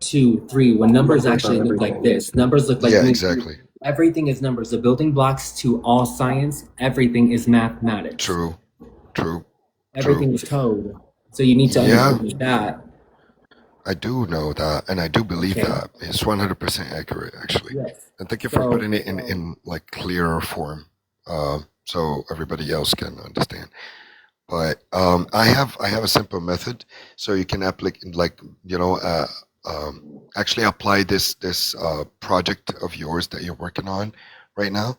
two, three, when numbers actually look like this. Numbers look like Yeah, me. exactly. Everything is numbers. The building blocks to all science, everything is mathematics. True, true, true. Everything is code. So you need to Yeah, understand that. I do know that, and I do believe Okay. that. It's 100% accurate, actually. Yes. And thank you for So putting it in like clearer form, so everybody else can understand. But I have a simple method, so you can apply like actually apply this project of yours that you're working on right now.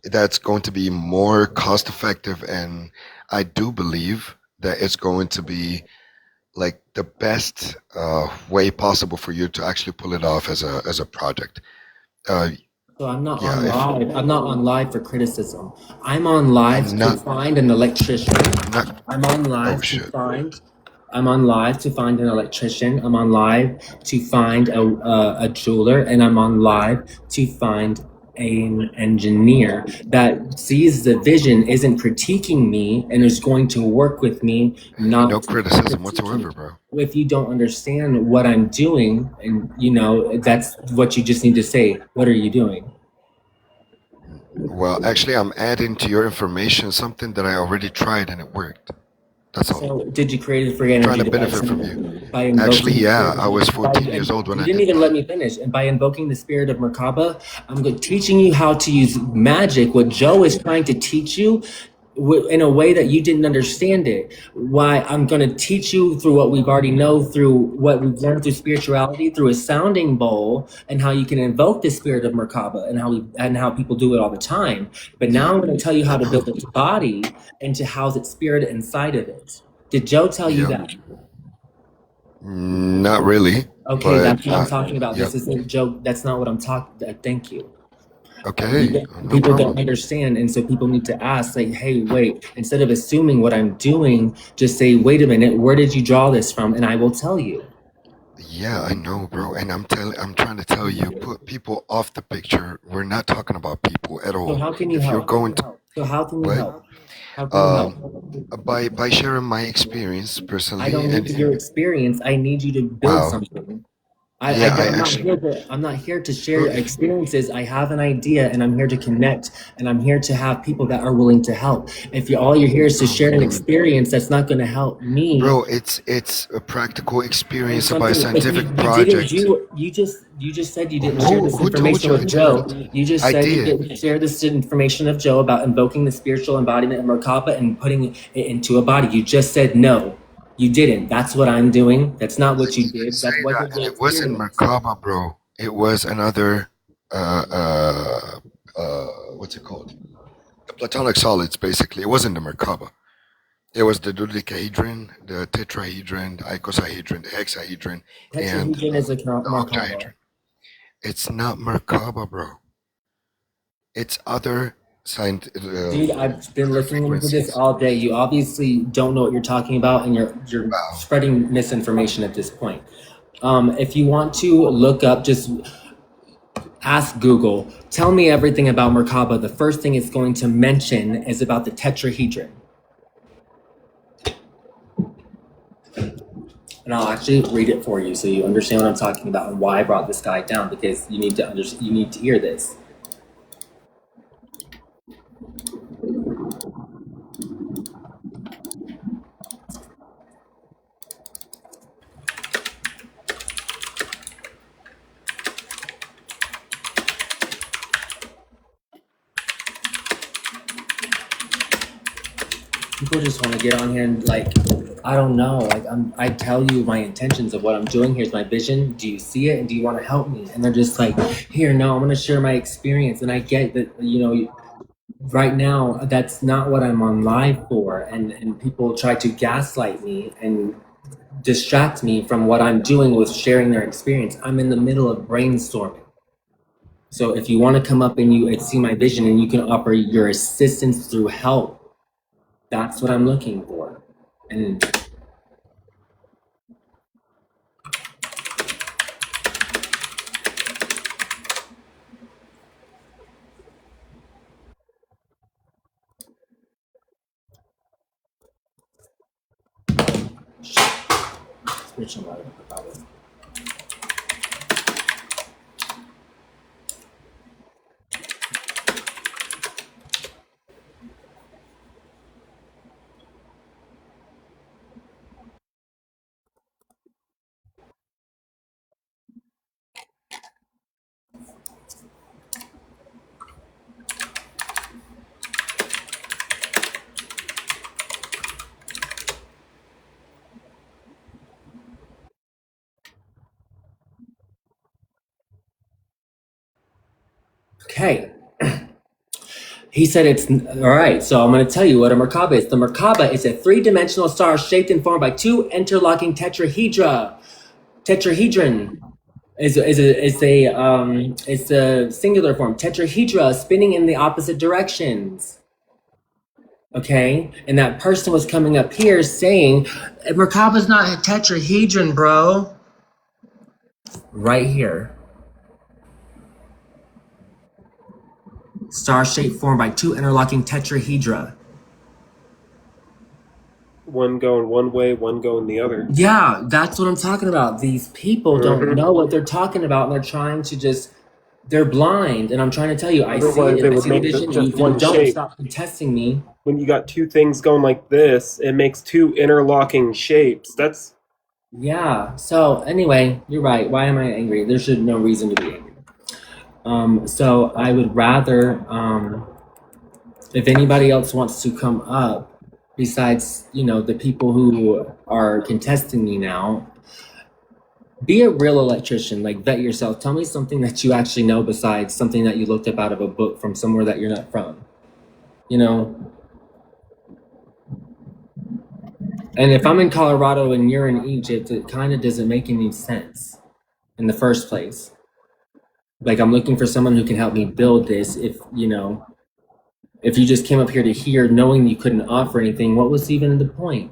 That's going to be more cost effective, and I do believe that it's going to be like the best way possible for you to actually pull it off as a project. Uh, So I'm not yeah, on if live. I'm not on live for criticism. I'm on live I'm to not find an electrician. not I'm on oh live to shit. find. I'm on live to find an electrician. I'm on live to find a jeweler, and I'm on live to find an engineer that sees the vision, isn't critiquing me, and is going to work with me, Hey, no not to criticism critique me. whatsoever, bro. If you don't understand what I'm doing, and that's what you just need to say. What are you doing? Well, actually, I'm adding to your information something that I already tried and it worked. That's all. So, did you create it for Trying energy to benefit from you. by Actually, invoking the yeah, spirit I was by, 14 years and old when you I didn't did even let that. me finish. And by invoking the spirit of Merkaba, teaching you how to use magic. What Joe is trying to teach you in a way that you didn't understand it. Why I'm going to teach you through what we've already know, through what we've learned through spirituality, through a sounding bowl, and how you can invoke the spirit of Merkaba, and how people do it all the time. But now I'm going to tell you how to build its body and to house its spirit inside of it. Did Joe tell you Yep. that? Not really, Okay, but that's what I'm talking about. yep. This isn't Joe. That's not what I'm talking. Thank you. Okay, no People don't problem. understand, and so people need to ask, like, "Hey, wait!" Instead of assuming what I'm doing, just say, "Wait a minute, where did you draw this from?" And I will tell you. Yeah, I know, bro. And I'm trying to tell you, put people off the picture. We're not talking about people at So all. how can you If you're help? going to So how can you what? help? How can you help? Um, by sharing my experience I personally, don't need your and experience. I need you to build wow, something. yeah, I I'm not actually, here to share bro, if experiences. I have an idea and I'm here to connect, and I'm here to have people that are willing to help. If all you're here is to oh my share an god, experience, that's not going to help me. bro, it's a practical And experience by a something, but scientific you didn't project. you just said you didn't share this Who told information you I with Joe. didn't? You just I said you did. didn't share this information of Joe about invoking the spiritual embodiment of Merkaba and putting it into a body. You just said no. You didn't. That's what I'm doing. That's not I what you didn't did. say That that, wasn't and your it wasn't experience. Merkaba, bro. It was another, uh, uh, what's it called? The platonic solids, basically. It wasn't the Merkaba. It was the dodecahedron, the tetrahedron, the icosahedron, the hexahedron, and Tetrahedron is a the Merkaba. octahedron. It's not Merkaba, bro. It's other Dude, I've been other listening into this frequencies. all day. You obviously don't know what you're talking about, and you're Wow. spreading misinformation at this point. If you want to look up, just ask Google. Tell me everything about Merkaba. The first thing it's going to mention is about the tetrahedron, and I'll actually read it for you so you understand what I'm talking about and why I brought this guy down, because you need to understand. You need to hear this. People just want to get on here and, like, I don't know, like, I tell you my intentions of what I'm doing. Here's my vision. Do you see it? And do you want to help me? And they're just like, here, no, I'm going to share my experience. And I get that, right now, that's not what I'm on live for. And people try to gaslight me and distract me from what I'm doing with sharing their experience. I'm in the middle of brainstorming. So if you want to come up and you see my vision and you can offer your assistance through help, that's what I'm looking for. And spiritual life about it. Okay. He said it's all right. So I'm going to tell you what a Merkaba is. The Merkaba is a three-dimensional star shaped and formed by two interlocking tetrahedra. Tetrahedron is it's a singular form. Tetrahedra spinning in the opposite directions. Okay, and that person was coming up here saying, Merkaba's not a tetrahedron, bro. Right here. Star shape formed by two interlocking tetrahedra. One going one way, one going the other. Yeah, that's what I'm talking about. These people don't know what they're talking about, and they're trying to they're blind. And I'm trying to tell you, I see Otherwise, it, they I would see make vision, just and you one don't shape. stop contesting me. When you got two things going like this, it makes two interlocking shapes. That's Yeah, so anyway, you're right. Why am I angry? There should no reason to be angry. So I would rather, if anybody else wants to come up, besides, the people who are contesting me now, be a real electrician, like vet yourself. Tell me something that you actually know besides something that you looked up out of a book from somewhere that you're not from. And if I'm in Colorado and you're in Egypt, it kind of doesn't make any sense in the first place. Like, I'm looking for someone who can help me build this. If you just came up here to hear knowing you couldn't offer anything, what was even the point?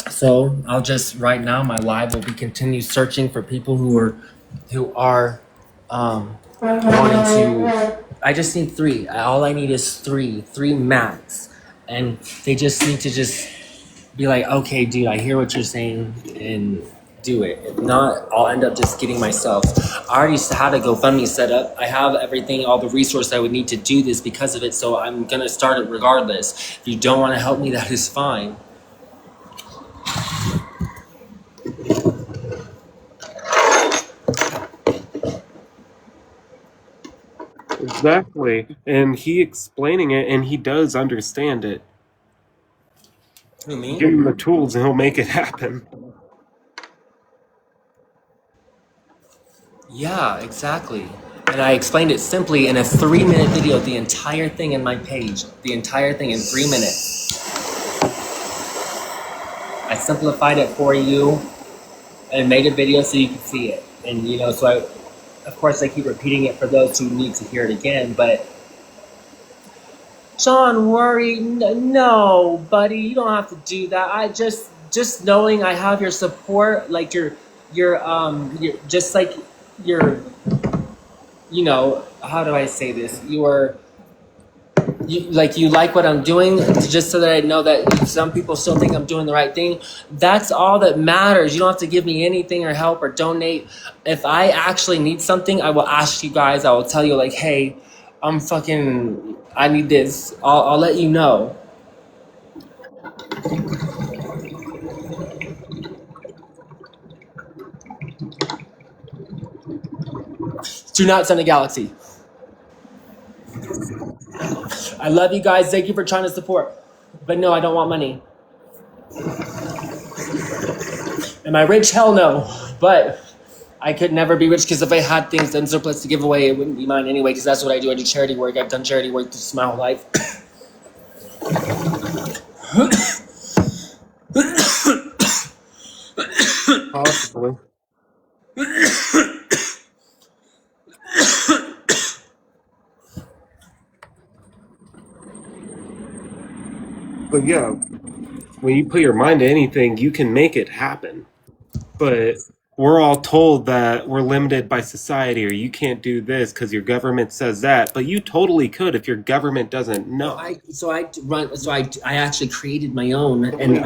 So I'll just right now my live will be continue searching for people who are wanting to. I just need 3. All I need is 3 max, and they just need to just be like, okay, dude, I hear what you're saying, and do it. If not, I'll end up just getting myself. I already had a GoFundMe set up. I have everything, all the resources I would need to do this because of it, so I'm gonna start it regardless. If you don't want to help me, that is fine. exactly. And he explaining it, and he does understand it. Who, me? Give him the tools, and he'll make it happen. Yeah, exactly. And I explained it simply in a 3-minute video, the entire thing in my page, the entire thing in 3 minutes. I simplified it for you and made a video so you can see it. And so of course I keep repeating it for those who need to hear it again, but John, worry, no, buddy, you don't have to do that. I just knowing I have your support, like you're just like you're, how do I say this? You like what I'm doing, just so that I know that some people still think I'm doing the right thing. That's all that matters. You don't have to give me anything or help or donate. If I actually need something, I will ask you guys. I will tell you, like, hey, I need this. I'll let you know. Do not send a galaxy. I love you guys. Thank you for trying to support. But no, I don't want money. Am I rich? Hell no. But I could never be rich, because if I had things in surplus to give away, it wouldn't be mine anyway, because that's what I do. I do charity work. I've done charity work through my whole life. Possibly. But yeah, when you put your mind to anything, you can make it happen. But we're all told that we're limited by society, or you can't do this because your government says that. But you totally could if your government doesn't know. I actually created my own, and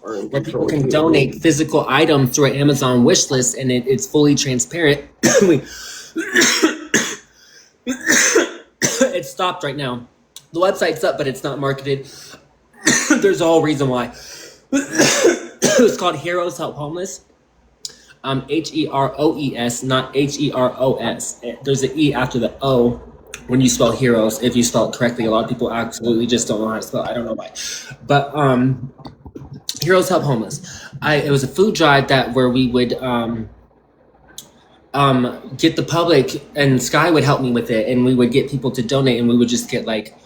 where people can donate physical items through an Amazon wish list, and it's fully transparent. It's stopped right now. The website's up, but it's not marketed. There's a whole reason why. It's called Heroes Help Homeless. HEROES, not HEROS. There's an E after the O. when you spell heroes, if you spell it correctly. A lot of people absolutely just don't know how to spell it. I don't know why. But Heroes Help Homeless. It was a food drive that where we would get the public, and Sky would help me with it, and we would get people to donate, and we would just get like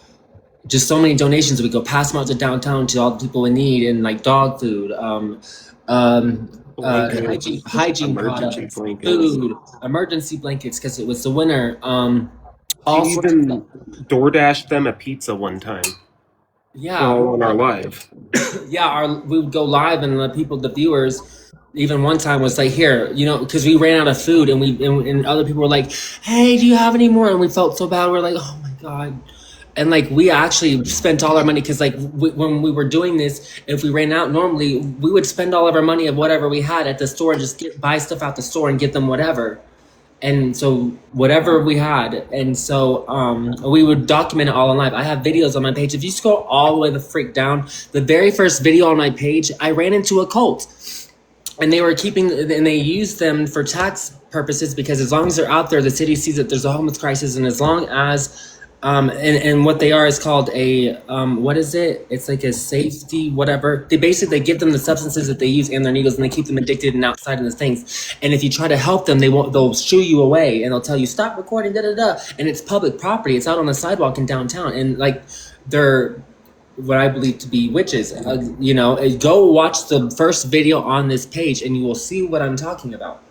just so many donations. We go pass them out to downtown to all the people in need, and like dog food, hygiene Emergency products, blankets. food, emergency blankets because it was the winter. All We sorts of even stuff. DoorDashed them a pizza one time Yeah, while on our live. yeah. We would go live, and the viewers, even one time was like, here, because we ran out of food, and and other people were like, hey, do you have any more? And we felt so bad. We are like, oh my god. And like we actually spent all our money because like when we were doing this, if we ran out normally, we would spend all of our money of whatever we had at the store and just buy stuff out the store and get them whatever. And so whatever we had, and so we would document it all in live. I have videos on my page. If you scroll all the way the freak down, the very first video on my page, I ran into a cult, and they used them for tax purposes because as long as they're out there, the city sees that there's a homeless crisis, and as long as and what they are is called a what is it? It's like a safety whatever. They give them the substances that they use and their needles, and they keep them addicted and outside of the things. And if you try to help them, they'll shoo you away, and they'll tell you stop recording, da da da. And it's public property. It's out on the sidewalk in downtown, and like they're what I believe to be witches. Go watch the first video on this page, and you will see what I'm talking about.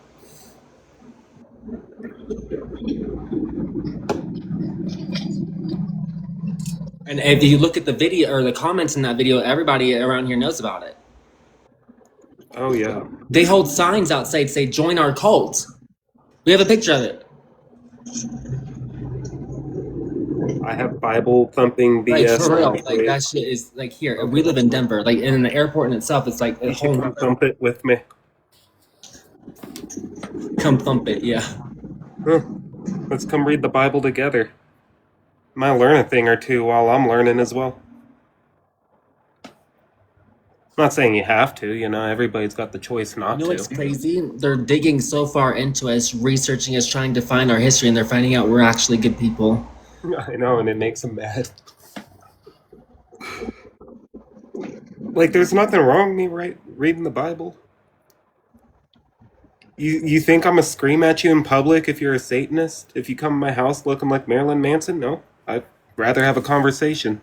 And if you look at the video or the comments in that video, everybody around here knows about it. Oh yeah. They hold signs outside say join our cult. We have a picture of it. I have Bible thumping Like BS. for real. Like that shit is like here. We live in Denver. Like in the airport in itself, it's like a whole Come thump it with me. come thump it, yeah. Let's come read the Bible together. Might learn a thing or two while I'm learning as well. I'm not saying you have to, everybody's got the choice not You know what's to. crazy? They're digging so far into us, researching us, trying to find our history, and they're finding out we're actually good people. I know, and it makes them mad. Like, there's nothing wrong with me reading the Bible. You think I'm gonna scream at you in public if you're a Satanist? If you come to my house looking like Marilyn Manson? No. I'd rather have a conversation.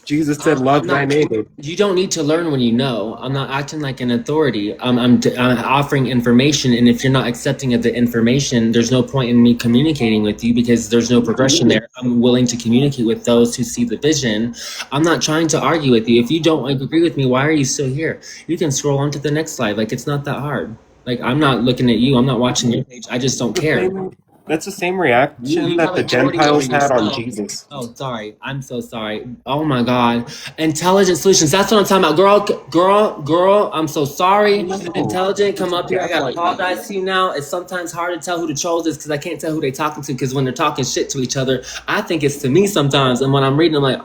Jesus said, love thy neighbor. You don't need to learn when you know. I'm not acting like an authority. I'm offering information, and if you're not accepting of the information, there's no point in me communicating with you because there's no progression there. I'm willing to communicate with those who see the vision. I'm not trying to argue with you. If you don't agree with me, why are you still here? You can scroll on to the next slide. Like, it's not that hard. Like, I'm not looking at you. I'm not watching your page. I just don't care. That's the same reaction You that have the authority Gentiles over had on yourself. Jesus. Oh, sorry. I'm so sorry. Oh my God. Intelligent solutions. That's what I'm talking about. Girl, I'm so sorry. Intelligent, come up here. I gotta apologize to you now. It's sometimes hard to tell who the trolls is because I can't tell who they're talking to because when they're talking shit to each other, I think it's to me sometimes. And when I'm reading, I'm like,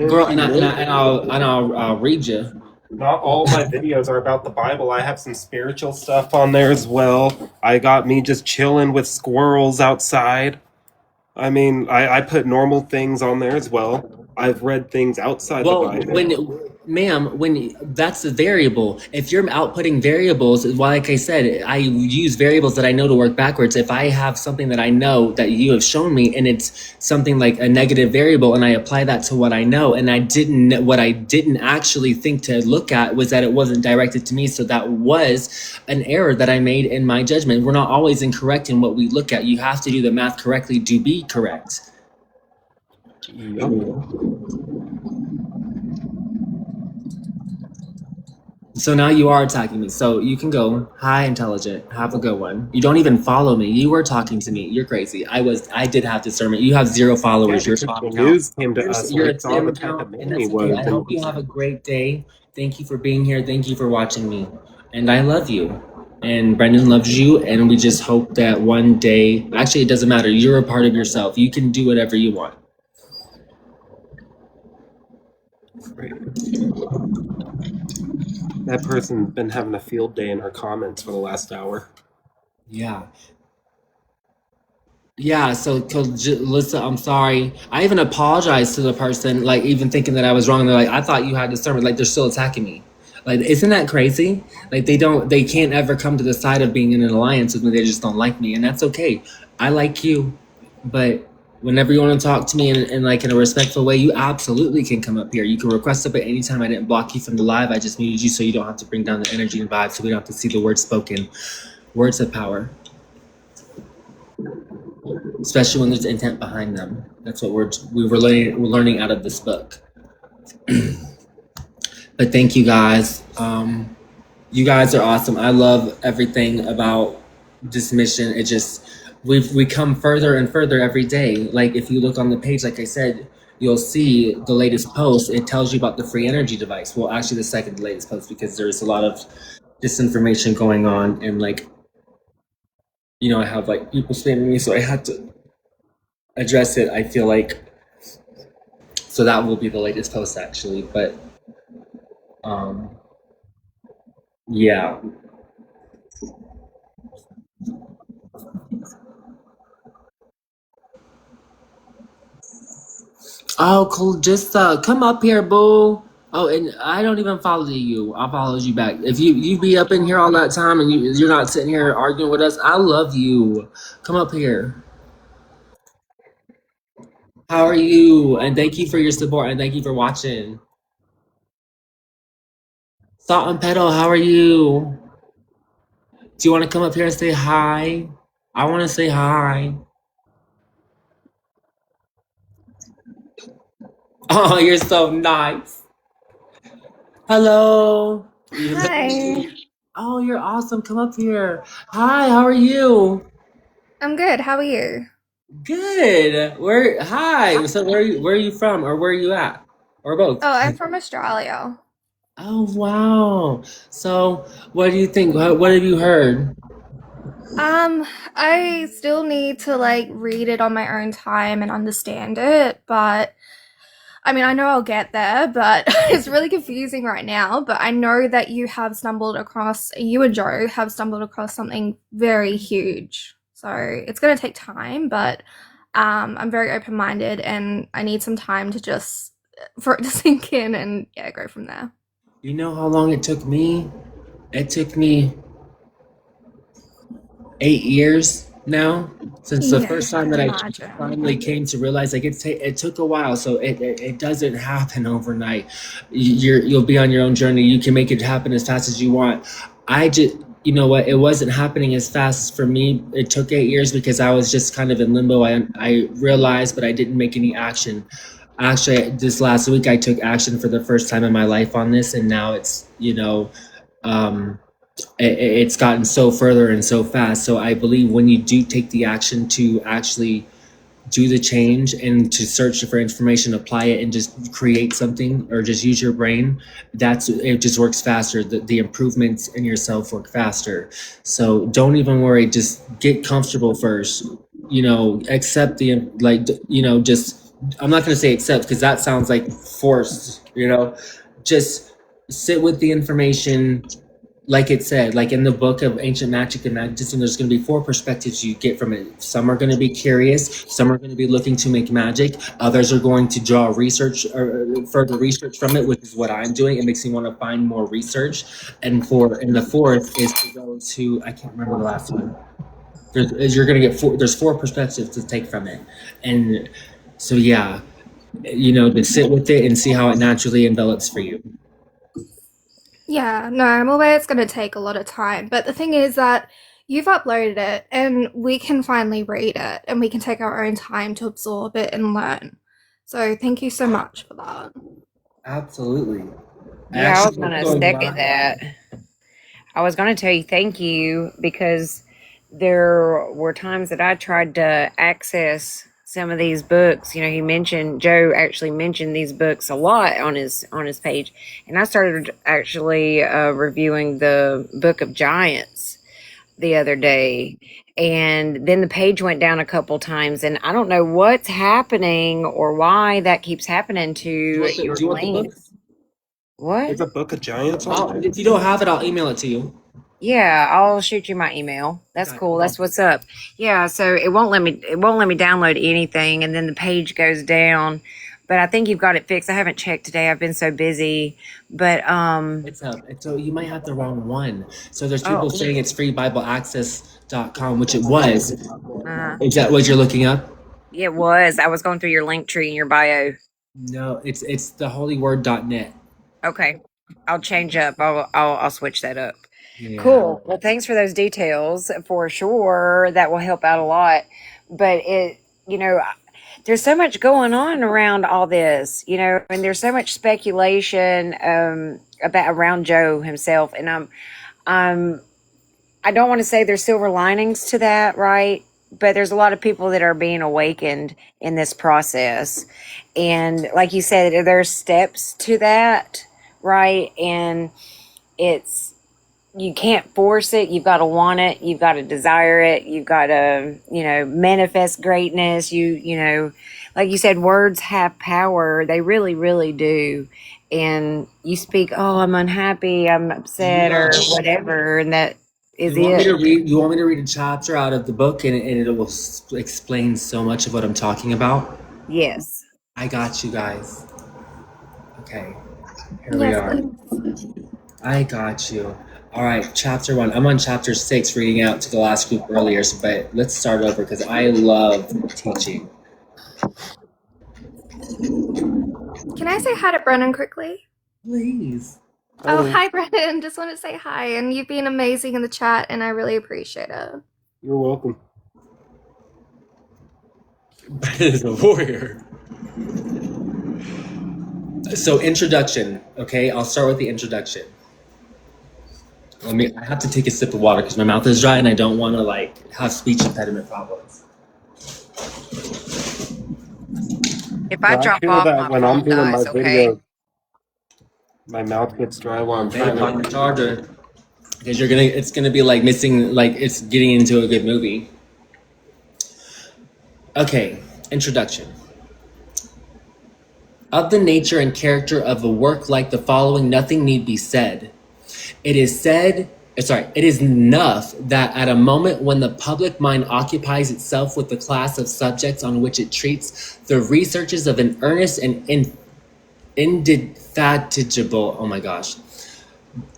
girl, and I'll read you. Not all my videos are about the Bible. I have some spiritual stuff on there as well. I got me just chilling with squirrels outside. I mean, I put normal things on there as well. I've read things outside the Bible. When that's the variable. If you're outputting variables, like I said, I use variables that I know to work backwards. If I have something that I know that you have shown me, and it's something like a negative variable, and I apply that to what I know, and what I didn't actually think to look at was that it wasn't directed to me. So that was an error that I made in my judgment. We're not always incorrect in what we look at. You have to do the math correctly to be correct. Yep. So now you are attacking me. So you can go, hi, intelligent. Have a good one. You don't even follow me. You were talking to me. You're crazy. I did have discernment. You have 0 followers. You're the news came to us. You're We a saw the spam type of account, and man he that's okay. was. I hope you have a great day. Thank you for being here. Thank you for watching me. And I love you. And Brendan loves you. And we just hope that one day, actually, it doesn't matter. You're a part of yourself. You can do whatever you want. Right. That person's been having a field day in our comments for the last hour. Yeah. Yeah, so Lisa, I'm sorry. I even apologized to the person, like even thinking that I was wrong. They're like, I thought you had discernment. Like they're still attacking me. Like, isn't that crazy? Like they can't ever come to the side of being in an alliance with me. They just don't like me, and that's okay. I like you, but whenever you want to talk to me in like in a respectful way, you absolutely can come up here. You can request up at any time. I didn't block you from the live. I just muted you so you don't have to bring down the energy and vibe, so we don't have to see the words spoken. Words of power, especially when there's intent behind them. That's what we're learning out of this book. But thank you guys. You guys are awesome. I love everything about this mission. It just we come further and further every day. Like if you look on the page, like I said, you'll see the latest post. It tells you about the free energy device. Well, actually, the second latest post because there's a lot of disinformation going on, and like I have like people spamming me, so I had to address it. I feel like so that will be the latest post actually, but um, yeah. Oh, cool. Just come up here, boo. Oh, and I don't even follow you. I followed you back. If you be up in here all that time and you're not sitting here arguing with us, I love you. Come up here. How are you? And thank you for your support and thank you for watching. Salt and Petal, how are you? Do you want to come up here and say hi? I want to say hi. Oh, you're so nice. Hello. Hi, Oh, you're awesome. Come up here. Hi, how are you? I'm good. How are you? Good. Hi. So where are you from or where are you at? Or both? Oh, I'm from Australia. Oh, wow. So what do you think? What have you heard? Um, I still need to like read it on my own time and understand it, but I mean, I know I'll get there, but it's really confusing right now. But I know that you and Joe have stumbled across something very huge. So it's going to take time, but I'm very open-minded and I need some time to just for it to sink in and yeah, go from there. You know how long it took me? It took me 8 years now since the Yeah, first I time can that I imagine. finally came to realize like it took a while, so it doesn't happen overnight. You'll be on your own journey. You can make it happen as fast as you want. I just you know what, it wasn't happening as fast for me. It took 8 years because I was just kind of in limbo. I realized, but I didn't make any action. Actually, this last week I took action for the first time in my life on this, and now it's um it's gotten so further and so fast. So I believe when you do take the action to actually do the change and to search for information, apply it, and just create something or just use your brain, it just works faster. The improvements in yourself work faster. So don't even worry. Just get comfortable first. Accept just I'm not going to say accept because that sounds like forced. Just sit with the information like it said, like in the book of ancient magic and magnetism, there's going to be four perspectives you get from it. Some are going to be curious, some are going to be looking to make magic, others are going to draw research or further research from it, which is what I'm doing. It makes me want to find more research. And the fourth is for those who I can't remember the last one. You're going to get there's four perspectives to take from it, and so yeah, to sit with it and see how it naturally envelops for you. Yeah, no, I'm aware it's going to take a lot of time, but the thing is that you've uploaded it and we can finally read it and we can take our own time to absorb it and learn. So thank you so much for that. Absolutely. I Yeah, I was actually going was to going second live. that. I was going to tell you thank you because there were times that I tried to access some of these books. Joe actually mentioned these books a lot on his page, and I started actually reviewing the Book of Giants the other day, and then the page went down a couple times, and I don't know what's happening or why that keeps happening Do you to want your the book? links. What? There's a book of giants on there. If you don't have it, I'll email it to you. Yeah, I'll shoot you my email. That's Got cool. you. That's what's up. Yeah, so it won't let me download anything, and then the page goes down. But I think you've got it fixed. I haven't checked today. I've been so busy. But It's up. So you might have the wrong one. So there's people oh, saying it's freebibleaccess.com, which it was. uh, Is that what you're looking up? it was. I was going through your link tree in your bio. No, it's theholyword.net. Okay. I'll change up. I'll switch that up. Yeah. Cool. Well, thanks for those details for sure. That will help out a lot. But you know, there's so much going on around all this, and there's so much speculation about around Joe himself. And I don't want to say there's silver linings to that, right? But there's a lot of people that are being awakened in this process. And like you said, there's steps to that, right? And it's, you can't force it. You've got to want it. You've got to desire it. You've got to, manifest greatness. Like you said, words have power. They really, really do. And you speak, oh, I'm unhappy, I'm upset, or whatever, and that is You want me to it. read? You want me to read a chapter out of the book, and it will explain so much of what I'm talking about? Yes. I got you guys. Okay, here we Yes, are. please. I got you. All right, chapter 1. I'm on chapter 6, reading out to the last group earlier. But let's start over because I love teaching. Can I say hi to Brennan quickly? Please. Oh, hi, Brennan. Just want to say hi. And you've been amazing in the chat, and I really appreciate it. You're welcome. Brennan is a warrior. So introduction. Okay, I'll start with the introduction. I have to take a sip of water because my mouth is dry and I don't want to have speech impediment problems. If I drop feel off, that my when I'm phone doing dies, my okay? video, my mouth gets dry while I'm Babe, trying on to. the charger. Because it's gonna be like missing, like it's getting into a good movie. Okay, introduction. Of the nature and character of a work like the following, nothing need be said. It is enough that at a moment when the public mind occupies itself with the class of subjects on which it treats, the researches of an earnest and indefatigable, oh my gosh.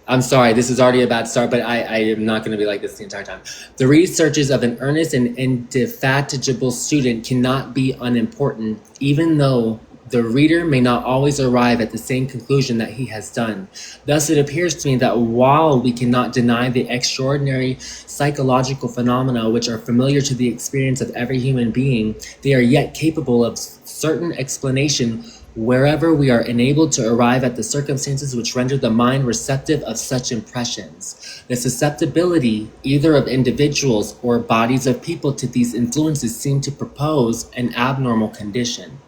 I'm sorry, this is already a bad start, but I am not going to be like this the entire time. The researches of an earnest and indefatigable student cannot be unimportant, even though the reader may not always arrive at the same conclusion that he has done. Thus, it appears to me that while we cannot deny the extraordinary psychological phenomena which are familiar to the experience of every human being, they are yet capable of certain explanation wherever we are enabled to arrive at the circumstances which render the mind receptive of such impressions. The susceptibility either of individuals or bodies of people to these influences seem to propose an abnormal condition.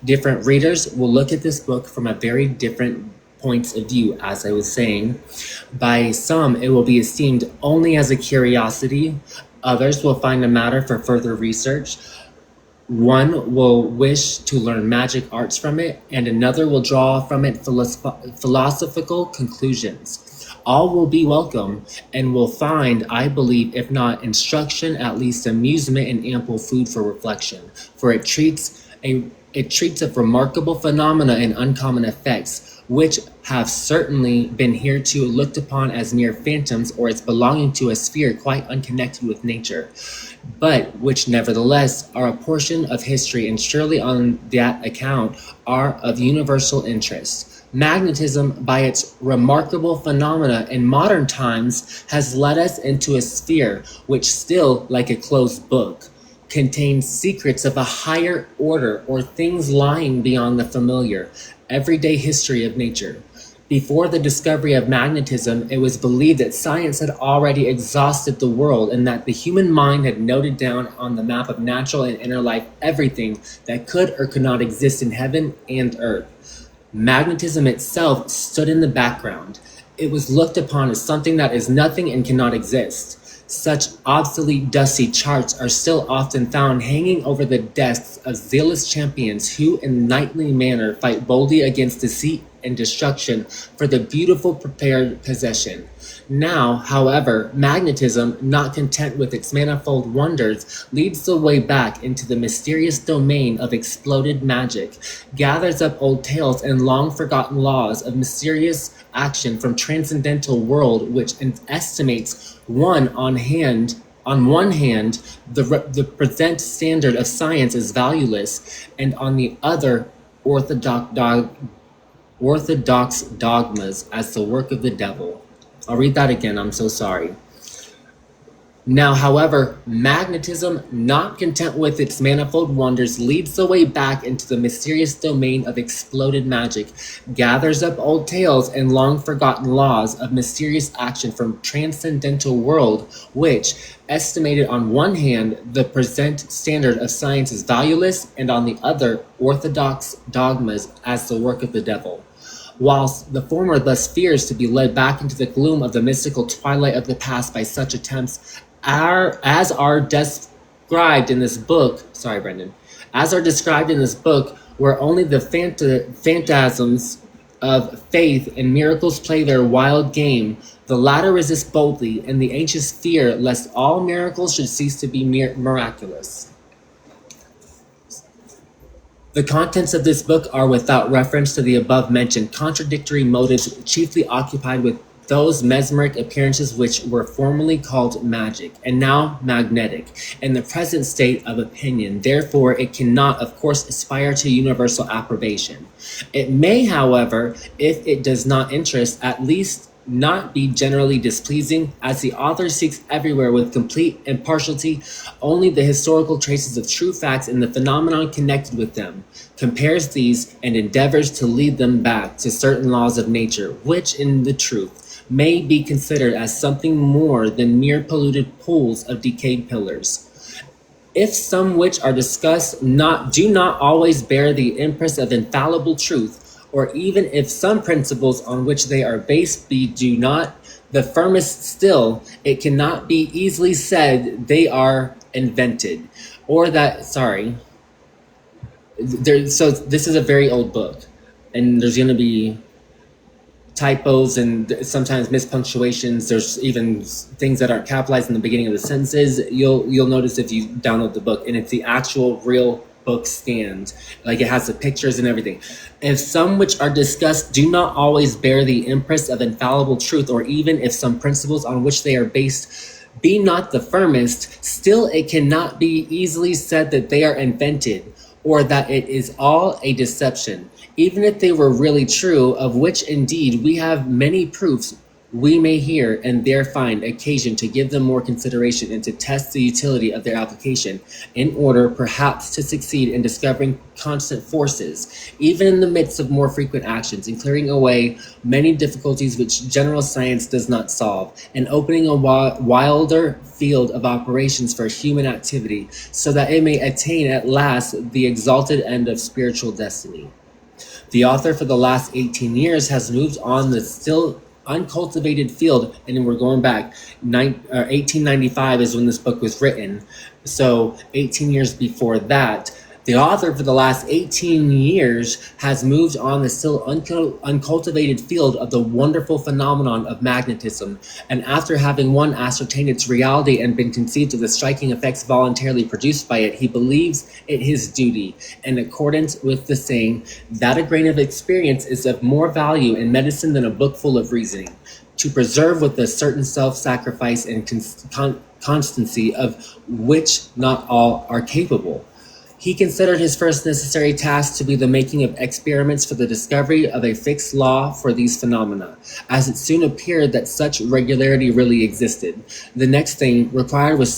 Different readers will look at this book from a very different points of view, as I was saying. By some, it will be esteemed only as a curiosity. Others will find a matter for further research. One will wish to learn magic arts from it, and another will draw from it philosophical conclusions. All will be welcome and will find, I believe, if not instruction, at least amusement and ample food for reflection. For it treats of remarkable phenomena and uncommon effects, which have certainly been hereto looked upon as mere phantoms or as belonging to a sphere quite unconnected with nature, but which nevertheless are a portion of history and surely on that account are of universal interest. Magnetism, by its remarkable phenomena in modern times, has led us into a sphere which still, like a closed book, contains secrets of a higher order or things lying beyond the familiar, everyday history of nature. Before the discovery of magnetism, it was believed that science had already exhausted the world and that the human mind had noted down on the map of natural and inner life everything that could or could not exist in heaven and earth. Magnetism itself stood in the background. It was looked upon as something that is nothing and cannot exist. Such obsolete dusty charts are still often found hanging over the desks of zealous champions who in knightly manner fight boldly against deceit and destruction for the beautiful prepared possession. Now, however, magnetism, not content with its manifold wonders, leads the way back into the mysterious domain of exploded magic, gathers up old tales and long-forgotten laws of mysterious action from transcendental world, which estimates on one hand, the present standard of science is valueless, and on the other, orthodox dogmas as the work of the devil. I'll read that again, I'm so sorry. Now, however, magnetism, not content with its manifold wonders, leads the way back into the mysterious domain of exploded magic, gathers up old tales and long-forgotten laws of mysterious action from transcendental world, which, estimated on one hand, the present standard of science is valueless, and on the other, orthodox dogmas as the work of the devil. Whilst the former thus fears to be led back into the gloom of the mystical twilight of the past by such attempts as are described in this book, where only the phantasms of faith and miracles play their wild game, the latter resist boldly, and the anxious fear lest all miracles should cease to be miraculous. The contents of this book are, without reference to the above-mentioned contradictory motives, chiefly occupied with those mesmeric appearances which were formerly called magic, and now magnetic, in the present state of opinion. Therefore, it cannot, of course, aspire to universal approbation. It may, however, if it does not interest, at least not be generally displeasing, as the author seeks everywhere with complete impartiality only the historical traces of true facts and the phenomenon connected with them, compares these, and endeavors to lead them back to certain laws of nature, which, in the truth, may be considered as something more than mere polluted pools of decayed pillars. If some which are discussed do not always bear the impress of infallible truth, or even if some principles on which they are based do not the firmest still, it cannot be easily said they are invented, or that, so this is a very old book, and there's going to be typos and sometimes mispunctuations. There's even things that aren't capitalized in the beginning of the sentences. You'll notice if you download the book, and it's the actual real book scanned, like it has the pictures and everything. If some which are discussed do not always bear the impress of infallible truth, or even if some principles on which they are based be not the firmest, still it cannot be easily said that they are invented, or that it is all a deception, even if they were really true, of which indeed we have many proofs. We may here and there find occasion to give them more consideration and to test the utility of their application, in order perhaps to succeed in discovering constant forces, even in the midst of more frequent actions, in clearing away many difficulties which general science does not solve, and opening a wilder field of operations for human activity, so that it may attain at last the exalted end of spiritual destiny. The author for the last 18 years has moved on the still uncultivated field, and we're going back. 1895 is when this book was written, so 18 years before that. The author for the last 18 years has moved on the still uncultivated field of the wonderful phenomenon of magnetism, and after having ascertained its reality and been conceived of the striking effects voluntarily produced by it, he believes it his duty, in accordance with the saying, that a grain of experience is of more value in medicine than a book full of reasoning, to preserve with a certain self-sacrifice and constancy of which not all are capable. He considered his first necessary task to be the making of experiments for the discovery of a fixed law for these phenomena, as it soon appeared that such regularity really existed. The next thing required was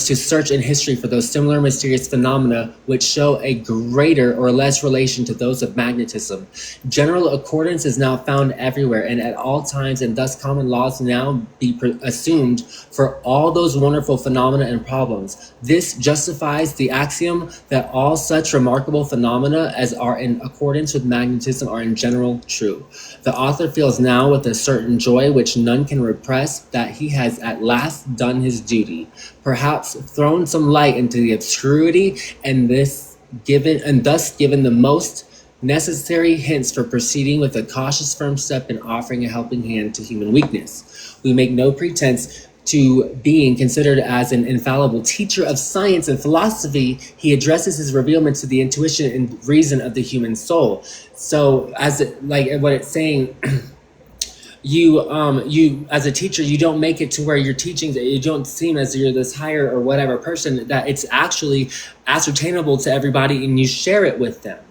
to search in history for those similar mysterious phenomena which show a greater or less relation to those of magnetism. General accordance is now found everywhere and at all times, and thus common laws now be assumed for all those wonderful phenomena and problems. This justifies the axiom that all such remarkable phenomena as are in accordance with magnetism are in general true. The author feels now with a certain joy which none can repress that he has at last done his duty, perhaps thrown some light into the obscurity, and thus given the most necessary hints for proceeding with a cautious firm step and offering a helping hand to human weakness. We make no pretense to being considered as an infallible teacher of science and philosophy. He addresses his revealment to the intuition and reason of the human soul. So as what it's saying, you as a teacher, you don't make it to where you're teaching that you don't seem as you're this higher or whatever person, that it's actually ascertainable to everybody and you share it with them.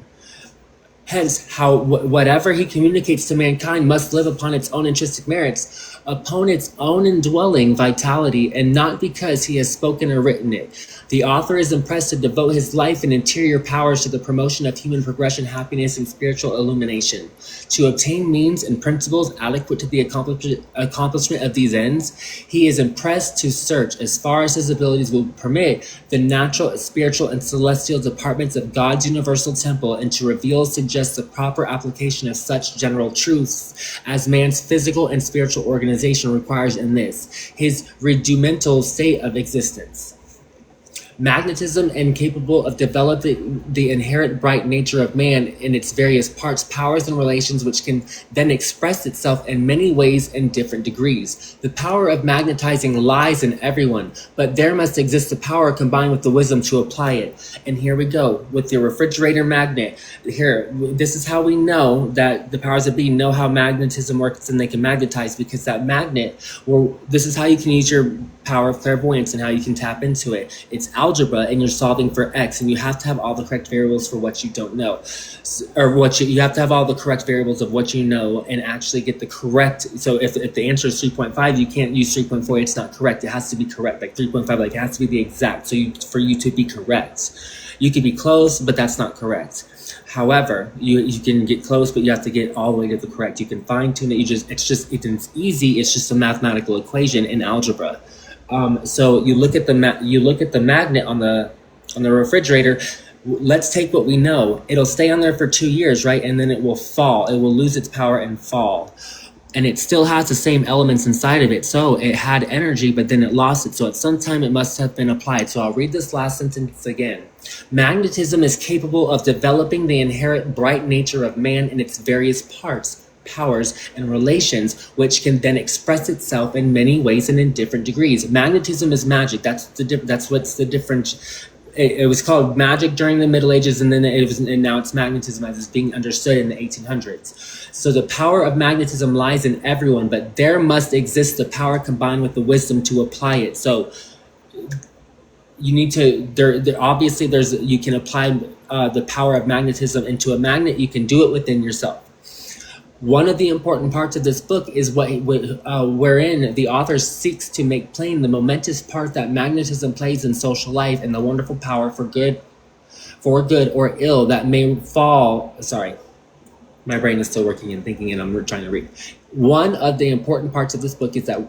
Hence, whatever he communicates to mankind must live upon its own intrinsic merits, upon its own indwelling vitality, and not because he has spoken or written it. The author is impressed to devote his life and interior powers to the promotion of human progression, happiness, and spiritual illumination. To obtain means and principles adequate to the accomplishment of these ends, he is impressed to search, as far as his abilities will permit, the natural, spiritual, and celestial departments of God's universal temple, and to reveal, suggest the proper application of such general truths as man's physical and spiritual organization requires in this, his rudimental state of existence. Magnetism, incapable of developing the inherent bright nature of man in its various parts, powers, and relations, which can then express itself in many ways and different degrees. The power of magnetizing lies in everyone, but there must exist the power combined with the wisdom to apply it. And here we go with the refrigerator magnet. Here, this is how we know that the powers that be know how magnetism works and they can magnetize, because that magnet, well, this is how you can use your power of clairvoyance and how you can tap into it. It's algebra, and you're solving for X, and you have to have all the correct variables for what you don't know, or you have to have all the correct variables of what you know and actually get the correct. So if the answer is 3.5, you can't use 3.4. It's not correct. It has to be correct. Like 3.5, like it has to be the exact. So for you to be correct, you could be close, but that's not correct. However, you can get close, but you have to get all the way to the correct. You can fine tune it. It's easy. It's just a mathematical equation in algebra. So you look at the magnet on the refrigerator. Let's take what we know. It'll stay on there for 2 years, right? And then it will fall. It will lose its power and fall. And it still has the same elements inside of it. So it had energy, but then it lost it. So at some time it must have been applied. So I'll read this last sentence again. Magnetism is capable of developing the inherent bright nature of man in its various parts, powers, and relations, which can then express itself in many ways and in different degrees. Magnetism is magic. That's what's the difference. It was called magic during the Middle Ages, and then and now it's magnetism as it's being understood in the 1800s. So the power of magnetism lies in everyone, but there must exist the power combined with the wisdom to apply it. So you need to obviously you can apply the power of magnetism into a magnet. You can do it within yourself. One of the important parts of this book is wherein the author seeks to make plain the momentous part that magnetism plays in social life and the wonderful power for good or ill that may fall. Sorry, my brain is still working and thinking, and I'm trying to read. One of the important parts of this book is that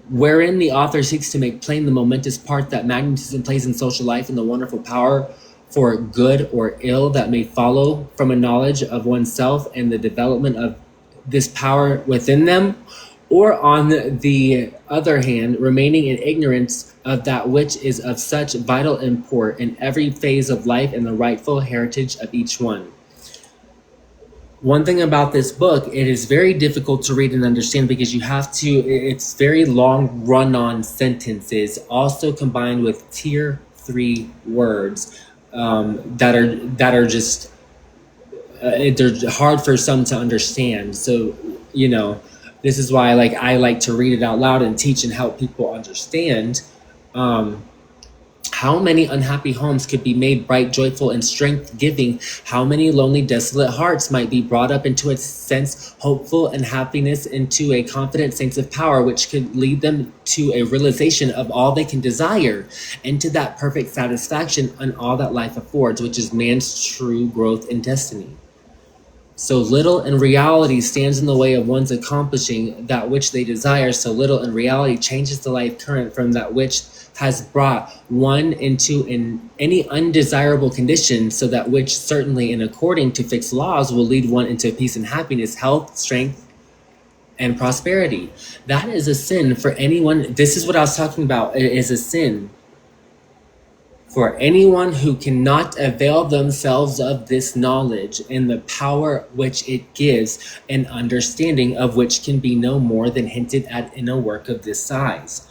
wherein the author seeks to make plain the momentous part that magnetism plays in social life and the wonderful power for good or ill that may follow from a knowledge of oneself and the development of this power within them, or on the other hand, remaining in ignorance of that which is of such vital import in every phase of life and the rightful heritage of each one. One thing about this book, it is very difficult to read and understand because it's very long run-on sentences, also combined with tier 3 words that are just they're hard for some to understand. So this is why I like to read it out loud and teach and help people understand how many unhappy homes could be made bright, joyful, and strength-giving. How many lonely, desolate hearts might be brought up into a sense, hopeful, and happiness into a confident sense of power, which could lead them to a realization of all they can desire, and to that perfect satisfaction on all that life affords, which is man's true growth and destiny. So little in reality stands in the way of one's accomplishing that which they desire. So little in reality changes the life current from that which has brought one into any undesirable condition, so that which certainly and according to fixed laws will lead one into peace and happiness, health, strength, and prosperity. That is a sin for anyone. This is what I was talking about. It is a sin For anyone who cannot avail themselves of this knowledge and the power which it gives, an understanding of which can be no more than hinted at in a work of this size.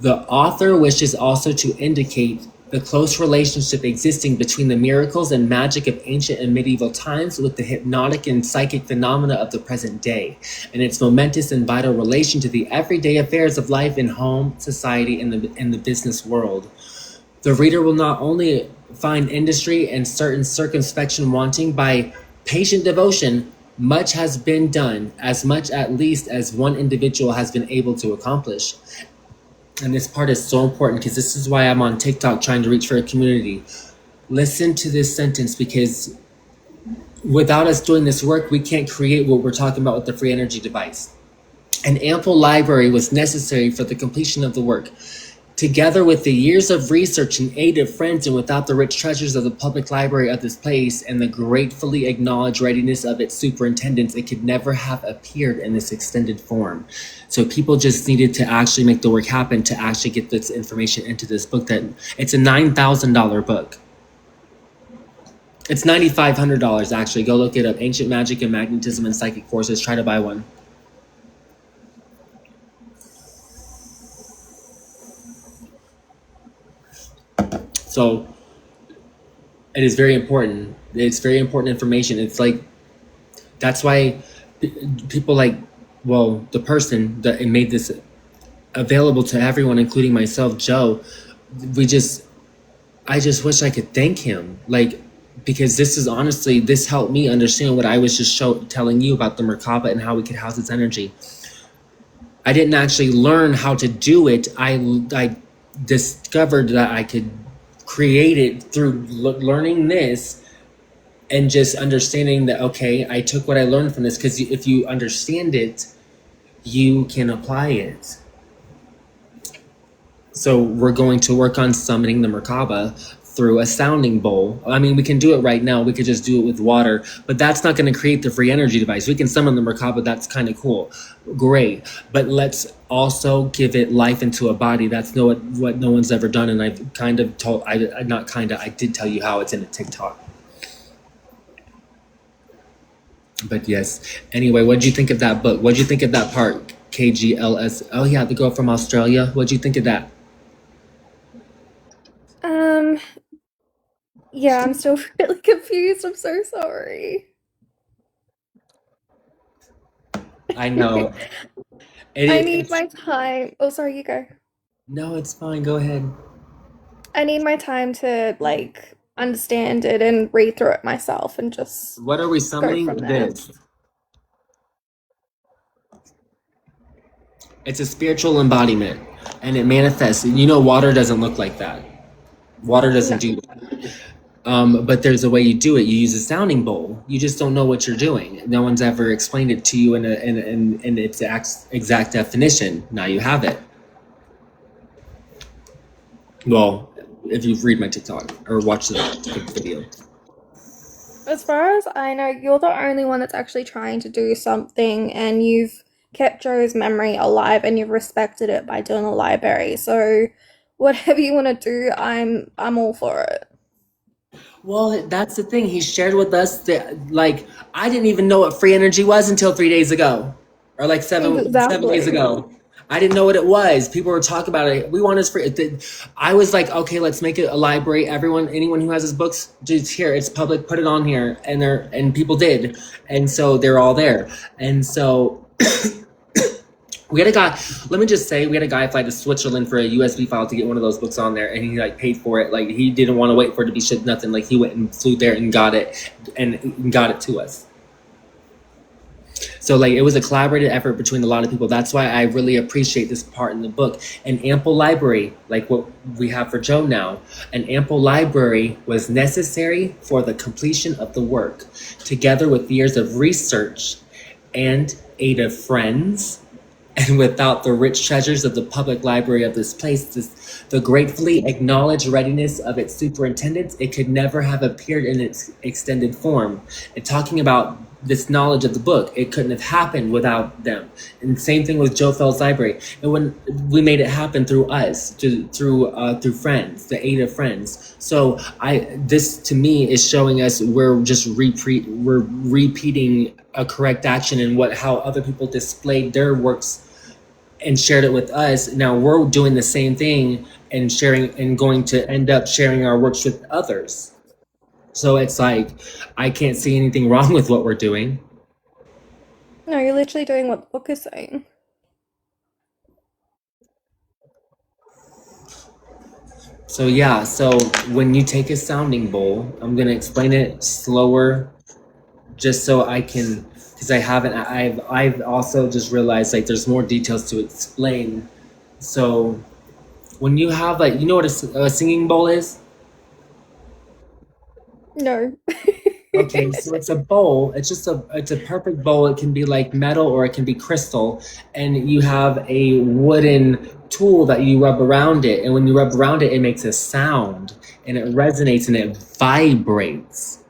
The author wishes also to indicate the close relationship existing between the miracles and magic of ancient and medieval times with the hypnotic and psychic phenomena of the present day, and its momentous and vital relation to the everyday affairs of life in home, society, and the business world. The reader will not only find industry and certain circumspection wanting by patient devotion. Much has been done, as much at least as one individual has been able to accomplish. And this part is so important because this is why I'm on TikTok trying to reach for a community. Listen to this sentence, because without us doing this work, we can't create what we're talking about with the free energy device. An ample library was necessary for the completion of the work. Together with the years of research and aid of friends, and without the rich treasures of the public library of this place and the gratefully acknowledged readiness of its superintendents, it could never have appeared in this extended form. So people just needed to actually make the work happen to actually get this information into this book. That it's a $9,000 book. It's $9,500 actually. Go look it up. Ancient Magic and Magnetism and Psychic Forces. Try to buy one. So it is very important. It's very important information. It's like, that's why people like, well, the person that made this available to everyone, including myself, Joe, I just wish I could thank him. Like, because this is honestly, this helped me understand what I was just telling you about the Merkaba and how we could house its energy. I didn't actually learn how to do it. I discovered that I could create it through learning this and just understanding that, okay, I took what I learned from this, because if you understand it, you can apply it. So we're going to work on summoning the Merkaba through a sounding bowl. I mean, we can do it right now. We could just do it with water, but that's not going to create the free energy device. We can summon the Merkaba. That's kind of cool. Great. But let's also give it life into a body. That's what no one's ever done. And I've kind of told, I did tell you how it's in a TikTok. But yes. Anyway, what'd you think of that book? What'd you think of that part? KGLS. Oh yeah, the girl from Australia. What'd you think of that? Yeah, I'm still really confused. I'm so sorry. I know. I need my time. Oh, sorry, you go. No, it's fine. Go ahead. I need my time to like understand it and read through it myself and just What are we go summoning? from there. This. It's a spiritual embodiment, and it manifests. You know, water doesn't look like that. Water doesn't do that. But there's a way you do it. You use a sounding bowl. You just don't know what you're doing. No one's ever explained it to you in its exact definition. Now you have it. Well, if you read my TikTok or watch the video. As far as I know, you're the only one that's actually trying to do something, and you've kept Joe's memory alive and you've respected it by doing a library. So whatever you want to do, I'm all for it. Well, that's the thing. He shared with us that, like, I didn't even know what free energy was until 3 days ago, or like seven days ago. I didn't know what it was. People were talking about it. We want his free. I was like, okay, let's make it a library. Anyone who has his books, just here. It's public. Put it on here, and people did, and so they're all there, and so. We had a guy, let me just say, we had a guy fly to Switzerland for a USB file to get one of those books on there, and he like paid for it. Like, he didn't want to wait for it to be shipped, nothing. Like, he went and flew there and got it to us. So like, it was a collaborative effort between a lot of people. That's why I really appreciate this part in the book. An ample library, like what we have for Joe now, an ample library was necessary for the completion of the work, together with years of research and aid of friends. And without the rich treasures of the public library of this place, the gratefully acknowledged readiness of its superintendents, it could never have appeared in its extended form. And talking about this knowledge of the book. It couldn't have happened without them. And same thing with Joe Felz Library. And when we made it happen through us, through friends, the aid of friends. So this to me is showing us we're just we're repeating a correct action in how other people displayed their works and shared it with us. Now we're doing the same thing and sharing and going to end up sharing our works with others. So it's like, I can't see anything wrong with what we're doing. No, you're literally doing what the book is saying. So yeah, so when you take a sounding bowl, I'm gonna explain it slower, just so I can, because I've also just realized like there's more details to explain. So when you have like, you know what a singing bowl is? No. Okay, so it's a bowl. It's a perfect bowl. It can be like metal or it can be crystal, and you have a wooden tool that you rub around it, and when you rub around it, it makes a sound, and it resonates and it vibrates.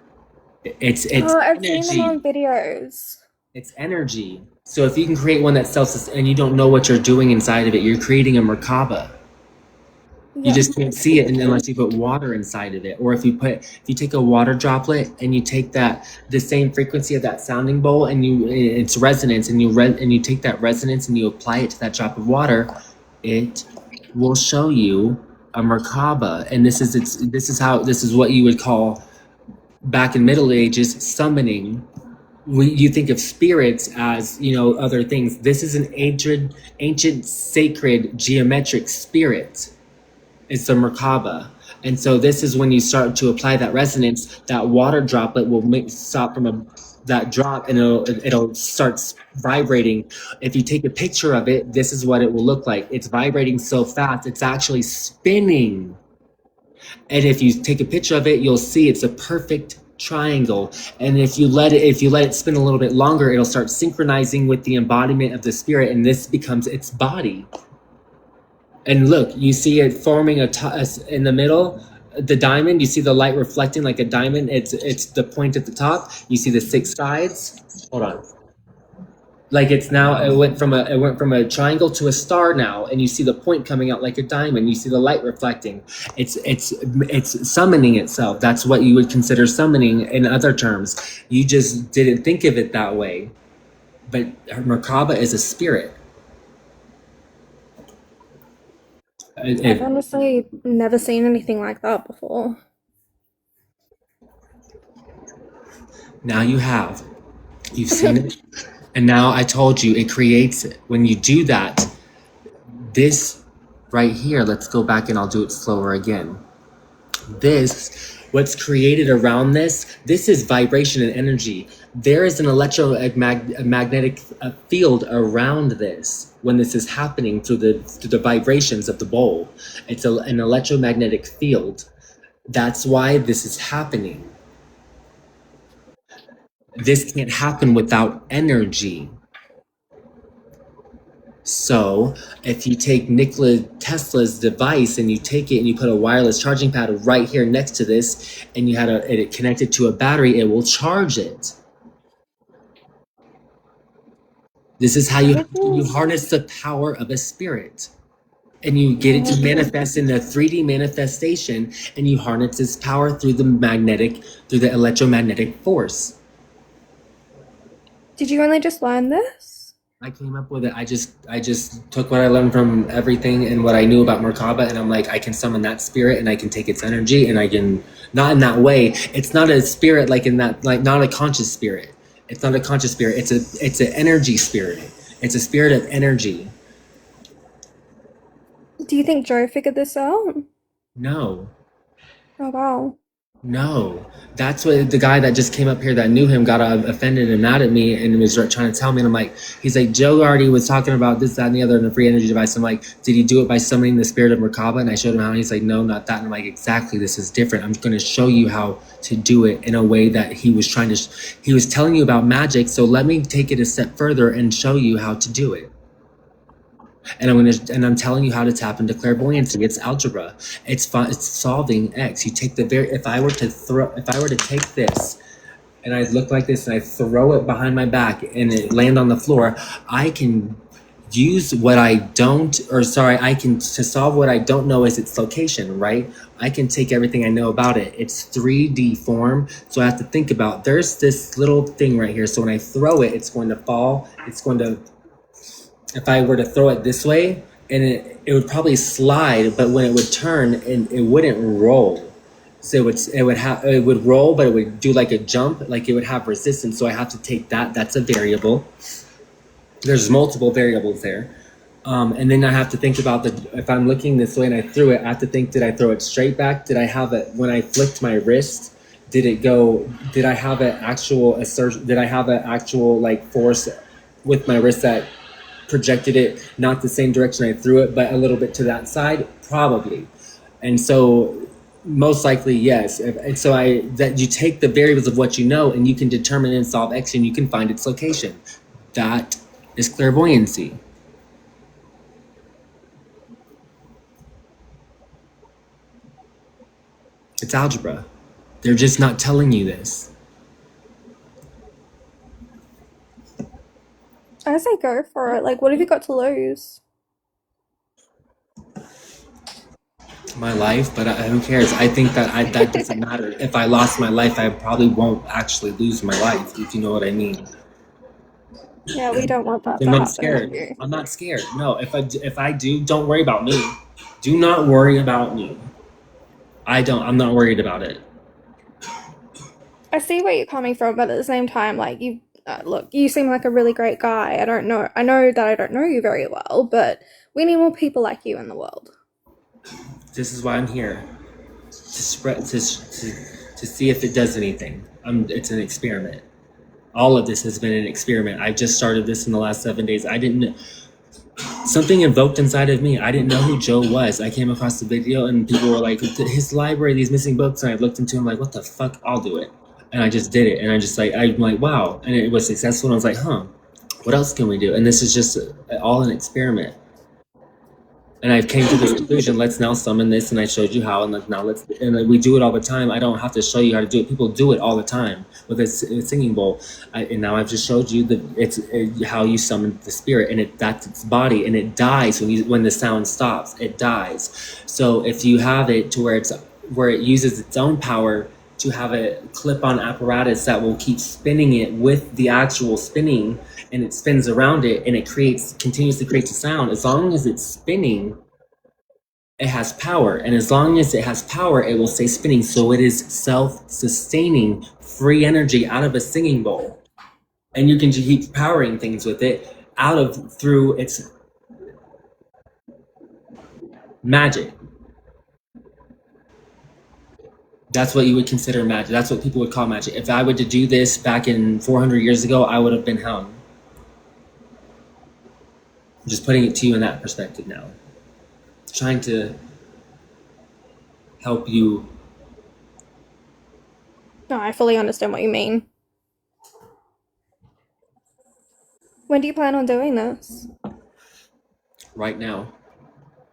It's Oh, I've seen them energy. on videos. It's energy. So if you can create one that sells and you don't know what you're doing inside of it, you're creating a Merkaba. You Yeah. just can't see it unless you put water inside of it. Or if you take a water droplet and you take the same frequency of that sounding bowl and it's resonance, and you take that resonance and you apply it to that drop of water, it will show you a Merkaba. And this is what you would call back in Middle Ages summoning. You think of spirits as, other things. This is an ancient sacred geometric spirit. It's the Merkaba. And so this is when you start to apply that resonance, that water droplet will stop from that drop, and it'll start vibrating. If you take a picture of it, this is what it will look like. It's vibrating so fast, it's actually spinning. And if you take a picture of it, you'll see it's a perfect triangle. And if you let it spin a little bit longer, it'll start synchronizing with the embodiment of the spirit, and this becomes its body. And look, you see it forming in the middle, the diamond. You see the light reflecting like a diamond. It's the point at the top. You see the 6 sides. Hold on. Like it went from a triangle to a star now, and you see the point coming out like a diamond. You see the light reflecting. It's summoning itself. That's what you would consider summoning in other terms. You just didn't think of it that way. But Merkaba is a spirit. I've honestly never seen anything like that before. Now you have. You've seen it. And now I told you, it creates it. When you do that, this right here, let's go back and I'll do it slower again. What's created around this is vibration and energy. There is an electromagnetic field around this when this is happening through the vibrations of the bowl. It's an electromagnetic field. That's why this is happening. This can't happen without energy. So if you take Nikola Tesla's device and you take it and you put a wireless charging pad right here next to this, and you had it connected to a battery, it will charge it. This is how you harness the power of a spirit. And you get it to manifest in a 3D manifestation, and you harness its power through the electromagnetic force. Did you only just learn this? I came up with it. I just took what I learned from everything and what I knew about Merkaba, and I'm like, I can summon that spirit and I can take its energy, and I can, not in that way. It's not a spirit like in that, like not a conscious spirit. It's not a conscious spirit. It's an energy spirit. It's a spirit of energy. Do you think Joe figured this out? No. Oh, wow. No, that's what the guy that just came up here that knew him got offended and mad at me and was trying to tell me. And I'm like, he's like, Joe already was talking about this, that, and the other in the free energy device. I'm like, did he do it by summoning the spirit of Merkaba? And I showed him how, and he's like, no, not that. And I'm like, exactly, this is different. I'm going to show you how to do it in a way that he was telling you about magic. So let me take it a step further and show you how to do it. And I'm telling you how to tap into clairvoyancy. It's algebra. It's solving X. You take if I were to take this and I look like this and I throw it behind my back and it land on the floor, I can use what I don't, or sorry, I can, to solve what I don't know is its location, right? I can take everything I know about it. It's 3D form. So I have to think about, there's this little thing right here. So when I throw it, it's going to fall. It's going to, if I were to throw it this way, and it would probably slide, but when it would turn, and it wouldn't roll. So it would roll, but it would do like a jump, like it would have resistance. So I have to take that. That's a variable. There's multiple variables there. And then I have to think about if I'm looking this way and I threw it, I have to think, did I throw it straight back? Did I have it when I flicked my wrist? Did I have an actual assertion? Did I have an actual like force with my wrist that projected it not the same direction I threw it, but a little bit to that side? Probably. And so most likely, yes. And so that you take the variables of what you know and you can determine and solve X and you can find its location. That is clairvoyancy. It's algebra. They're just not telling you this. I say go for it. Like, what have you got to lose? My life, but who cares? I think that that doesn't matter. If I lost my life, I probably won't actually lose my life, if you know what I mean. Yeah, we don't want that to I'm not happen to scared. you. I'm not scared. No, if I do, don't worry about me. Do not worry about me. I'm not worried about it. I see where you're coming from, but at the same time, like look, you seem like a really great guy. I know that I don't know you very well, but we need more people like you in the world. This is why I'm here. To spread to see if it does anything. It's an experiment. All of this has been an experiment. I just started this in the last 7 days. Something invoked inside of me. I didn't know who Joe was. I came across the video and people were like, his library, these missing books. And I looked into him like, what the fuck? I'll do it. And I just did it. And I'm like, wow. And it was successful. And I was like, what else can we do? And this is just all an experiment. And I came to this conclusion, let's now summon this, and I showed you how, and we do it all the time. I don't have to show you how to do it. People do it all the time with a singing bowl. And now I've just showed you how you summon the spirit, and that's its body, and it dies when the sound stops. It dies. So if you have it to where it uses its own power to have a clip-on apparatus that will keep spinning it with the actual spinning, and it spins around it and it continuously creates a sound. As long as it's spinning, it has power. And as long as it has power, it will stay spinning. So it is self-sustaining, free energy out of a singing bowl. And you can keep powering things with it through its magic. That's what you would consider magic. That's what people would call magic. If I were to do this back in 400 years ago, I would have been hung. I'm just putting it to you in that perspective now. Trying to help you. No, I fully understand what you mean. When do you plan on doing this? Right now.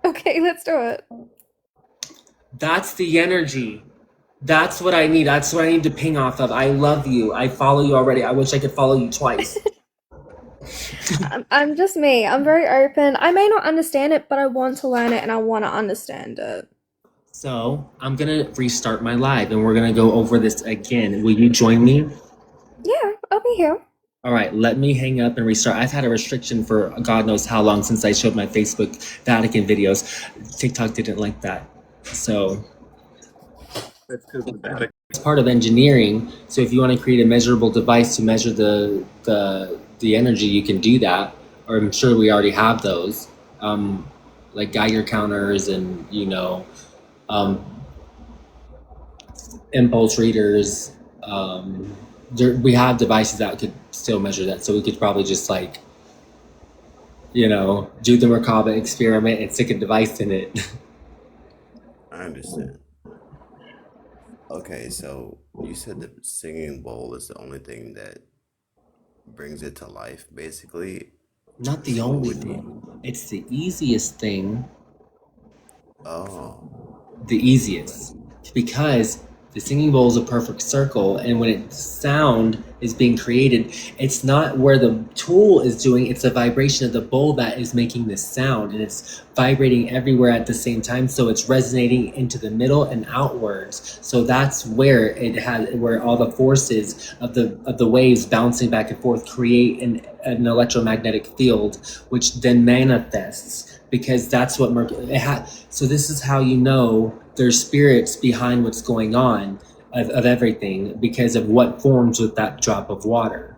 Okay, let's do it. That's the energy. That's what I need. That's what I need to ping off of. I love you. I follow you already. I wish I could follow you twice. I'm just me. I'm very open. I may not understand it, but I want to learn it and I want to understand it. So I'm going to restart my live and we're going to go over this again. Will you join me? Yeah, I'll be here. All right, let me hang up and restart. I've had a restriction for God knows how long since I showed my Facebook Vatican videos. TikTok didn't like that. So That's because the Vatican. it's part of engineering. So if you want to create a measurable device to measure the energy, you can do that. Or I'm sure we already have those, like Geiger counters and impulse readers. We have devices that could still measure that. So we could probably just do the Merkaba experiment and stick a device in it. I understand. Okay, so you said the singing bowl is the only thing that brings it to life, basically. Not the only thing. It's the easiest thing. Oh, The easiest. Because The singing bowl is a perfect circle, and when sound is being created, it's not where the tool is doing, it's the vibration of the bowl that is making this sound, and it's vibrating everywhere at the same time, so it's resonating into the middle and outwards. So that's where where all the forces of the waves bouncing back and forth create an electromagnetic field, which then manifests, because that's what so this is how you know there's spirits behind what's going on of everything, because of what forms with that drop of water.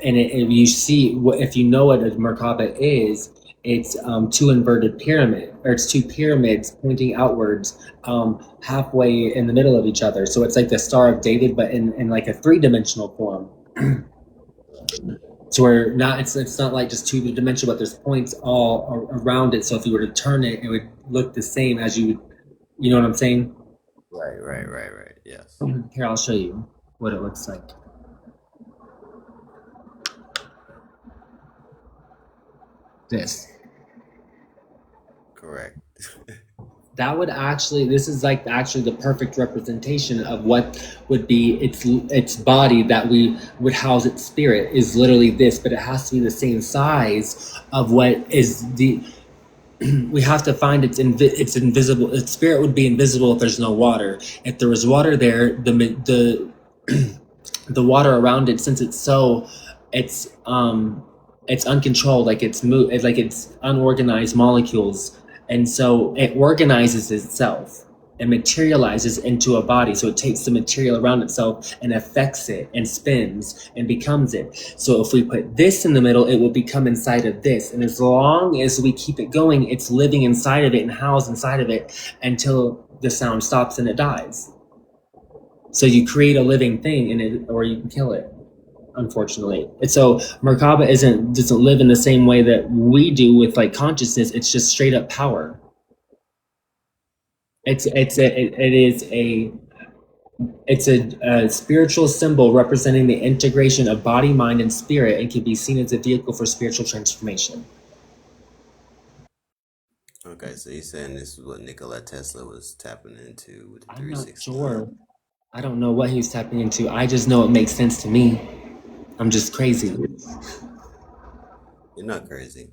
And you see, if you know what a Merkaba is, it's two inverted pyramid, or it's two pyramids pointing outwards, halfway in the middle of each other. So it's like the Star of David, but in like a three-dimensional form. So where it's not like just two-dimensional, but there's points all around it. So if you were to turn it, it would look the same as you know what I'm saying? Right. Yes. Here, I'll show you what it looks like. This. Correct. That would this is like actually the perfect representation of what would be its body that we would house its spirit, is literally this, but it has to be the same size of what is we have to find its invisible. Its spirit would be invisible if there's no water. If there was water there, the water around it, since it's uncontrolled, like it's unorganized molecules, and so it organizes itself and materializes into a body. So it takes the material around itself and affects it and spins and becomes it. So if we put this in the middle, it will become inside of this. And as long as we keep it going, it's living inside of it and housed inside of it until the sound stops and it dies. So you create a living thing or you can kill it, unfortunately. And so Merkaba doesn't live in the same way that we do with like consciousness. It's just straight up power. It's a spiritual symbol representing the integration of body, mind, and spirit, and can be seen as a vehicle for spiritual transformation. Okay, so you're saying this is what Nikola Tesla was tapping into with the I'm 360? not sure. I don't know what he was tapping into. I just know it makes sense to me. I'm just crazy. You're not crazy.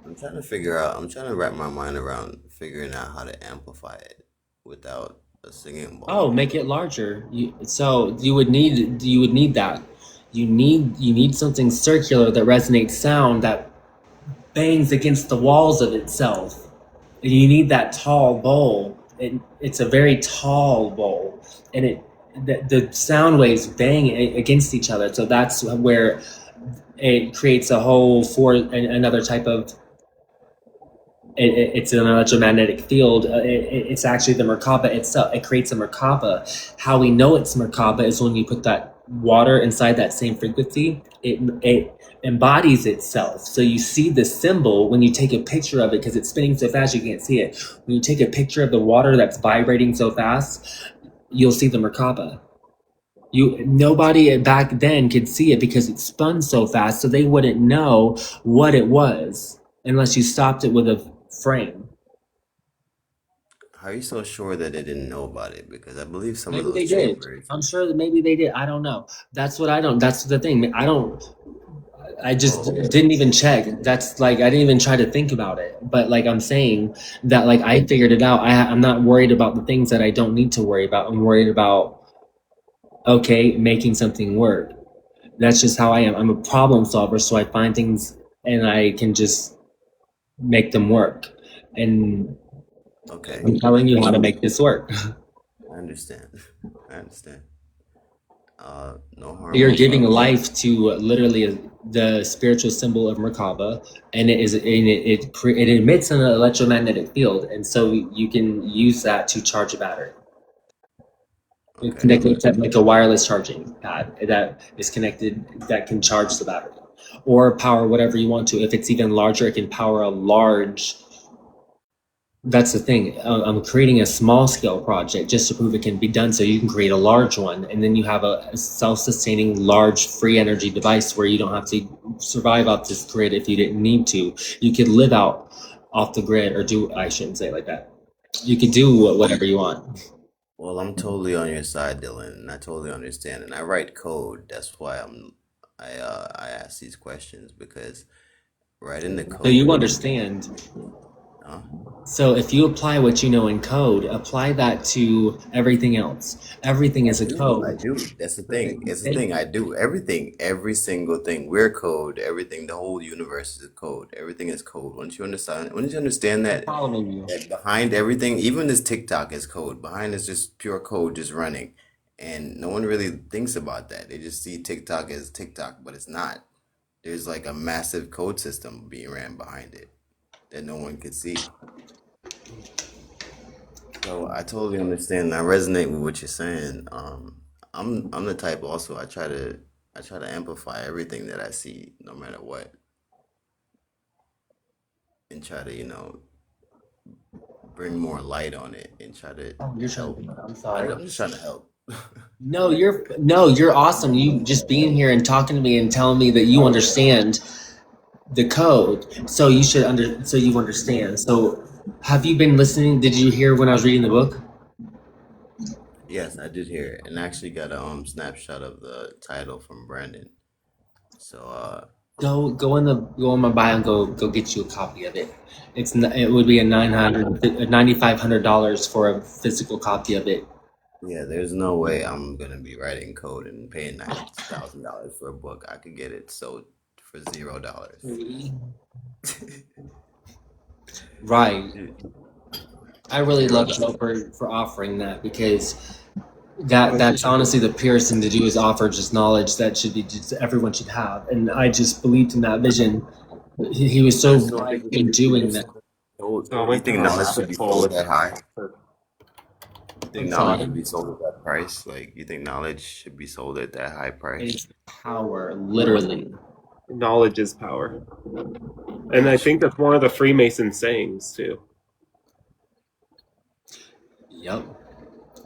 I'm trying to wrap my mind around figuring out how to amplify it without a singing bowl. Oh, make it larger. You would need that. You need something circular that resonates sound, that bangs against the walls of itself. And you need that tall bowl. It's a very tall bowl, and the sound waves bang against each other. So that's where it creates a whole another type of. It's an electromagnetic field. It's actually the Merkaba itself. It creates a Merkaba. How we know it's Merkaba is when you put that water inside that same frequency. It embodies itself. So you see the symbol when you take a picture of it, because it's spinning so fast you can't see it. When you take a picture of the water that's vibrating so fast, you'll see the Merkaba. Nobody back then could see it because it spun so fast, so they wouldn't know what it was unless you stopped it with a frame. How are you so sure that they didn't know about it? Because I believe some Maybe of they those did. chambers. I'm sure that maybe they did. I don't know. That's the thing. I just didn't even check. That's like, I didn't even try to think about it. But like I'm saying that, like, I figured it out. I'm not worried about the things that I don't need to worry about. I'm worried about, making something work. That's just how I am. I'm a problem solver. So I find things and I can just make them work. And Okay. I'm telling you how to make this work. I understand. No harm. You're giving life to literally the spiritual symbol of Merkaba, and it emits an electromagnetic field, and so you can use that to charge a battery. Okay. It's connected to like a wireless charging pad that is connected, that can charge the battery or power whatever you want to. If it's even larger, it can power a large. That's the thing. I'm creating a small scale project just to prove it can be done, so you can create a large one, and then you have a self-sustaining large free energy device where you don't have to survive off this grid if you didn't need to. You could live out off the grid, or do I shouldn't say it like that. You could do whatever you want. Well, I'm totally on your side, Dylan, and I totally understand. And I write code. That's why I ask these questions because writing the So you code, understand. huh? So if you apply what you know in code, apply that to everything else. Everything is a I code. do. That's the thing. It's the thing. I do everything, every single thing. We're code. Everything. The whole universe is code. Everything is code. Once you understand that, Following you. that behind everything, even this TikTok is code. Behind is just pure code, just running, and no one really thinks about that. They just see TikTok as TikTok, but it's not. There's like a massive code system being ran behind it that no one could see. So I totally understand. I resonate with what you're saying. I'm the type also. I try to amplify everything that I see, no matter what, and try to bring more light on it and try to You're help. trying. I'm sorry. I'm just trying to help. No, you're awesome. You just being here and talking to me and telling me that you understand the code. So you understand. So have you been listening? Did you hear when I was reading the book? Yes, I did hear it, and I actually got a snapshot of the title from Brandon. So Go on my bio and go get you a copy of it. It would be $9,500 for a physical copy of it. yeah, there's no way I'm gonna be writing code and paying $90,000 for a book. I could get it sold for $0. Right. I really love Joe for offering that, because that's honestly the purest thing to do, is offer just knowledge that should be just everyone should have. And I just believed in that vision. He was so right in doing that. So Oh, you think knowledge should be sold that high? You think I'm knowledge sorry? should be sold at that price? Like, you think knowledge should be sold at that high price? It's power, literally. Knowledge is power. And I think that's one of the Freemason sayings too. Yep.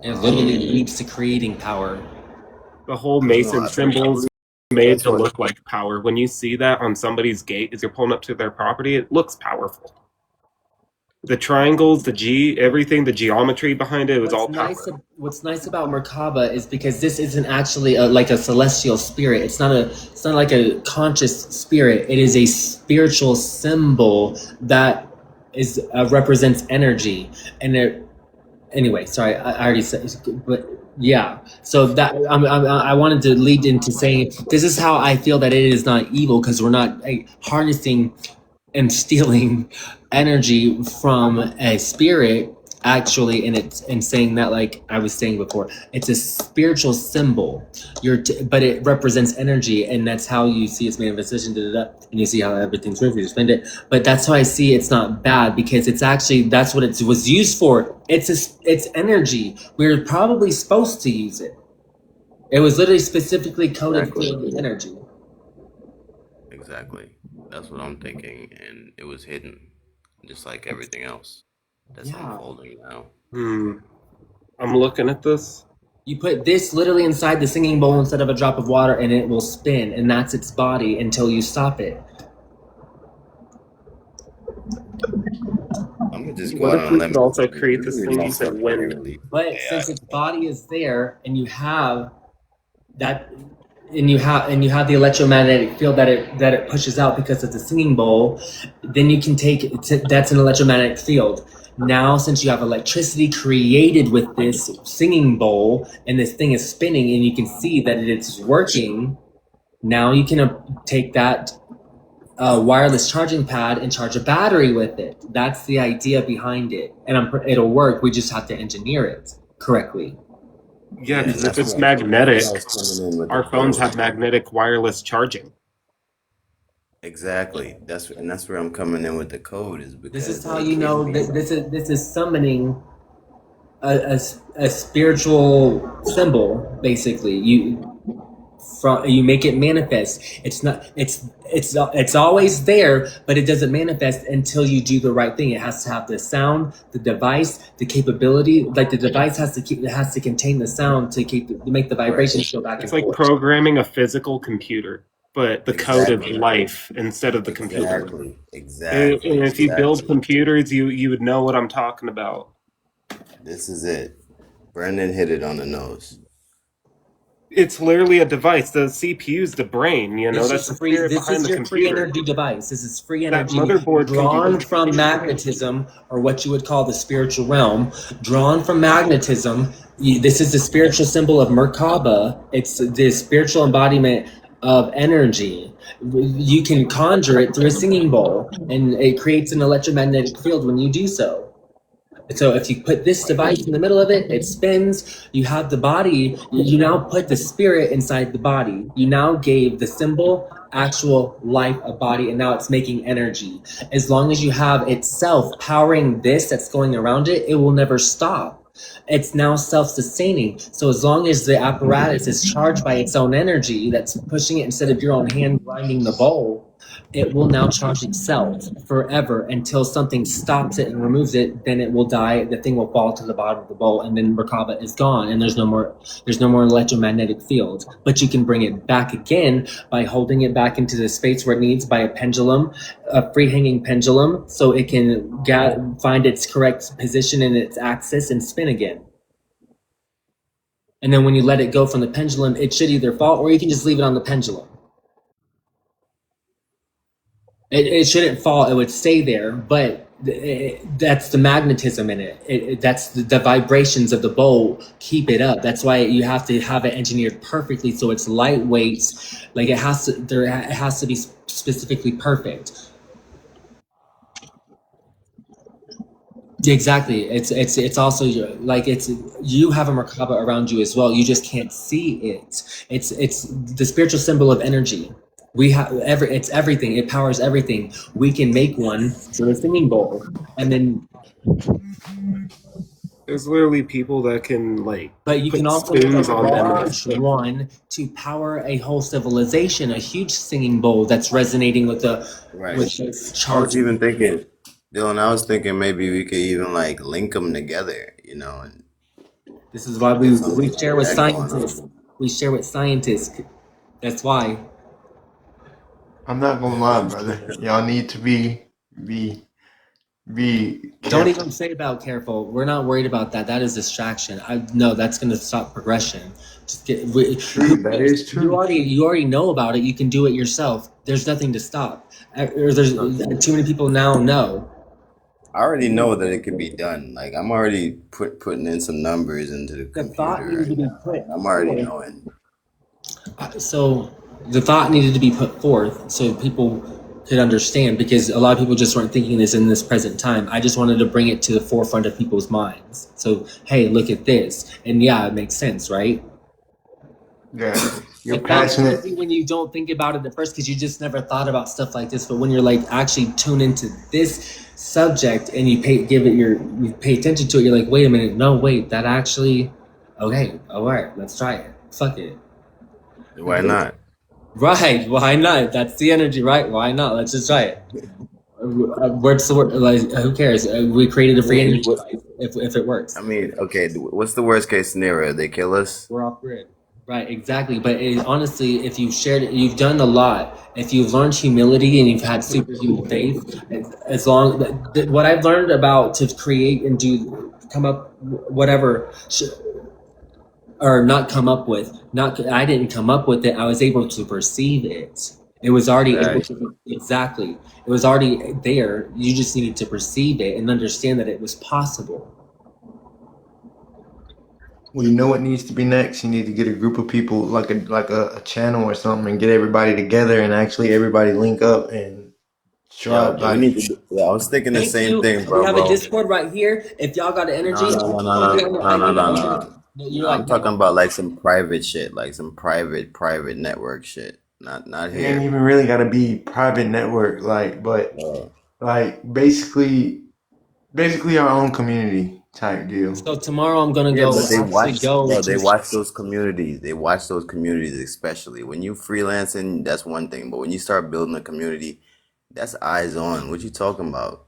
It literally leads to creating power. The whole I Mason think symbols made that's to what- look like power. When you see that on somebody's gate as you're pulling up to their property, it looks powerful. The triangles, the G, everything, the geometry behind it was all power. What's nice about Merkaba is because this isn't actually like a celestial spirit. It's not like a conscious spirit. It is a spiritual symbol that represents energy. And anyway, sorry, I already said, but yeah. So that I wanted to lead into saying this is how I feel that it is not evil, because we're not harnessing and stealing energy from a spirit, actually, and saying that, like I was saying before, it's a spiritual symbol. But it represents energy, and that's how you see its manifestation. And you see how everything's real. You spend it, but that's how I see it's not bad, because it's actually that's what it was used for. It's energy. We're probably supposed to use it. It was literally specifically coded Exactly. for the energy. Exactly. That's what I'm thinking, and it was hidden, just like everything else that's Yeah. unfolding now. I'm looking at this. You put this literally inside the singing bowl instead of a drop of water, and it will spin, and that's its body until you stop it. I'm gonna just go What out if on we a limb. could also create this thing you said wind? Really, But since its body is there, and you have that, and you have the electromagnetic field that it pushes out because it's a singing bowl, then you can take that's an electromagnetic field. Now, since you have electricity created with this singing bowl, and this thing is spinning, and you can see that it's working, now you can take that wireless charging pad and charge a battery with it. That's the idea behind it, and it'll work. We just have to engineer it correctly. Yeah, because that's if it's what- magnetic, I was coming in with our the phones code. have magnetic wireless charging. Exactly. That's where I'm coming in with the code, is because This is how like, you know it that this is summoning a spiritual symbol. Basically, you make it manifest. It's always there, but it doesn't manifest until you do the right thing. It has to have the sound, the device, the capability. Like the device has to contain the sound to make the vibrations go back It's and like forth. programming a physical computer. but the code of Exactly. life instead of the computer. Exactly. And Exactly. if you build Exactly. computers, you would know what I'm talking about. This is it. Brendan hit it on the nose. It's literally a device. The CPU is the brain. You know, It's that's the just free. spirit This behind is the your free computer. energy device. This is free That energy motherboard can do drawn from anything. magnetism, or what you would call the spiritual realm, drawn from magnetism. This is the spiritual symbol of Merkaba. It's the spiritual embodiment of energy. You can conjure it through a singing bowl, and it creates an electromagnetic field when you do so. So if you put this device in the middle of it, it spins. You have the body. You now put the spirit inside the body. You now gave the symbol actual life a body, and now it's making energy. As long as you have itself powering this that's going around it, it will never stop. It's now self-sustaining. So as long as the apparatus is charged by its own energy that's pushing it instead of your own hand grinding the bowl, it will now charge itself forever until something stops it and removes it. Then it will die. The thing will fall to the bottom of the bowl, and then Merkaba is gone, and there's no more electromagnetic field. But you can bring it back again by holding it back into the space where it needs by a pendulum, a free hanging pendulum, so it can find its correct position and its axis and spin again. And then when you let it go from the pendulum, it should either fall, or you can just leave it on the pendulum. It shouldn't fall. It would stay there, but that's the magnetism in it. That's the vibrations of the bowl keep it up. That's why you have to have it engineered perfectly so it's lightweight. Like it has to be specifically perfect. Exactly. It's also like you have a Merkaba around you as well. You just can't see it. It's the spiritual symbol of energy. We have it's everything. It powers everything. We can make one through a singing bowl, and then. There's literally people that can like But you put can also make spoons a on them. large one to power a whole civilization, a huge singing bowl that's resonating with the Right. with this I was charge. even thinking, Dylan, I was thinking maybe we could even like link them together, you know, and This is why get we something share like with that going scientists. on. We share with scientists. That's why. I'm not gonna lie, brother. Y'all need to be Don't careful. even say about careful. We're not worried about that. That is distraction. I know that's going to stop progression. Just True, that is true. you already know about it. You can do it yourself. There's nothing to stop. Or there's too many people now know. I already know that it could be done. Like I'm already putting in some numbers into the The thought computer needed to right be now. put I'm already forth. knowing. So the thought needed to be put forth so people could understand, because a lot of people just weren't thinking this in this present time. I just wanted to bring it to the forefront of people's minds. So, hey, look at this. And yeah, it makes sense, right? Yeah, you're It sounds passionate. crazy when you don't think about it at first because you just never thought about stuff like this. But when you're like actually tuned into this subject and you pay attention to it, you're like, wait a minute, no, wait, that actually, okay, all right, let's try it. Fuck it. Why not? Right, why not? That's the energy, right? Why not? Let's just try it. What's the word? Like, who cares? We created a free energy device if it works. I mean, okay, what's the worst case scenario? They kill us? We're off grid. Right, exactly. But honestly, if you've shared it, you've done a lot. If you've learned humility and you've had superhuman faith, as long what I've learned about to create and come up whatever, or not come up with. Not I didn't come up with it. I was able to perceive it. It was already able Right. to exactly. It was already there. You just needed to perceive it and understand that it was possible. Well, you know what needs to be next? You need to get a group of people, like a channel or something, and get everybody together and actually everybody link up and try. Yo, but we need to. Yeah, I was thinking the Thank same you. thing, We have a bro. Discord right here. If y'all got the energy, you're I'm like, talking about like some private shit, like some private network shit. Not It ain't here. even really gotta be private network, but basically our own community type deal. so tomorrow I'm gonna Yeah, go but they actually go to watch those communities. They watch those communities, especially when you freelancing. That's one thing, but when you start building a community, that's eyes on. What you talking about?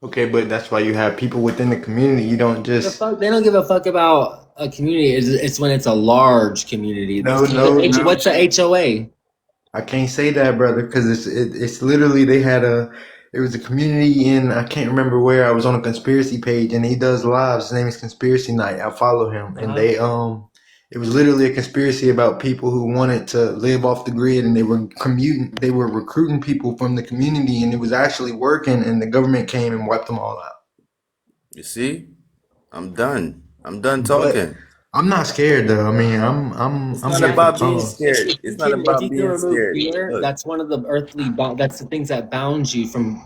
Okay, but that's why you have people within the community. You don't just they don't give a fuck about a community. It's when it's a large community. no. What's a HOA? I can't say that, brother, because it's literally it was a community in, I can't remember where. I was on a conspiracy page and he does lives. His name is Conspiracy Night. I follow him, and it was literally a conspiracy about people who wanted to live off the grid, and they were recruiting people from the community, and it was actually working, and the government came and wiped them all out. You see, I'm done. I'm done But talking. I'm not scared though. I mean, It's I'm not here for the about being cause. scared. It's If not you about can being remove scared. fear, Look, that's one of the that's the things that bound you from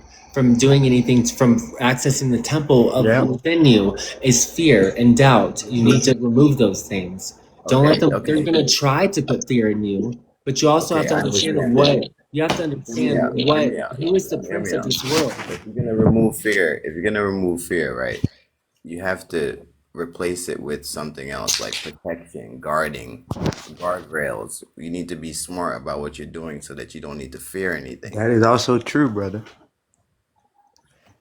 doing anything, from accessing the temple of Yeah. within you, is fear and doubt. You need to remove those things. Don't let okay, them. They're okay, gonna try to put fear in you, but you also have okay. to I understand understand that. what you have to Hear me understand. out. Hear What me out. who is the Hear prince me of out. this world? If you're gonna remove fear, right, you have to replace it with something else like protection, guarding, guardrails. You need to be smart about what you're doing so that you don't need to fear anything. That is also true, brother.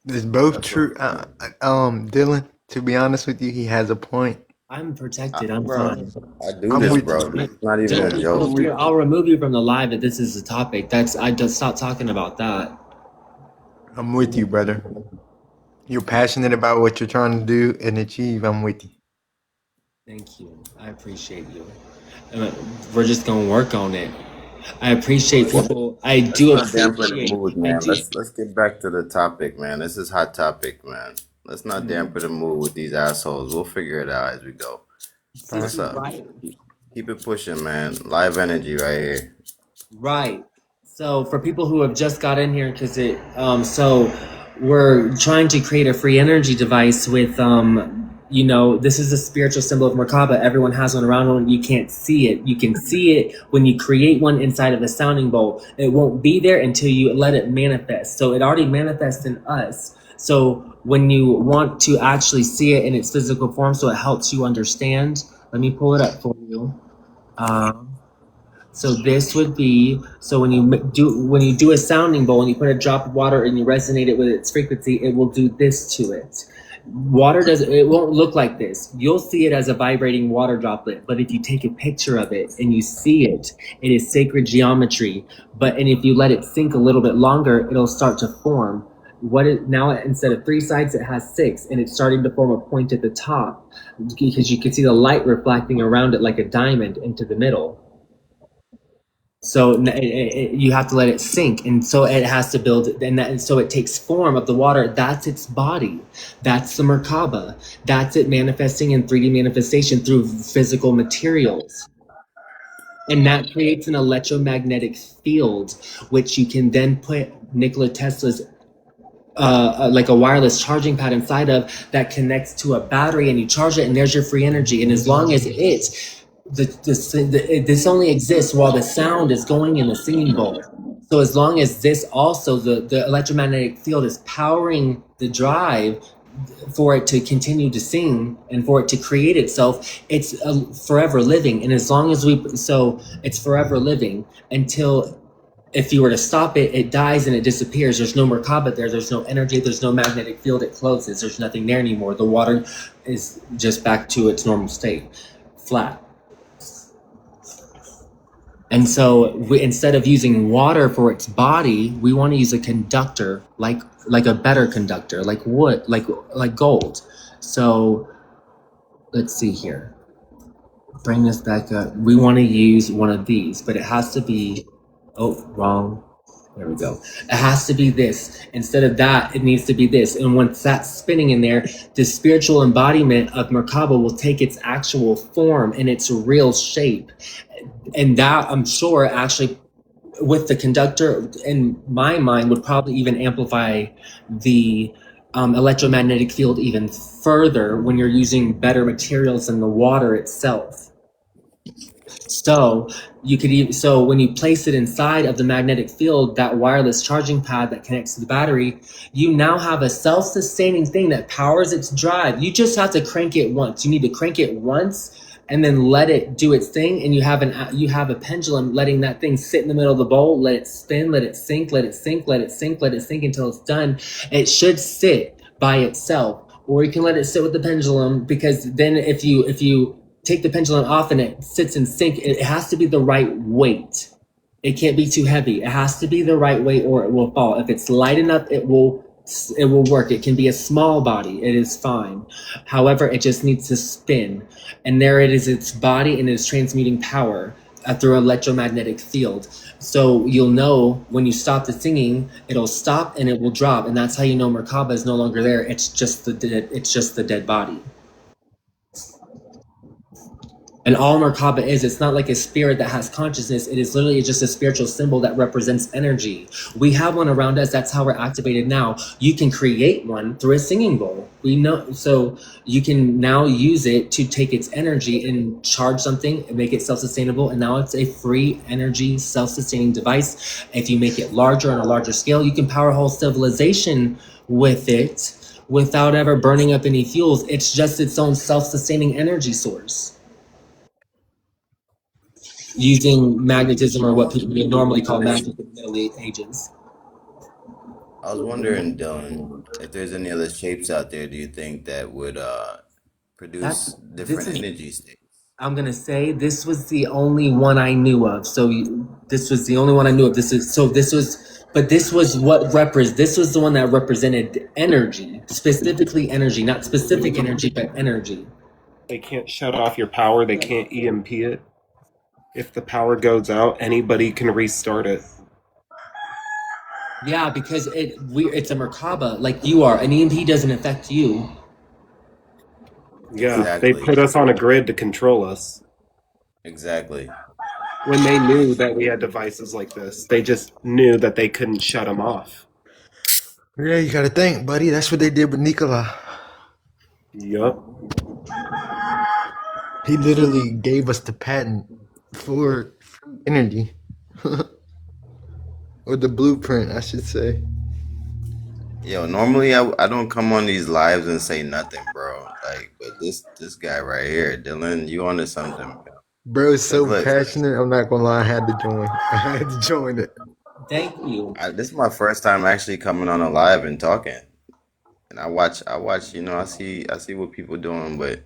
It's both That's what, true. Dylan, to be honest with you, he has a point. I'm protected. I'm bro. fine. I do I'm this, with bro. you. This is not even Don't a be full joke. of fear. I'll remove you from the live if this is the topic. I just stop talking about that. I'm with you, brother. You're passionate about what you're trying to do and achieve. I'm with you. Thank you. I appreciate you. Uh, We're just gonna work on it. I appreciate people. I Let's do not dampen the appreciate. mood, I man. do. Let's get back to the topic, man. This is hot topic, man. Let's not dampen the mood with these assholes. We'll figure it out as we go. See, What's up? right. Keep it pushing, man. Live energy right here. Right. So for people who have just got in here, because so we're trying to create a free energy device with, this is a spiritual symbol of Merkaba. Everyone has one around one. You can't see it. You can see it when you create one inside of a sounding bowl. It won't be there until you let it manifest. So it already manifests in us. So when you want to actually see it in its physical form, so it helps you understand, let me pull it up for you. So this would be, so when you do a sounding bowl and you put a drop of water and you resonate it with its frequency, it will do this to it. It won't look like this. You'll see it as a vibrating water droplet, but if you take a picture of it and you see it, it is sacred geometry. And if you let it sink a little bit longer, it'll start to form. Now instead of 3 sides, it has 6, and it's starting to form a point at the top because you can see the light reflecting around it like a diamond into the middle. So you have to let it sink, and so it has to build, and so it takes form of the water. That's its body. That's the Merkaba. That's it manifesting in 3D manifestation through physical materials. And that creates an electromagnetic field, which you can then put Nikola Tesla's like a wireless charging pad inside of that connects to a battery, and you charge it, and there's your free energy. And as long as this only exists while the sound is going in the singing bowl. So as long as this also, the electromagnetic field is powering the drive for it to continue to sing and for it to create itself, it's forever living. And as long as it's forever living until, if you were to stop it, it dies and it disappears. There's no Merkaba there. There's no energy. There's no magnetic field. It closes. There's nothing there anymore. The water is just back to its normal state, flat. And so instead of using water for its body, we want to use a conductor, like a better conductor, like wood, like gold. So let's see here. Bring this back up. We want to use one of these, but it has to be, wrong. There we go. It has to be this. Instead of that, it needs to be this. And once that's spinning in there, the spiritual embodiment of Merkaba will take its actual form and its real shape. And that, I'm sure, actually, with the conductor, in my mind, would probably even amplify the electromagnetic field even further when you're using better materials than the water itself. So when you place it inside of the magnetic field, that wireless charging pad that connects to the battery, you now have a self-sustaining thing that powers its drive. You just have to crank it once. You need to crank it once and then let it do its thing. And you have a pendulum letting that thing sit in the middle of the bowl, let it spin, let it sink, let it sink, let it sink, let it sink until it's done. It should sit by itself, or you can let it sit with the pendulum, because then if you take the pendulum off and it sits and sink, it has to be the right weight. It can't be too heavy. It has to be the right weight or it will fall. If it's light enough, it will work. It can be a small body. It is fine. However, it just needs to spin. And there it is, its body, and it is transmuting power through electromagnetic field. So you'll know when you stop the singing, it'll stop and it will drop. And that's how you know Merkaba is no longer there. It's just the dead body. And all Merkaba is, it's not like a spirit that has consciousness. It is literally just a spiritual symbol that represents energy. We have one around us. That's how we're activated now. You can create one through a singing bowl. We know, so you can now use it to take its energy and charge something and make it self-sustainable. And now it's a free energy, self-sustaining device. If you make it larger on a larger scale, you can power a whole civilization with it without ever burning up any fuels. It's just its own self-sustaining energy source, using magnetism, or what people would normally call magic in the Middle Ages. I was wondering, Dylan, if there's any other shapes out there, do you think that would produce different energy states? I'm gonna say this was the only one I knew of. This was the only one I knew of. This was the one that represented energy, specifically energy, not specific energy, but energy. They can't shut off your power. They can't EMP it. If the power goes out, anybody can restart it. Yeah, because it's a Merkaba, like you are. An EMP doesn't affect you. Yeah, Exactly. they put us on a grid to control us. Exactly. When they knew that we had devices like this, they just knew that they couldn't shut them off. Yeah, you gotta think, buddy. That's what they did with Nikola. Yup. He literally gave us the patent for energy. Or the blueprint, I should say. Yo, normally I don't come on these lives and say nothing, bro. Like, but this guy right here, Dylan, you onto something. Bro is so Look. passionate. I'm not gonna lie, I had to join. I had to join it. Thank you. This is my first time actually coming on a live and talking. And I watch, you know, I see what people doing, but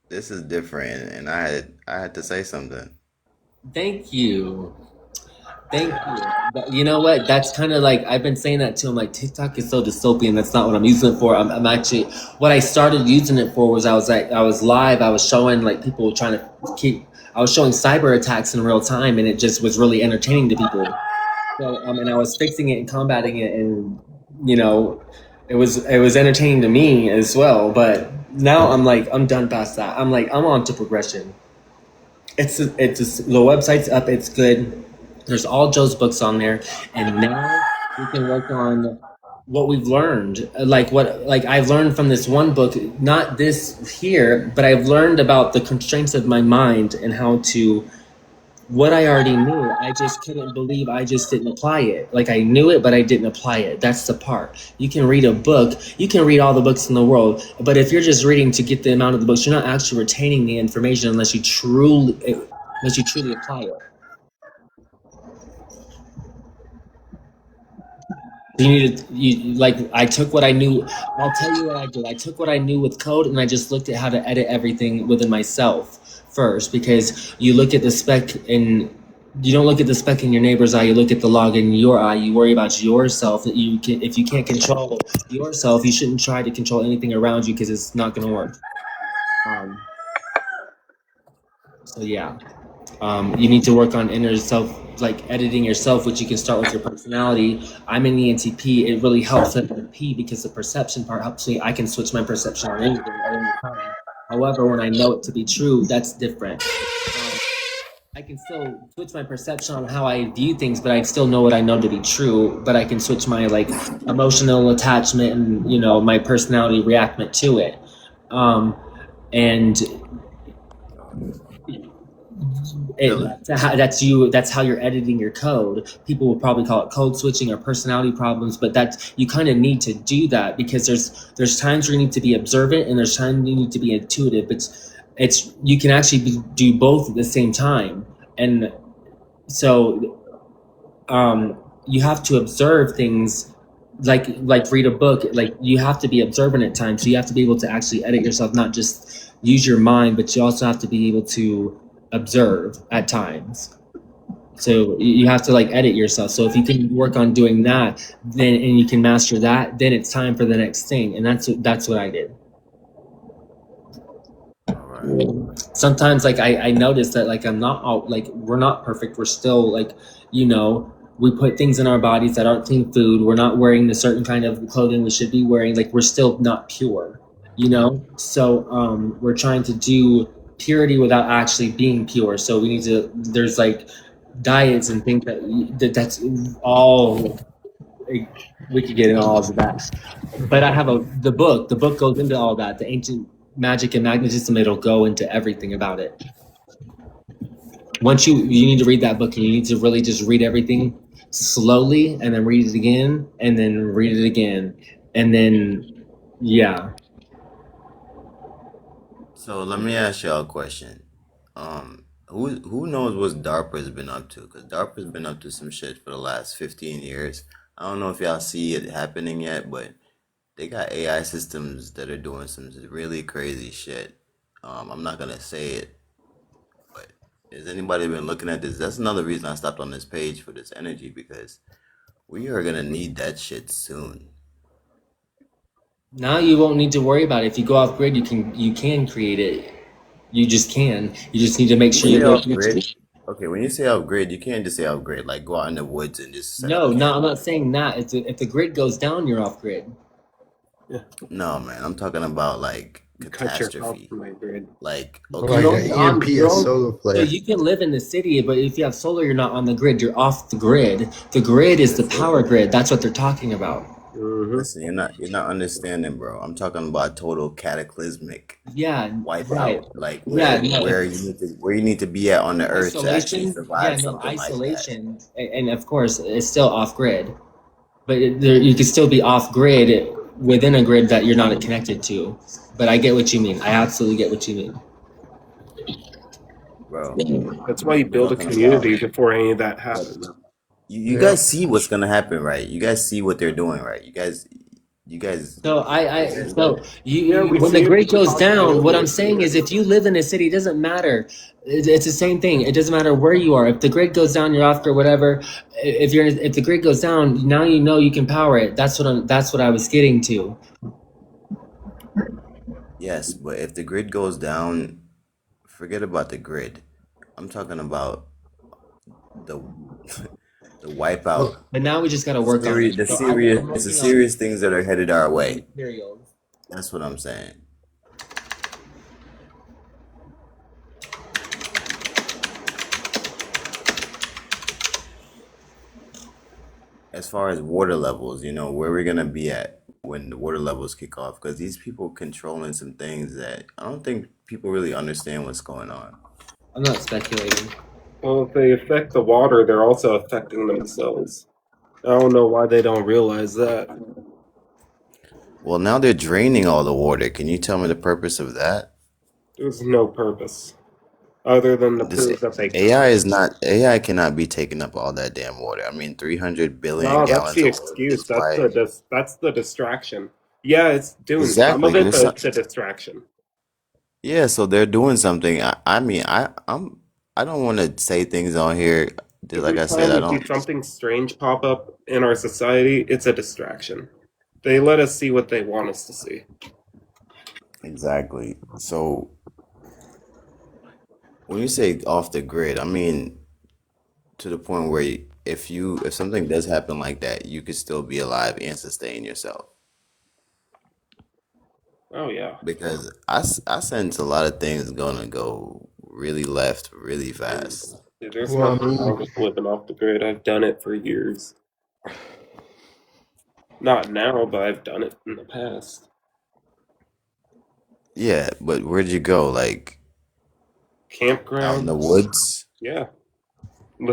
this is different, and I had to say something. Thank you. Thank you. But you know what? That's kind of like, I've been saying that too. I'm like, TikTok is so dystopian. That's not what I'm using it for. I'm actually, what I started using it for was I was live. I was showing like people trying to I was showing cyber attacks in real time, and it just was really entertaining to people. So, and I was fixing it and combating it, and you know, it was entertaining to me as well. But now I'm like, I'm done past that. I'm on to progression. The website's up. It's good. There's all Joe's books on there, and now we can work on what we've learned. Like I've learned from this one book, not this here, but I've learned about the constraints of my mind and how to, what I already knew. I just couldn't believe I just didn't apply it. Like I knew it, but I didn't apply it. That's the part. You can read a book, you can read all the books in the world, but if you're just reading to get the amount of the books, you're not actually retaining the information unless you truly apply it. I took what I knew. I'll tell you what I did. I took what I knew with code, and I just looked at how to edit everything within myself first, because you look at the speck and you don't look at the speck in your neighbor's eye. You look at the log in your eye. You worry about yourself. If you can't control yourself, you shouldn't try to control anything around you, because it's not going to work. So yeah. You need to work on inner self, like editing yourself, which you can start with your personality. I'm in ENTP. It really helps at the P, because the perception part helps me. I can switch my perception on anything at any time. However, when I know it to be true, that's different. I can still switch my perception on how I view things, but I still know what I know to be true. But I can switch my like emotional attachment and, you know, my personality reactment to it. That's how you're editing your code. People will probably call it code switching or personality problems, but that you kind of need to do that, because there's times where you need to be observant and there's times you need to be intuitive. It's you can actually do both at the same time, and so you have to observe things, like read a book. Like you have to be observant at times, so you have to be able to actually edit yourself, not just use your mind, but you also have to be able to observe at times. So you have to like edit yourself. So if you can work on doing that, then and you can master that, then it's time for the next thing. And that's what I did. All right. Sometimes like I notice that like I'm not all like we're not perfect. We're still like, you know, we put things in our bodies that aren't clean food. We're not wearing the certain kind of clothing we should be wearing. Like we're still not pure, you know? So we're trying to do purity without actually being pure. So we need to there's like diets and things that's all we could get into all of that. But I have the book. The book goes into all that. The ancient magic and magnetism. It'll go into everything about it. Once you need to read that book, and you need to really just read everything slowly, and then read it again, and then read it again, and then yeah. So let me ask y'all a question. Who knows what DARPA's been up to? Because DARPA's been up to some shit for the last 15 years. I don't know if y'all see it happening yet, but they got AI systems that are doing some really crazy shit. I'm not gonna say it, but has anybody been looking at this? That's another reason I stopped on this page for this energy, because we are gonna need that shit soon. Now you won't need to worry about it. If you go off grid, you can create it. You just can. You just need to make When sure you you say go. off grid, okay, when you say off grid, you can't just say off grid, like go out in the woods and just set up No, no, I'm camp. not saying that. If the grid goes down, you're off grid. No, man, I'm talking about like Cut your house catastrophe. from my grid. Like, Like You're okay, an only on. EMP, You're a only, solar so flare. you can live in the city, but if you have solar, you're not on the grid. You're off the grid. The grid is the power grid. That's what they're talking about. Mm-hmm. listen, you're not understanding, bro. I'm talking about total cataclysmic Yeah, right. wipeout, like Yeah, no. where you need to be at on the earth to actually Isolation. Yeah, survive no something like that. isolation, and of course, it's still off grid. But you can still be off grid within a grid that you're not connected to. But I get what you mean. I absolutely get what you mean. Bro, That's why you I'm build a talking about community before any of that happens. you Yeah. guys see what's gonna happen, right? You guys see what they're doing, right? You guys So Yeah, we when the see grid it. goes down, what I'm saying is if you live in a city, it doesn't matter. It's the same thing. It doesn't matter where you are. If the grid goes down, you're off grid, whatever. If the grid goes down, now you know you can power it. That's what I was getting to. yes, but if the grid goes down, forget about the grid. I'm talking about the the wipeout, But now we just got to work on it. So I'm the working on serious things that are headed our way. materials. That's what I'm saying. As far as water levels, where we're gonna be at when the water levels kick off, because these people controlling some things that I don't think people really understand what's going on. I'm not speculating. Well, if they affect the water, they're also affecting themselves. I don't know why they don't realize that. Well, now they're draining all the water. Can you tell me the purpose of that? There's no purpose other than to This prove that they AI cannot be taking up all that damn water. I mean, 300 billion No, that's gallons the of water excuse. is why. That's the distraction. Yeah, it's doing some Exactly. of it, but it's a distraction. Yeah, so they're doing something. I mean, I don't want to say things on here. Like Every I said, time I we see don't. something strange pop up in our society, it's a distraction. They let us see what they want us to see. Exactly. So when you say off the grid, I mean to the point where if something does happen like that, you could still be alive and sustain yourself. Oh yeah. Because I sense a lot of things gonna go really left really fast. Dude, there's Well, I nothing wrong mean, with living off the grid. I've done it for years. Not now, but I've done it in the past. Yeah, but where'd you go? Like out in the Campgrounds. woods? Yeah.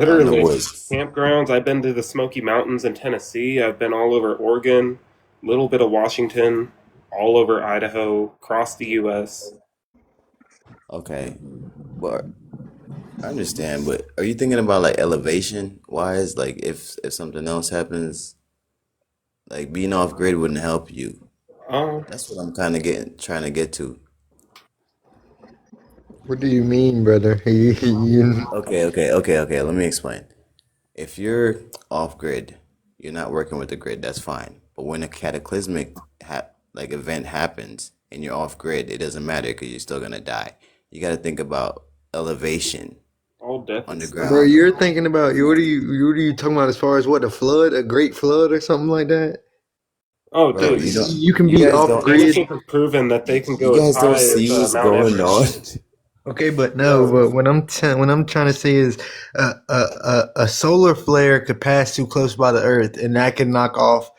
Out in the Literally. woods. Campgrounds. I've been to the Smoky Mountains in Tennessee. I've been all over Oregon, a little bit of Washington, all over Idaho, across the US. Okay. But I understand, but are you thinking about like elevation wise? Like if something else happens, like being off grid wouldn't help you. Oh, That's what I'm kind of trying to get to. what do you mean, brother? Okay. Let me explain. if you're off grid, you're not working with the grid, that's fine. But when a cataclysmic like event happens and you're off grid, it doesn't matter because you're still gonna die. You got to think about elevation All death is underground. Bro, you're thinking about what are you talking about as far as what, a flood, a great flood or something like that? Oh, Bro, dude, You can you be guys off don't grid. scientists have proven that they can you go as guys don't high see as what's Mount going on. Everest. Okay, but no, but what I'm trying to say is a solar flare could pass too close by the Earth, and that can knock off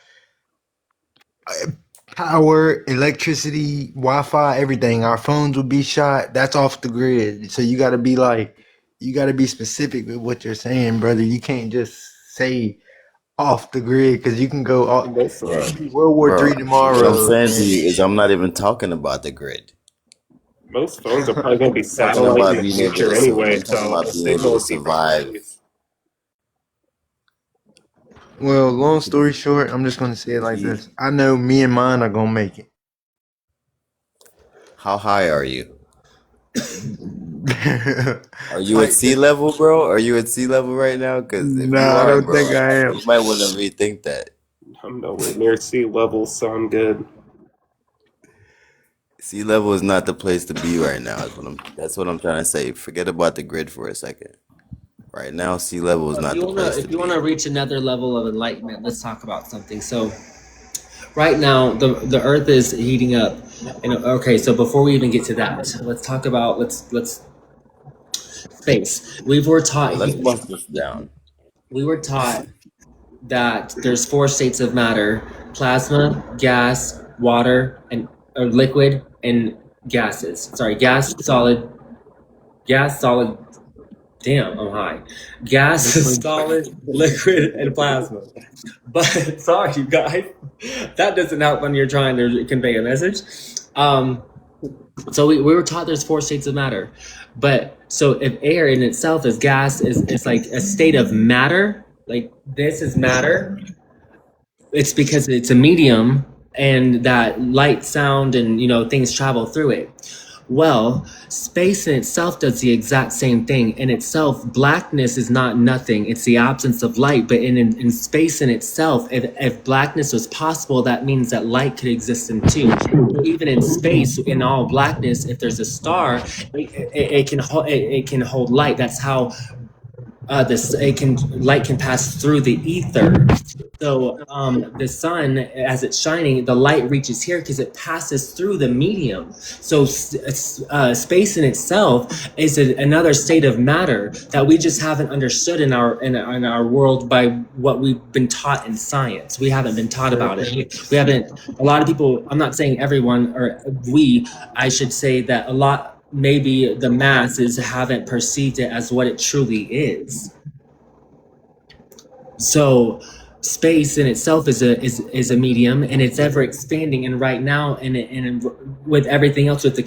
power, electricity, Wi-Fi, everything. Our phones would be shot. That's off the grid. So you got to be specific with what you're saying, brother. You can't just say off the grid because you can go off. Most, Bro, World War bro, III what I'm tomorrow. saying to you is I'm not even talking about the grid. most phones are probably going to be I'm talking satellites in about the being able future to anyway, I'm talking so about the being able signal to will keep up survive. anyways. Well, long story short, I'm just going to say it like this. I know me and mine are going to make it. How high are you? Are you at Like, sea level, bro? Are you at sea level right now? Because if you nah, I are, don't bro, think I am. you might want to rethink that. I'm nowhere near sea level, so I'm good. Sea level is not the place to be right now. That's what I'm trying to say. Forget about the grid for a second. Right now, sea level is not the place to If you be. want to reach another level of enlightenment, let's talk about something. So right now the earth is heating up, and okay, so before we even get to that, let's talk about let's space. Let's bust this down. We were taught that there's four states of matter: plasma, gas, water, and or liquid, and gases. Sorry, gas, solid. Damn, I'm high. Gas, solid, liquid, and plasma. But sorry, you guys, that doesn't help when you're trying to convey a message. So we were taught there's four states of matter, but so if air in itself is gas, is like a state of matter, like this is matter. It's because it's a medium, and that light, sound, and things travel through it. Well, space in itself does the exact same thing. In itself, blackness is not nothing. It's the absence of light. But in space in itself, if blackness was possible, that means that light could exist in too. Even in space, in all blackness, if there's a star, it can hold light. That's how light can pass through the ether. So the sun, as it's shining, the light reaches here because it passes through the medium. So space in itself is another state of matter that we just haven't understood in our world by what we've been taught in science. We haven't been taught about it. We haven't. A lot of people. I'm not saying everyone, or we. I should say that a lot. Maybe the masses haven't perceived it as what it truly is. So space in itself is a medium, and it's ever expanding. And right now, and with everything else, with the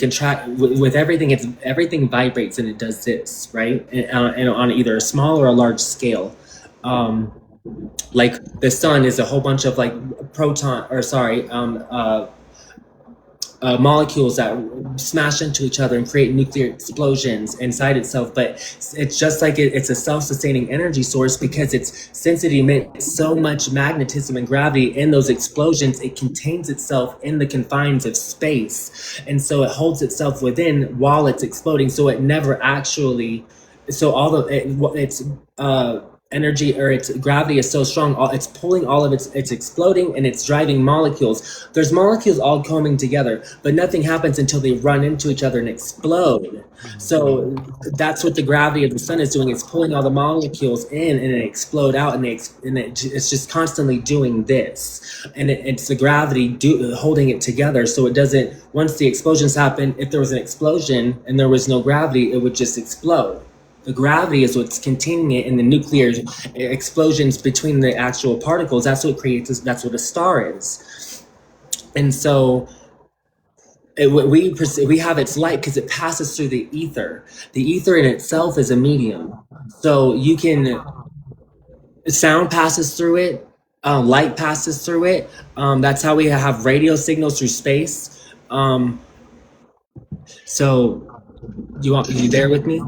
with everything, everything vibrates, and it does this, right? And on either a small or a large scale. Like the sun is a whole bunch of like molecules that smash into each other and create nuclear explosions inside itself. But it's just like it's a self-sustaining energy source, because since it emits so much magnetism and gravity in those explosions, it contains itself in the confines of space, and so it holds itself within while it's exploding. So it never actually. So all of its energy, or its gravity, is so strong, it's pulling all of it's exploding, and it's driving molecules. There's molecules all coming together, but nothing happens until they run into each other and explode. So that's what the gravity of the sun is doing. It's pulling all the molecules in, and it explode out, and it's just constantly doing this, and it's the gravity holding it together. So it doesn't. Once the explosions happen, if there was an explosion and there was no gravity, it would just explode. The gravity is what's containing it in the nuclear explosions between the actual particles. That's what creates. That's what a star is. And so we have its light because it passes through the ether. The ether in itself is a medium. So sound passes through it. Light passes through it. That's how we have radio signals through space. So you there with me?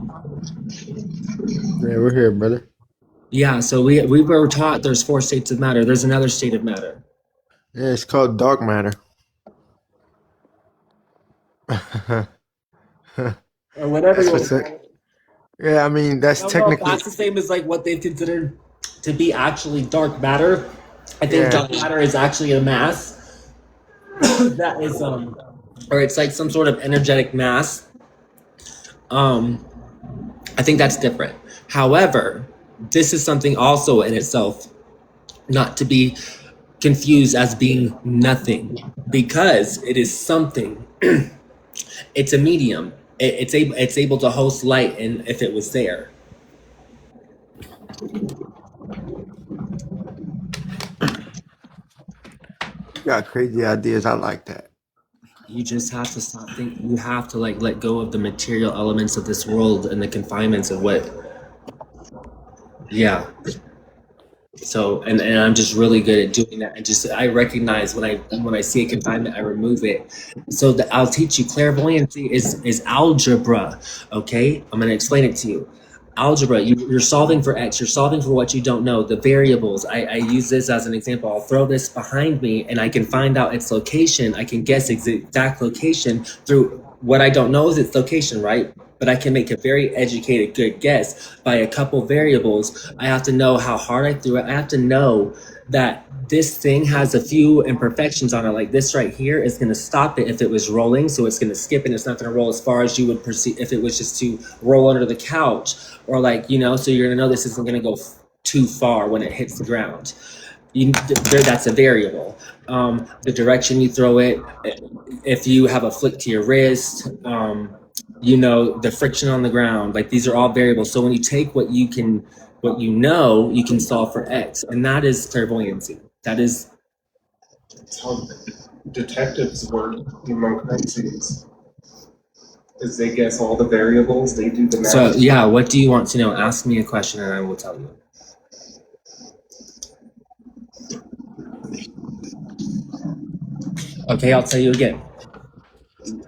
Yeah, we're here, brother. Yeah, so we were taught there's 4 states of matter. There's another state of matter. Yeah, it's called dark matter. Or whatever That's you want what's to it. call it. Yeah, I mean I that's don't know if technically. that's the same as like what they've considered to be actually dark matter. I think Yeah, dark matter is actually a mass that is or it's like some sort of energetic mass. Um I think that's different. However, this is something also in itself not to be confused as being nothing because it is something. It's a medium. It's able to host light, and if it was there, you got crazy ideas. I like that. you just have to stop thinking. You have to like let go of the material elements of this world and the confinements of what. Yeah. So and I'm just really good at doing that. I recognize when I see a confinement, I remove it. So I'll teach you clairvoyancy is algebra. Okay, I'm gonna explain it to you. Algebra, you're solving for X, you're solving for what you don't know, the variables. I use this as an example. I'll throw this behind me and I can find out its location. I can guess its exact location through what I don't know is its location, right? But I can make a very educated, good guess by a couple variables. I have to know how hard I threw it. I have to know that this thing has a few imperfections on it. Like this right here is going to stop it if it was rolling. So it's going to skip and it's not going to roll as far as you would perceive if it was just to roll under the couch or like, so you're going to know this isn't going to go too far when it hits the ground. That's a variable. The direction you throw it, if you have a flick to your wrist, the friction on the ground, like these are all variables. So when you take what you can solve for X, and that is clairvoyancy. That is how detectives work among crises. Is they guess all the variables, they do the math. so. Yeah, what do you want to know? Ask me a question, and I will tell you. Okay, I'll tell you again.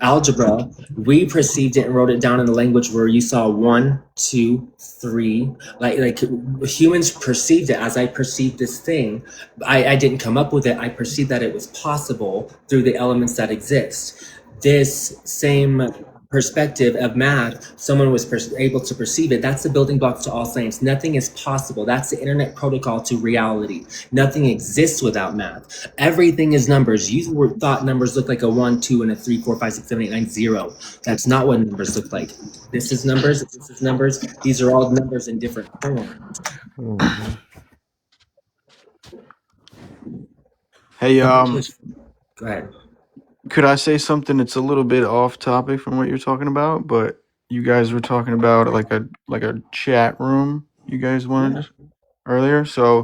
Algebra, we perceived it and wrote it down in the language where you saw 1, 2, 3. Like humans perceived it as I perceived this thing. I didn't come up with it. I perceived that it was possible through the elements that exist. This same perspective of math, someone was able to perceive it. That's the building blocks to all science. Nothing is possible. That's the internet protocol to reality. Nothing exists without math. Everything is numbers. You thought numbers look like a 1, 2, and a 3, 4, 5, 6, 7, 8, 9, 0. That's not what numbers look like. This is numbers. This is numbers. These are all numbers in different forms. Hey, Go ahead. could I say something that's a little bit off topic from what you're talking about? But you guys were talking about like a chat room you guys wanted earlier. So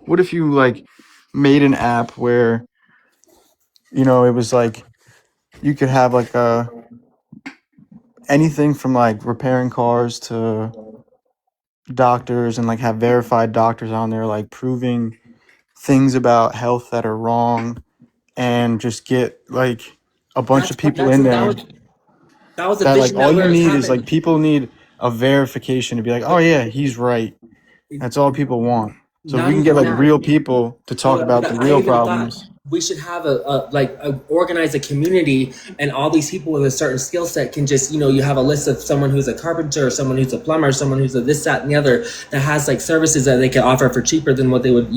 what if you like made an app where it was like you could have like anything from like repairing cars to doctors and like have verified doctors on there like proving things about health that are wrong and just get like a bunch of people in there That was a that like vision all that you was need is like happening. people need a verification to be like, oh yeah, he's right. That's all people want. So if we Not can get even like that. real people to talk about the I real even thought problems. we should have organize a community, and all these people with a certain skill set can just you have a list of someone who's a carpenter, or someone who's a plumber, someone who's a this, that, and the other that has like services that they can offer for cheaper than what they would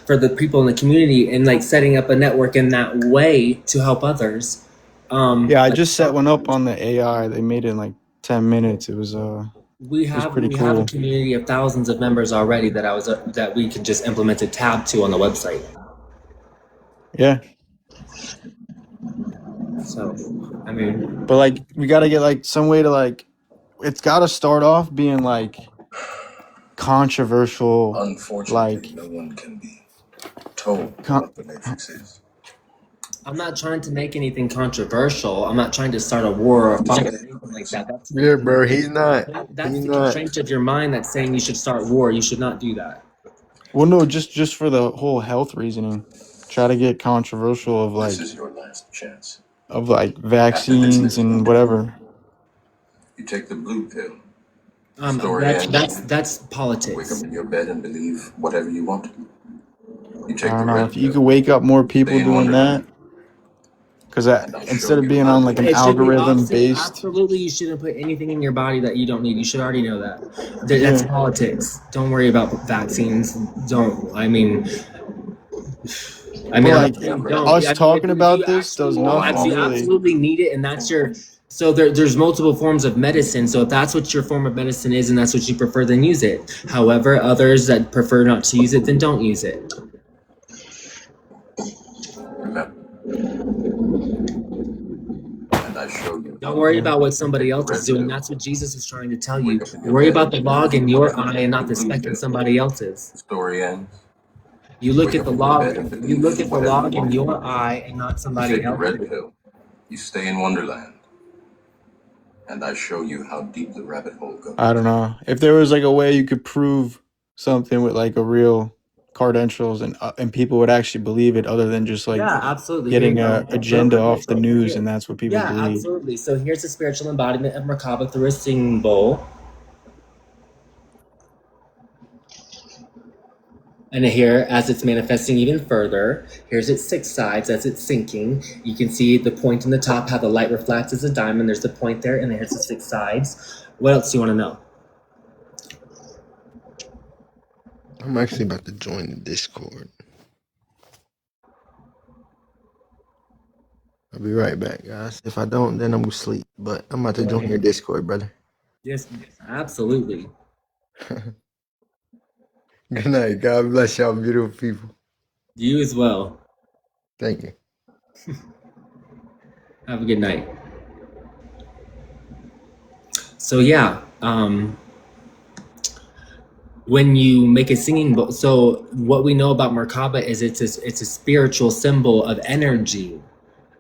for the people in the community, and like setting up a network in that way to help others. Yeah, I just set one up on the AI. They made it in like 10 minutes. It was we pretty have a cool. community of thousands of members already that we can just implement a tab to on the website. Yeah. So, I mean, But like we got to get like some way to like it's got to start off being like controversial. Unfortunately, Like no one can be told con- what the Matrix is. I'm not trying to make anything controversial. I'm not trying to start a war or a fight or anything like that. Yeah, bro. He's not. That's He's the not. constraint of your mind that's saying you should start war. You should not do that. well, no, just for the whole health reasoning. Try to get controversial of This like is your last chance. of like After this vaccines next and one, whatever. you take the blue pill Story That's ends. that's Wake up politics. in your bed and believe whatever you want. You I take the don't know red if you could pill, wake up more people stay in doing that. Wonderland, Because and I'll show instead of you being how on like deep an It should be the algorithm opposite. based, Absolutely, you shouldn't put anything in your body that you don't need. You should already know that. That's yeah. politics. Don't worry about vaccines. Don't. But I'm like not saying rabbit don't. us hole. talking If you about this does actually, All I'm if nothing you really. offering absolutely need it, and that's your, so there's multiple forms of medicine. So if that's what your form of medicine is, and that's what you prefer, then use it. However, others that prefer not to use it, then don't use it. remember, and I show you Don't how worry deep. Yeah. about what somebody Take the else is red doing. pill, That's what Jesus was trying to tell you. wake up in your Worry bed about and the log believe in your whatever eye and not the you speck in believe in. somebody else's. Story ends. You look Wake at up the in your log. bed and You look believe at the whatever you log in want. your eye and not You somebody take the else's. red pill, you stay in Wonderland, and I show you how deep the rabbit hole goes. I don't know if there was like a way you could prove something with like a real credentials and people would actually believe it, other than just like Yeah, absolutely. Here you getting go. a agenda off the news Here. and that's what people Yeah, believe. absolutely. So here's a spiritual embodiment of Merkaba through a singing bowl. And here, as it's manifesting even further, here's its 6 sides as it's sinking. You can see the point in the top, how the light reflects as a diamond. There's the point there, and there's the 6 sides. What else do you want to know? I'm actually about to join the Discord. I'll be right back, guys. If I don't, then I'm gonna sleep. But I'm about to join your Discord, brother. Yes, absolutely. Good night. God bless y'all, beautiful people. You as well. Thank you. Have a good night. So yeah, when you make a singing bowl, so what we know about Merkaba is it's a spiritual symbol of energy.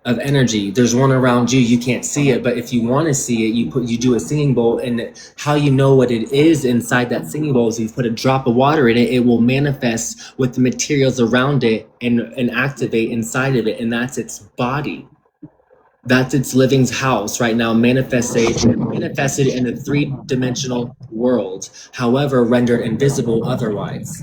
There's one around you. You can't see it, but if you want to see it, you do a singing bowl, and how you know what it is inside that singing bowl is you put a drop of water in it. It will manifest with the materials around it and activate inside of it, and that's its body. That's its living house right now, manifested in a 3-dimensional world, however rendered invisible otherwise.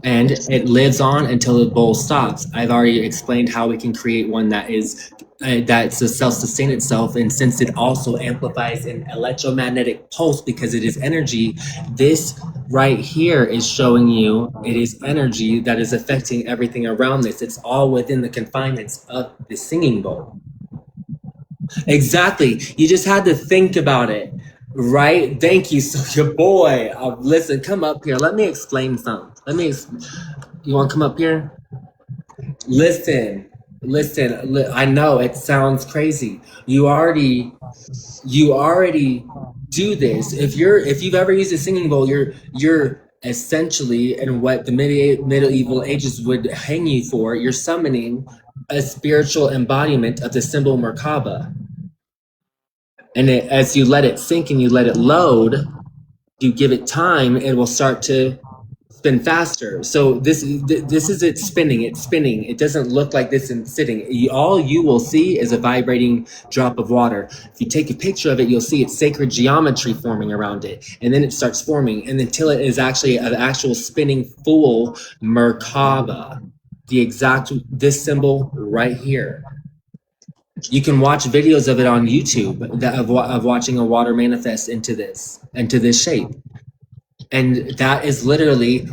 And it lives on until the bowl stops. I've already explained how we can create one that is that's a self-sustain itself, and since it also amplifies an electromagnetic pulse because it is energy, this right here is showing you it is energy that is affecting everything around this. It's all within the confinements of the singing bowl. Exactly. You just had to think about it, right? Thank you. So your boy, listen, come up here. Let me explain something. You want to come up here? Listen. I know it sounds crazy. You already do this. If you've ever used a singing bowl, you're essentially, and what the medieval ages would hang you for, you're summoning a spiritual embodiment of the symbol Merkaba. And as you let it sink and you let it load, you give it time, it will start to spin faster. So this is it spinning. It's spinning. It doesn't look like this in sitting. All you will see is a vibrating drop of water. If you take a picture of it, you'll see its sacred geometry forming around it, and then it starts forming, and until it is actually an actual spinning full Merkaba, this symbol right here. You can watch videos of it on YouTube of watching a water manifest into this shape. And that is literally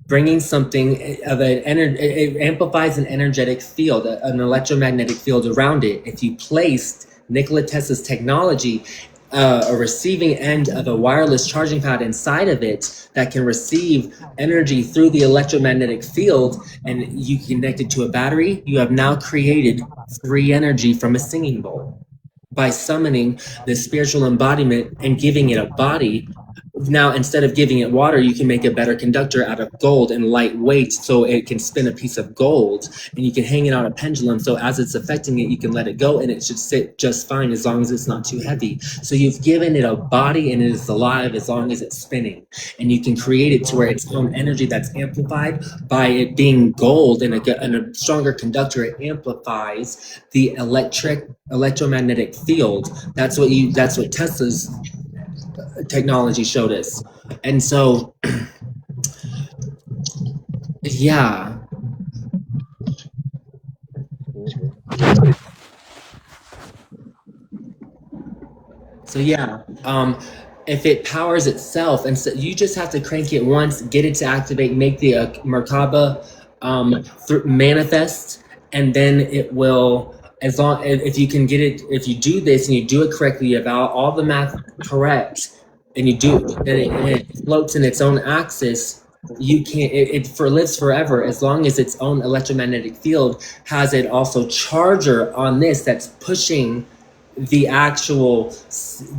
bringing something of an energy. It amplifies an energetic field, an electromagnetic field around it. If you placed Nikola Tesla's technology, a receiving end of a wireless charging pad inside of it that can receive energy through the electromagnetic field, and you connect it to a battery, you have now created free energy from a singing bowl by summoning the spiritual embodiment and giving it a body. Now, instead of giving it water, you can make a better conductor out of gold and lightweight, so it can spin a piece of gold, and you can hang it on a pendulum. So as it's affecting it, you can let it go, and it should sit just fine as long as it's not too heavy. So you've given it a body, and it is alive as long as it's spinning. And you can create it to where its own energy that's amplified by it being gold and a stronger conductor. It amplifies the electromagnetic field. That's what Tesla's technology showed us. And so yeah, if it powers itself, and so you just have to crank it once, get it to activate, make the Merkaba manifest, and then it will, as long if you can get it, if you do this and you do it correctly, you have all the math correct, and you do, and it floats in its own axis. You can't. It lives forever as long as its own electromagnetic field has it also charger on this that's pushing the actual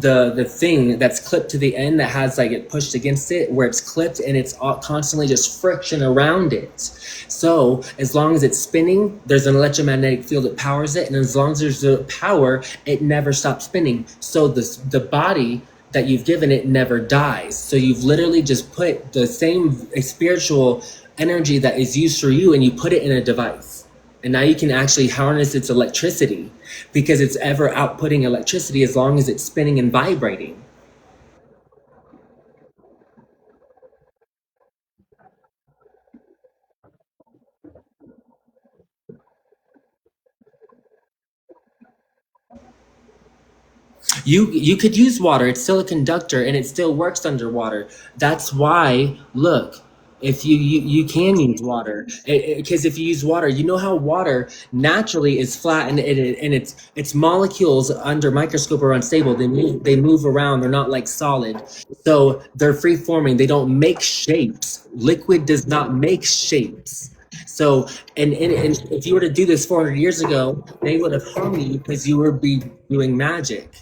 the thing that's clipped to the end that has like it pushed against it where it's clipped, and it's constantly just friction around it. So as long as it's spinning, there's an electromagnetic field that powers it, and as long as there's the power, it never stops spinning. So the body that you've given it never dies. So you've literally just put the same spiritual energy that is used for you, and you put it in a device. And now you can actually harness its electricity, because it's ever outputting electricity as long as it's spinning and vibrating. You could use water. It's still a conductor, and it still works underwater. That's why, look, if you can use water, because if you use water, you know how water naturally is flat, and its molecules under microscope are unstable. They move around. They're not like solid, so they're free forming. They don't make shapes. Liquid does not make shapes. So, and if you were to do this 400 years ago, they would have hung you because you would be doing magic.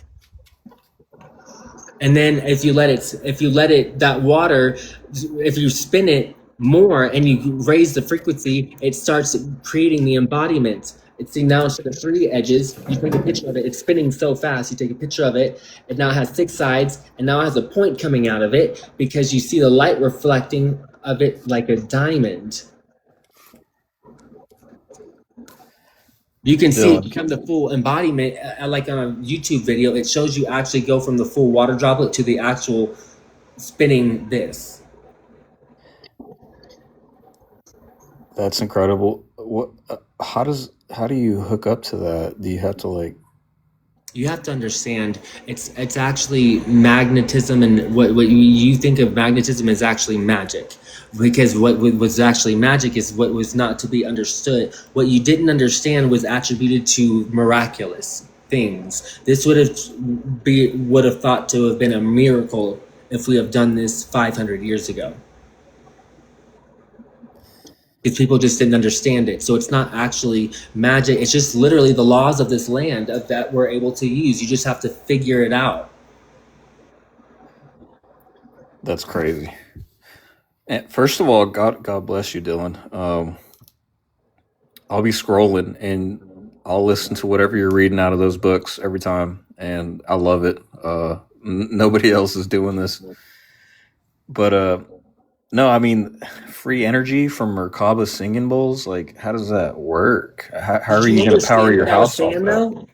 And then if you let it, that water, if you spin it more and you raise the frequency, it starts creating the embodiment. See, now instead of 3 edges, you take a picture of it. It's spinning so fast. You take a picture of it. It now has 6 sides, and now it has a point coming out of it, because you see the light reflecting of it like a diamond. You can see it become the full embodiment, like on a YouTube video. It shows you actually go from the full water droplet to the actual spinning this. That's incredible. What? How do you hook up to that? Do you have to like? You have to understand, it's actually magnetism, and what you think of magnetism is actually magic, because what was actually magic is what was not to be understood. What you didn't understand was attributed to miraculous things. This would have thought to have been a miracle if we have done this 500 years ago. Because people just didn't understand it. So it's not actually magic. It's just literally the laws of this land that we're able to use. You just have to figure it out. That's crazy. And first of all, God bless you, Dylan. I'll be scrolling and I'll listen to whatever you're reading out of those books every time, and I love it. Nobody else is doing this, but no, I mean, free energy from Merkaba singing bowls. Like, how does that work? How are you going to power your house off that?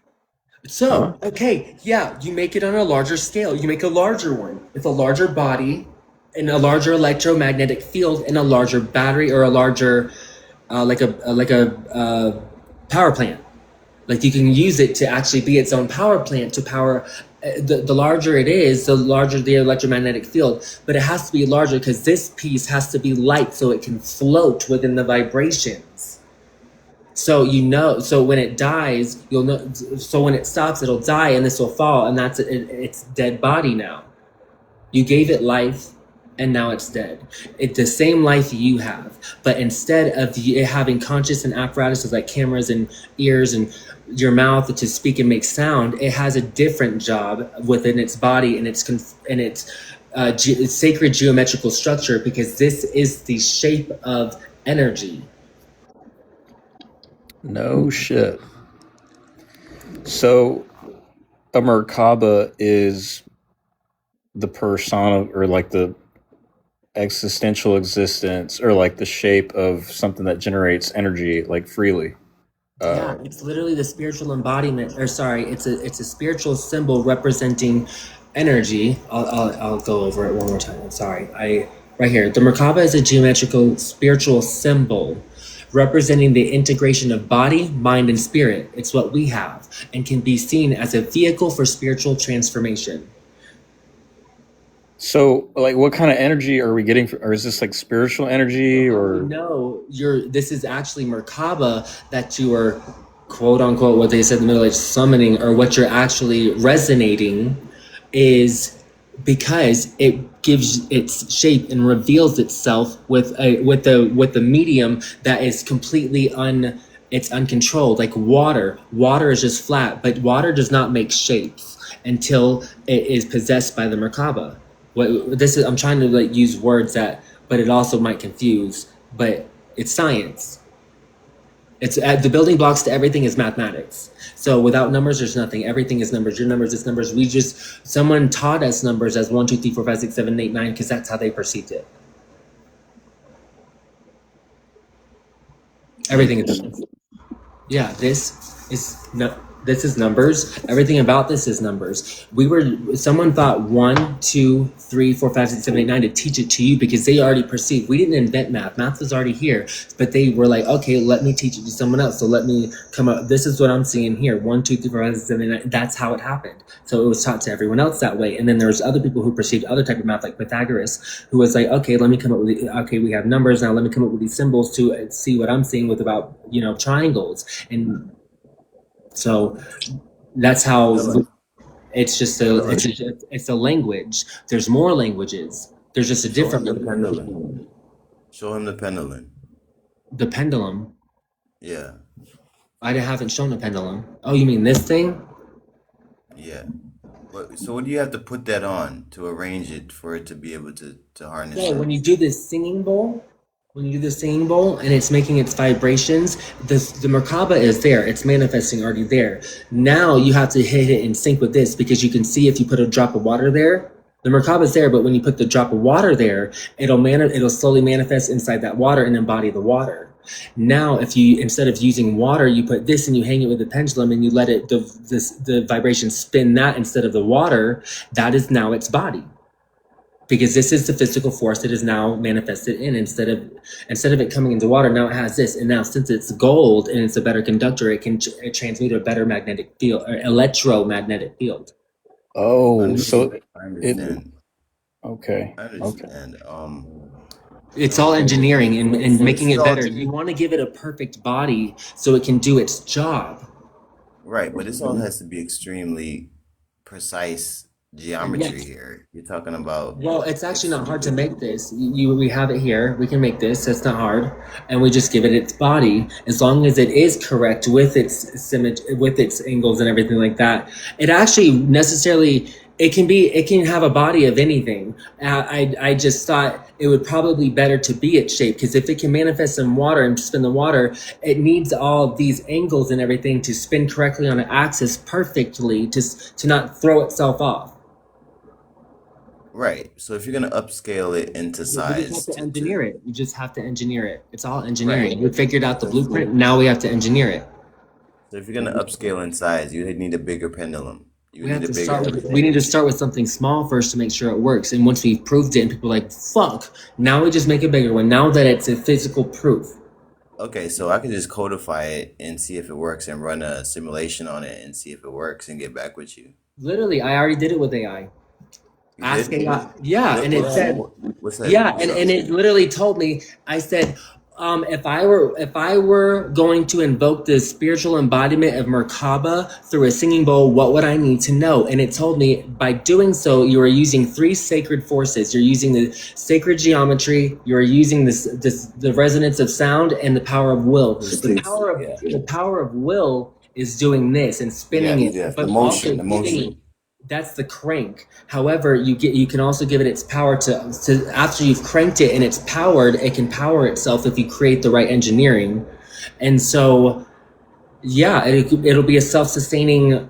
So, okay, yeah, you make it on a larger scale. You make a larger one with a larger body and a larger electromagnetic field and a larger battery, or a larger, like a power plant. Like, you can use it to actually be its own power plant to power. The larger it is, the larger the electromagnetic field. But it has to be larger because this piece has to be light so it can float within the vibrations. So so when it dies, you'll know. So when it stops, it'll die, and this will fall, and that's its dead body now. You gave it life, and now it's dead. It's the same life you have, but instead of it having conscious and apparatuses like cameras and ears and your mouth to speak and make sound, it has a different job within its body, and its sacred geometrical structure, because this is the shape of energy. No shit. So a Merkaba is the persona, or like the existential existence, or like the shape of something that generates energy like freely. Yeah, it's literally the spiritual embodiment, or sorry, it's a spiritual symbol representing energy. I'll go over it one more time. I'm sorry. Right here, the Merkaba is a geometrical spiritual symbol representing the integration of body, mind, and spirit. It's what we have, and can be seen as a vehicle for spiritual transformation. So, like, what kind of energy are we getting? Or is this like spiritual energy, or No, this is actually Merkaba that you are, quote unquote, what they said in the Middle Age, summoning, or what you're actually resonating, is because it gives its shape and reveals itself with the medium that is completely it's uncontrolled. Like water is just flat, but water does not make shapes until it is possessed by the Merkaba. I'm trying to like use words but it also might confuse, but it's science. It's the building blocks to everything is mathematics. So without numbers, there's nothing. Everything is numbers. Your numbers is numbers. Someone taught us numbers as 1, 2, 3, 4, 5, 6, 7, 8, 9, because that's how they perceived it. Everything is numbers. Yeah, this is numbers. Everything about this is numbers. Someone thought 1, 2, 3, 4, 5, 6, 7, 8, 9 to teach it to you, because they already perceived. We didn't invent math. Math was already here, but they were like, okay, let me teach it to someone else. So let me come up. This is what I'm seeing here. 1, 2, 3, 4, 5, 6, 7, 8, 9. That's how it happened. So it was taught to everyone else that way. And then there was other people who perceived other type of math, like Pythagoras, who was like, okay, let me come up with we have numbers now. Let me come up with these symbols to see what I'm seeing with about triangles. And so that's how it's just it's a language. There's more languages. There's just a different pendulum. Show him the pendulum. The pendulum? Yeah. I haven't shown a pendulum. Oh, you mean this thing? Yeah. So what do you have to put that on to arrange it for it to be able to harness? Yeah, when you do this singing bowl, and it's making its vibrations, the Merkaba is there. It's manifesting already there. Now you have to hit it in sync with this, because you can see if you put a drop of water there, the Merkaba is there, but when you put the drop of water there, it'll slowly manifest inside that water and embody the water. Now, if you, instead of using water, you put this and you hang it with the pendulum and you let it, the vibration spin that instead of the water, that is now its body. Because this is the physical force that is now manifested in, instead of it coming into water, now it has this. And now, since it's gold and it's a better conductor, it can transmit a better magnetic field, or electromagnetic field. Oh, so I understand. Okay. I understand. It's all engineering and making it better. You want to give it a perfect body so it can do its job. Right, but this all has to be extremely precise geometry here. You're talking about. Well, it's actually not hard to make this. We have it here. We can make this. That's not hard, and we just give it its body, as long as it is correct with its symmetry, with its angles and everything like that. It actually necessarily. It can have a body of anything. I just thought it would probably be better to be its shape, because if it can manifest in water and spin the water, it needs all of these angles and everything to spin correctly on an axis perfectly to not throw itself off. Right. So if you're gonna upscale it into size, we just have to engineer it. You just have to engineer it. It's all engineering. Right. We figured out the blueprint. Now we have to engineer it. So if you're gonna upscale in size, you need a bigger pendulum. We need to start with something small first to make sure it works. And once we've proved it and people are like, fuck, now we just make a bigger one. Now that it's a physical proof. Okay, so I can just codify it and see if it works and run a simulation on it and see if it works and get back with you. Literally, I already did it with AI. Ask AI. Yeah, and it said, what's that? Yeah, and it literally told me, I said, if I were going to invoke the spiritual embodiment of Merkaba through a singing bowl, what would I need to know? And it told me, by doing so, you are using 3 sacred forces. You're using the sacred geometry, you're using the resonance of sound, and the power of will. The power of will is doing this and spinning it, but the motion. That's the crank. However, you can also give it its power to after you've cranked it and it's powered, it can power itself if you create the right engineering. And so, yeah, it'll be a self-sustaining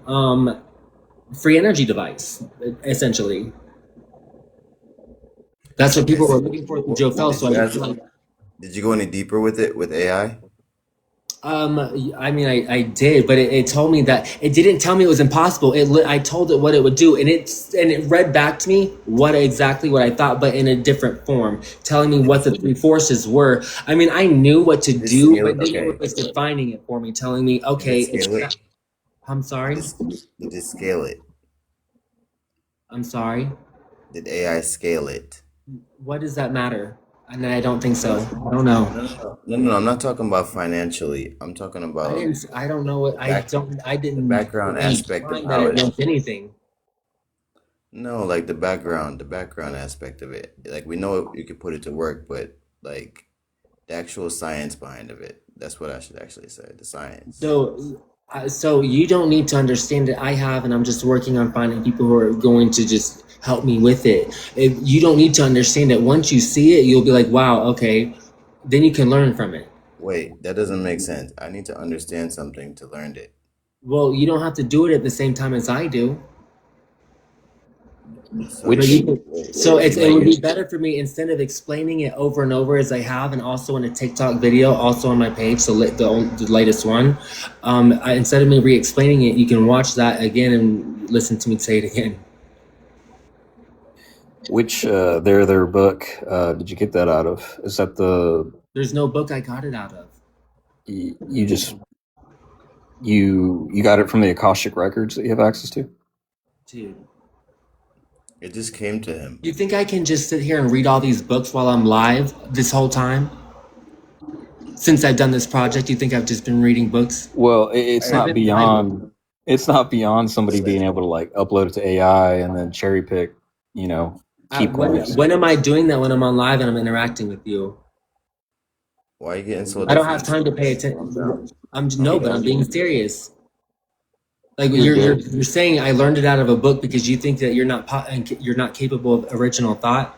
free energy device, essentially. That's what Okay, people were so looking for from Joe Felz. did So you I guys feel like, did you go any deeper with it with AI? I mean, I did, but it told me that it didn't tell me it was impossible. I told it what it would do, and it read back to me exactly what I thought, but in a different form, telling me what the three forces were. I mean, I knew what to Did it do, scale but it? then it Okay. was defining it for me, telling me, Did it okay, scale it? I'm Did sorry, it, did it scale it? I'm sorry. Did AI scale it? What does that matter? And I don't think so. I don't know. No. I'm not talking about financially. I'm talking about I don't know what. the back I the didn't background aspect of imply that how it it. meant anything. No, like the background aspect of it. Like we know you could put it to work, but like the actual science behind of it. That's what I should actually say. The science. So you don't need to understand it. I have, and I'm just working on finding people who are going to just help me with it. If you don't need to understand it, once you see it, you'll be like, wow, okay. Then you can learn from it. Wait, that doesn't make sense. I need to understand something to learn it. Well, you don't have to do it at the same time as I do. So But you Which you can can, wait. so So it you would be can. better for me instead of explaining it over and over as I have, and also in a TikTok video, also on my page, so the latest one. Instead of me re-explaining it, you can watch that again and listen to me say it again. their book did you get that out of? Is that There's no book I got it out of. you just you got it from the Akashic records that you have access to? Dude, It just came to him. you think I can just sit here and read all these books while I'm live this whole time? Since I've done this project, you think I've just been reading books? Well, I've been live. it's not beyond somebody being able to like upload it to AI and then cherry pick, key points. When am I doing that when I'm on live and I'm interacting with you? Why are you getting so I don't have time to defensive, pay man? Calm down. attention. No, Calm but I'm down. being serious. Like You're good. you're saying I learned it out of a book because you think that you're not capable of original thought.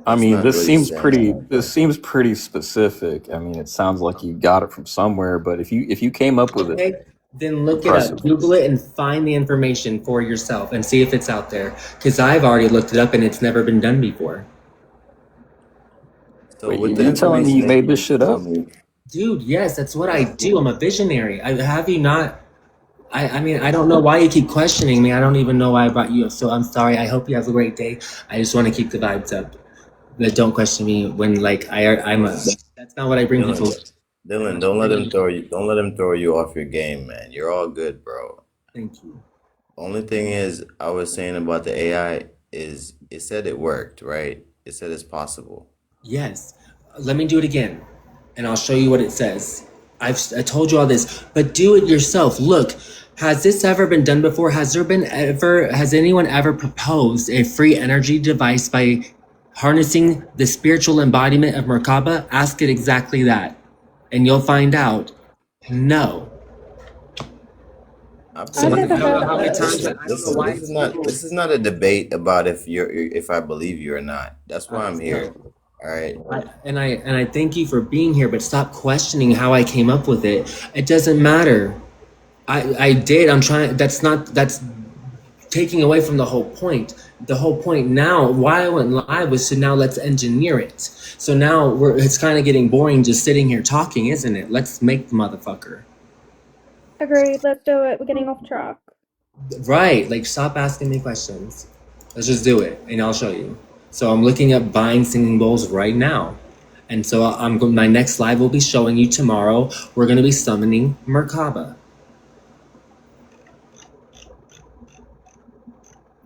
I That's mean, not what he's saying. this seems pretty specific. I mean, it sounds like you got it from somewhere, but if you came up with it, Okay, then look it impressive. up, Google it, and find the information for yourself and see if it's out there. Because I've already looked it up and it's never been done before. So Wait, with the you telling me information you that made you this just shit up? told me, Dude, yes, that's what I do. I'm a visionary. Have you not? I mean, I don't know why you keep questioning me. I don't even know why I brought you up. So I'm sorry. I hope you have a great day. I just want to keep the vibes up. But don't question me when like I'm a. That's not what I bring people. Dylan, don't let him throw you off your game, man. You're all good, bro. Thank you. Only thing is, I was saying about the AI is it said it worked, right? It said it's possible. Yes. Let me do it again, and I'll show you what it says. I told you all this, but do it yourself. Look, has this ever been done before? Has anyone ever proposed a free energy device by harnessing the spiritual embodiment of Merkaba? Ask it exactly that, and you'll find out. No. I've So I've been. I never don't know heard how many that. times. I don't know why people. This is not a debate about if I believe you or not. That's why I'm here. So, All right. I thank you for being here, but stop questioning how I came up with it. It doesn't matter. I did. I'm trying. That's taking away from the whole point. The whole point now, why I went live was to now let's engineer it. So now it's kind of getting boring just sitting here talking, isn't it? Let's make the motherfucker. Agreed. Let's do it. We're getting off track. Right. Like stop asking me questions. Let's just do it, and I'll show you. So I'm looking up buying singing bowls right now. And so my next live will be showing you tomorrow. We're going to be summoning Merkaba.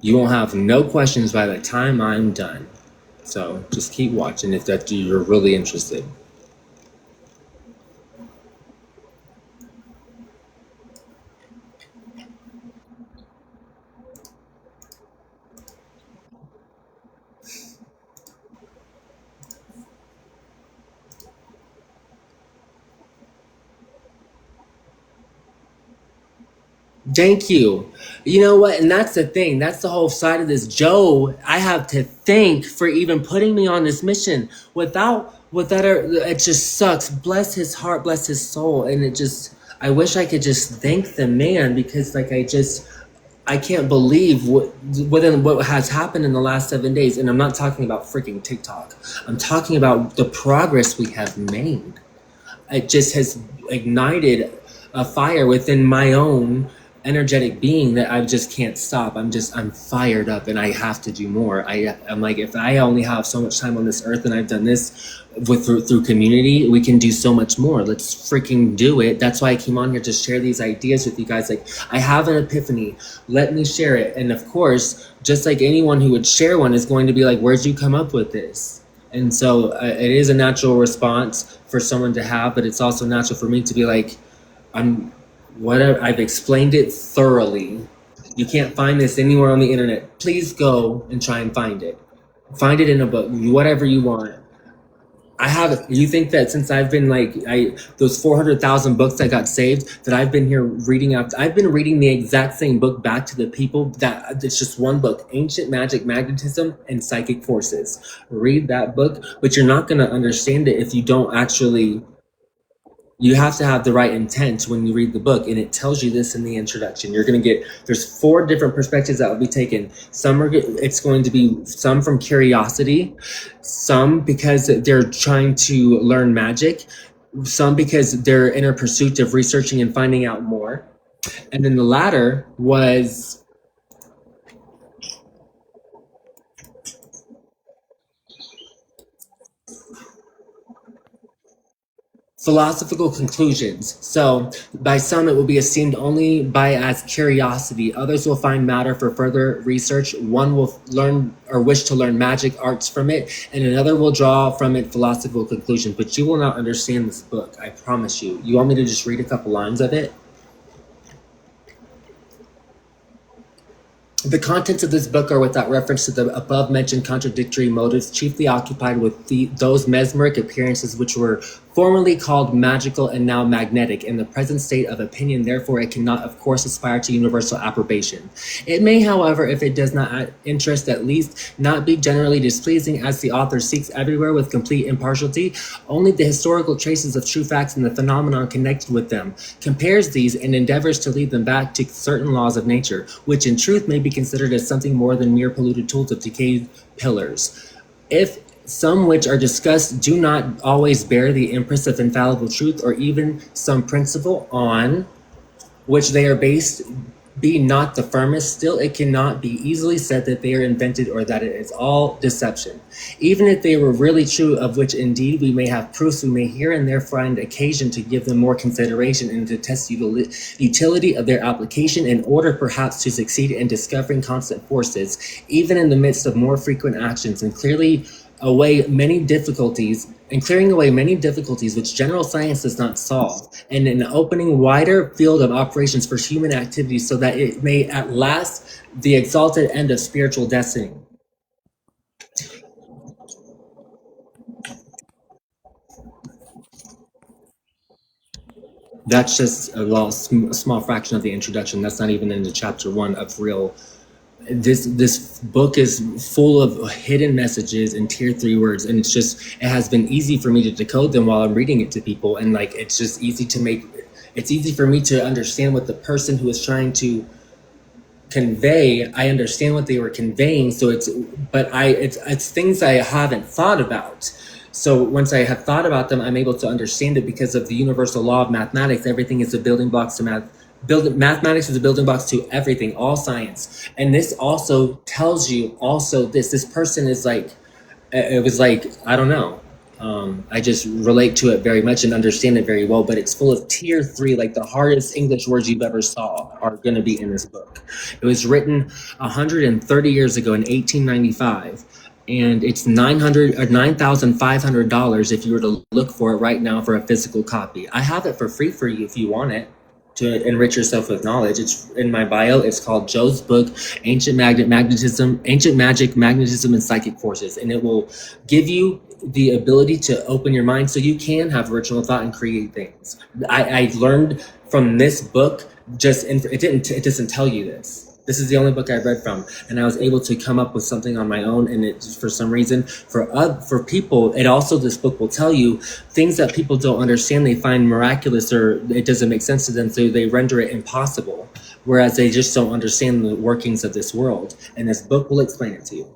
You won't have no questions by the time I'm done. So just keep watching if you're really interested. Thank you. You know what? And that's the thing. That's the whole side of this. Joe, I have to thank for even putting me on this mission. Without her, it just sucks. Bless his heart, bless his soul. And it just, I wish I could just thank the man because, like, I can't believe what has happened in the last 7 days. And I'm not talking about freaking TikTok. I'm talking about the progress we have made. It just has ignited a fire within my own energetic being that I just can't stop. I'm fired up and I have to do more. I'm like, if I only have so much time on this earth and I've done this through community, we can do so much more. Let's freaking do it. That's why I came on here to share these ideas with you guys. Like, I have an epiphany. Let me share it. And of course, just like anyone who would share one is going to be like, where'd you come up with this? And so it is a natural response for someone to have, but it's also natural for me to be like, I've explained it thoroughly. You can't find this anywhere on the internet. Please go and try and find it. Find it in a book, whatever you want. You think that since I've been those 400,000 books that got saved, that I've been here I've been reading the exact same book back to the people that it's just one book, Ancient Magic, Magnetism, and Psychic Forces. Read that book, but you're not going to understand it if you don't actually. You have to have the right intent when you read the book, and it tells you this in the introduction. You're going to get, there's 4 different perspectives that will be taken. It's going to be some from curiosity, some because they're trying to learn magic, some because they're in a pursuit of researching and finding out more. And then the latter was philosophical conclusions. So by some it will be esteemed only by as curiosity. Others will find matter for further research. One will learn or wish to learn magic arts from it, and another will draw from it philosophical conclusions. But you will not understand this book, I promise you. You want me to just read a couple lines of it? The contents of this book are without reference to the above-mentioned contradictory motives, chiefly occupied with those mesmeric appearances which were formerly called magical and now magnetic. In the present state of opinion, therefore, it cannot, of course, aspire to universal approbation. It may, however, if it does not interest, at least not be generally displeasing, as the author seeks everywhere with complete impartiality only the historical traces of true facts and the phenomenon connected with them, compares these and endeavors to lead them back to certain laws of nature, which in truth may be considered as something more than mere polluted tools of decayed pillars. If some which are discussed do not always bear the impress of infallible truth, or even some principle on which they are based be not the firmest, still it cannot be easily said that they are invented or that it is all deception. Even if they were really true, of which indeed we may have proofs, we may here and there find occasion to give them more consideration and to test utility of their application, in order perhaps to succeed in discovering constant forces, even in the midst of more frequent actions, and clearing away many difficulties which general science does not solve, and in opening wider field of operations for human activities, so that it may at last the exalted end of spiritual destiny. That's just a small fraction of the introduction. That's not even into chapter 1 of real. This book is full of hidden messages in tier 3 words, and it has been easy for me to decode them while I'm reading it to people, and it's just easy for me to understand what the person who is trying to convey. I understand what they were conveying, so it's things I haven't thought about. So once I have thought about them, I'm able to understand it because of the universal law of mathematics. Everything is the building blocks to mathematics is the building blocks to everything, all science. And this also tells you this person is I don't know. I just relate to it very much and understand it very well, but it's full of tier 3, like the hardest English words you've ever saw are going to be in this book. It was written 130 years ago in 1895. And it's $9,500 if you were to look for it right now for a physical copy. I have it for free for you if you want it. to enrich yourself with knowledge. It's in my bio. It's called Joe's book, Ancient Magic, Magnetism, and Psychic Forces, and it will give you the ability to open your mind so you can have original thought and create things. I learned from this book. It doesn't tell you this. This is the only book I've read from, and I was able to come up with something on my own. And it, for some reason, for people, this book will tell you things that people don't understand. They find miraculous, or it doesn't make sense to them, so they render it impossible. Whereas they just don't understand the workings of this world, and this book will explain it to you.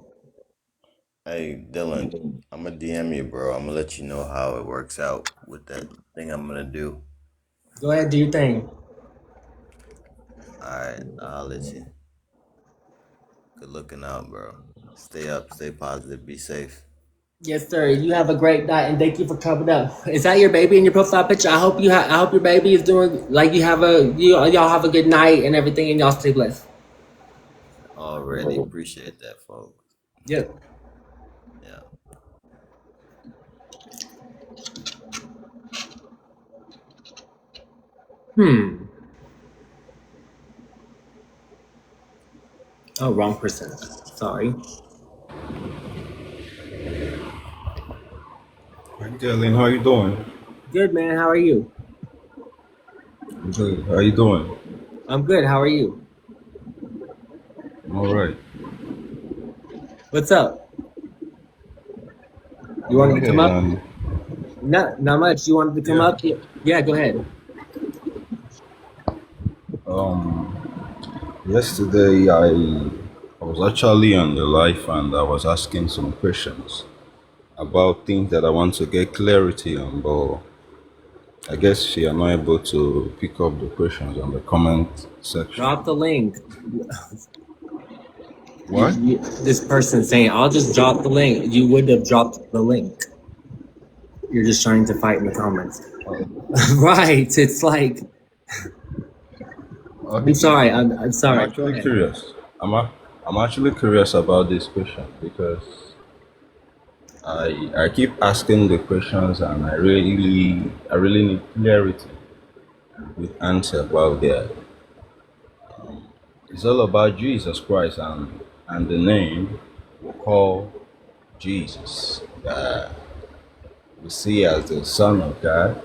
Hey, Dylan, I'm gonna DM you, bro. I'm gonna let you know how it works out with that thing I'm gonna do. Go ahead, do your thing. Alright, I'll let you. Good looking out, bro. Stay up, stay positive, be safe. Yes, sir. You have a great night, and thank you for coming up. Is that your baby in your profile picture? I hope your baby is doing like y'all have a good night and everything, and y'all stay blessed. Already appreciate that, folks. Yep. Yeah. Oh, wrong person. Sorry. Hi, Dylan. How you doing? Good, man. How are you? I'm good. How you doing? I'm good. How are you? I'm all right. What's up? You wanted to come up? Okay, Not much. You wanted to come yeah. up? Yeah, go ahead. Yesterday I was actually on the live and I was asking some questions about things that I want to get clarity on, but I guess you are not able to pick up the questions on the comment section. Drop the link. What? This person saying, I'll just drop the link. You would have dropped the link. You're just trying to fight in the comments. Right. It's like, Okay. I'm sorry. I'm sorry. I'm actually curious. I'm actually curious about this question because I keep asking the questions and I really need clarity with answer about that. It's all about Jesus Christ and the name we call Jesus that we see as the Son of God,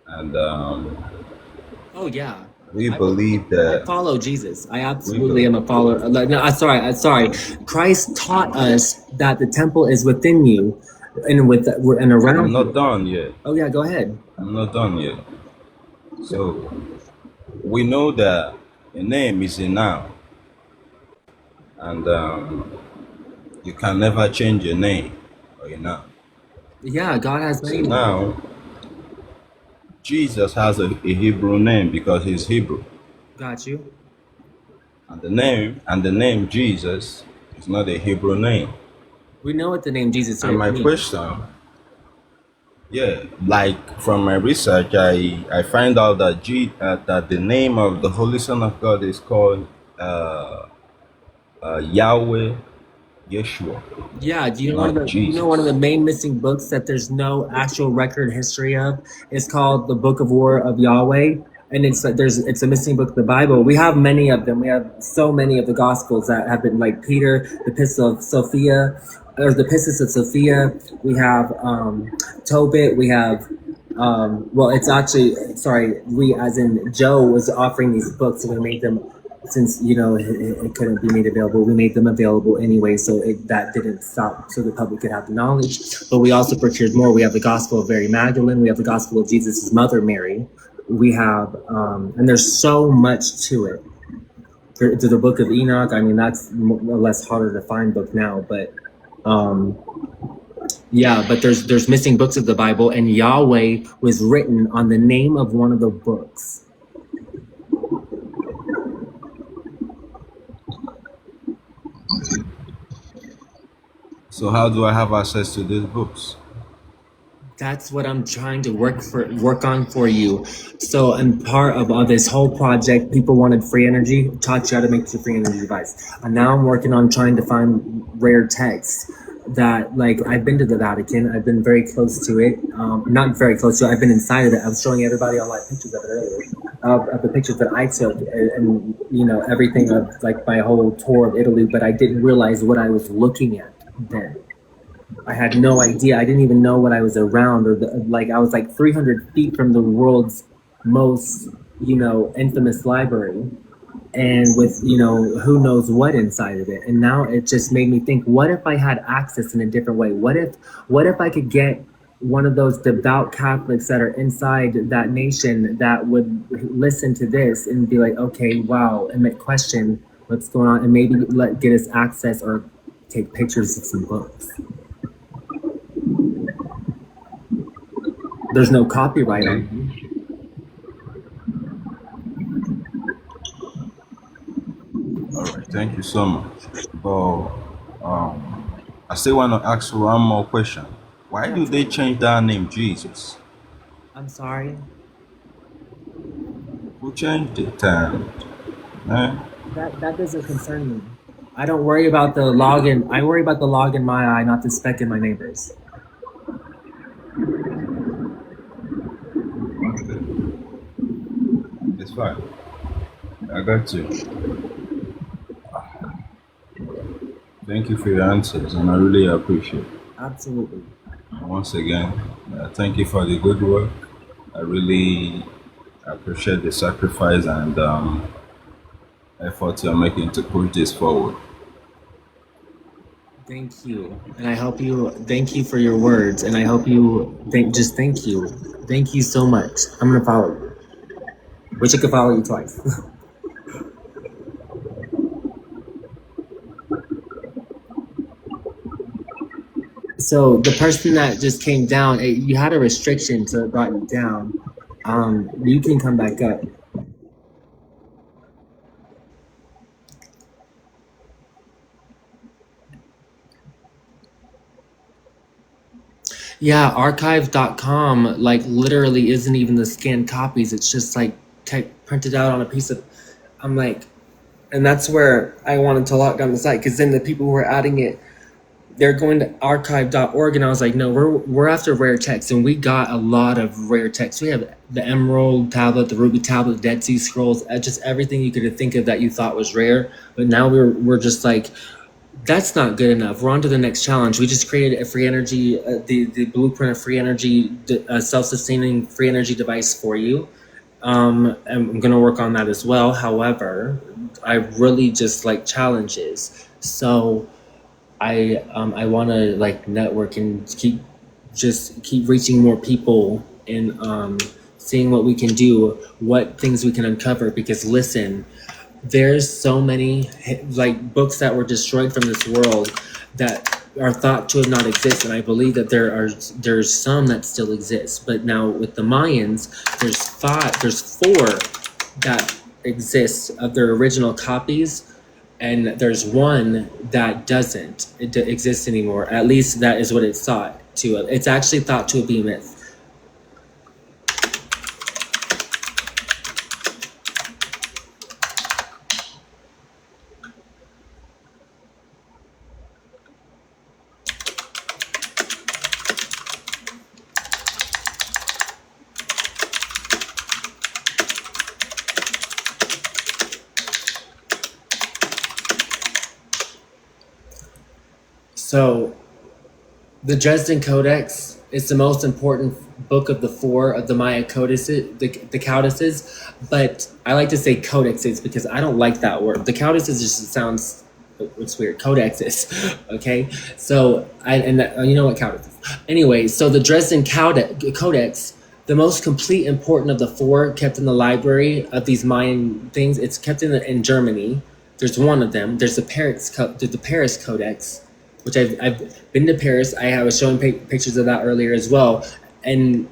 and Oh, yeah. we believe that I follow Jesus. I absolutely am a follower. No, I'm sorry. Christ taught us that the temple is within you and around I'm not you. done yet. Oh, yeah, go ahead. I'm not done yet. So we know that a name is a noun, and you can never change your name or your noun. Yeah, God has So many. now Jesus has a Hebrew name because he's Hebrew, Got you. and the name Jesus is not a Hebrew name. We know what the name Jesus And my means. question, yeah, like from my research, I find out that that the name of the Holy Son of God is called Yahweh Yeshua, Yeah, do you know not Jesus. one of the main missing books that there's no actual record history of? It's called the Book of War of Yahweh, and it's a missing book of the Bible. We have many of them. We have so many of the Gospels that have been like Peter, the Epistle of Sophia, or the Epistles of Sophia. We have Tobit. We have well, it's actually we as in Joe was offering these books, and we made them. Since it couldn't be made available, we made them available anyway, so that didn't stop, so the public could have the knowledge. But we also procured more. We have the Gospel of Mary Magdalene. We have the Gospel of Jesus' mother Mary. We have, and there's so much to it. To the Book of Enoch. I mean, that's a less harder to find book now, but yeah. But there's missing books of the Bible, and Yahweh was written on the name of one of the books. So how do I have access to these books? That's what I'm trying to work on for you. So, and part of this whole project, people wanted free energy, taught you how to make the free energy device. And now I'm working on trying to find rare texts that like I've been to the Vatican. I've been very close to it. Not very close to it. I've been inside of it. I was showing everybody online pictures of it earlier, of the pictures that I took, and you know everything of like my whole tour of Italy. But I didn't realize what I was looking at then. I had no idea. I didn't even know what I was around, or like I was like 300 feet from the world's most, you know, infamous library, and with, you know, who knows what inside of it. And now it just made me think, what if I had access in a different way? What if I could get one of those devout Catholics that are inside that nation that would listen to this and be like, okay, wow, and make question what's going on, and maybe get us access or take pictures of some books. There's no copyright on them. All right, thank you so much. But I still want to ask one more question. Why do they change that name Jesus? I'm sorry. Who changed it? That doesn't concern me. I don't worry about the login. I worry about the log in my eye, not the speck in my neighbor's. It's fine. I got you. Thank you for your answers, and I really appreciate it. Absolutely. And once again, thank you for the good work. I really appreciate the sacrifice and effort you're making to push this forward. Thank you. And I hope you, thank you for your words. And I hope you, thank you. Thank you so much. I'm going to follow you. Wish I could follow you twice. So the person that just came down, you had a restriction, so it brought you down. You can come back up. Yeah, archive.com like literally isn't even the scanned copies. It's just like printed out on a piece of, I'm like, and that's where I wanted to lock down the site, because then the people who were adding it, they're going to archive.org, and I was like, no, we're after rare texts, and we got a lot of rare texts. We have the Emerald Tablet, the Ruby Tablet, Dead Sea Scrolls, just everything you could think of that you thought was rare. But now we're just like, that's not good enough. We're on to the next challenge. We just created a free energy, the blueprint of free energy, self-sustaining free energy device for you. And I'm going to work on that as well. However, I really just like challenges. So I want to like network and keep reaching more people and seeing what we can do, what things we can uncover. Because listen, there's so many like books that were destroyed from this world that are thought to have not exist, and I believe that there's some that still exist. But now with the Mayans, there's 4 that exist of their original copies, and there's 1 that doesn't exist anymore. At least that is what it's thought to. It's actually thought to be a myth. So, the Dresden Codex is the most important book of the 4 of the Maya codices, the codices, but I like to say codexes because I don't like that word. The codices just sounds, it's weird. Codexes, okay? So, you know what codex is. Anyway, so the Dresden Codex, the most complete important of the 4 kept in the library of these Mayan things, it's kept in Germany. There's 1 of them. There's the Paris Codex, which I've been to Paris. I was showing pictures of that earlier as well. And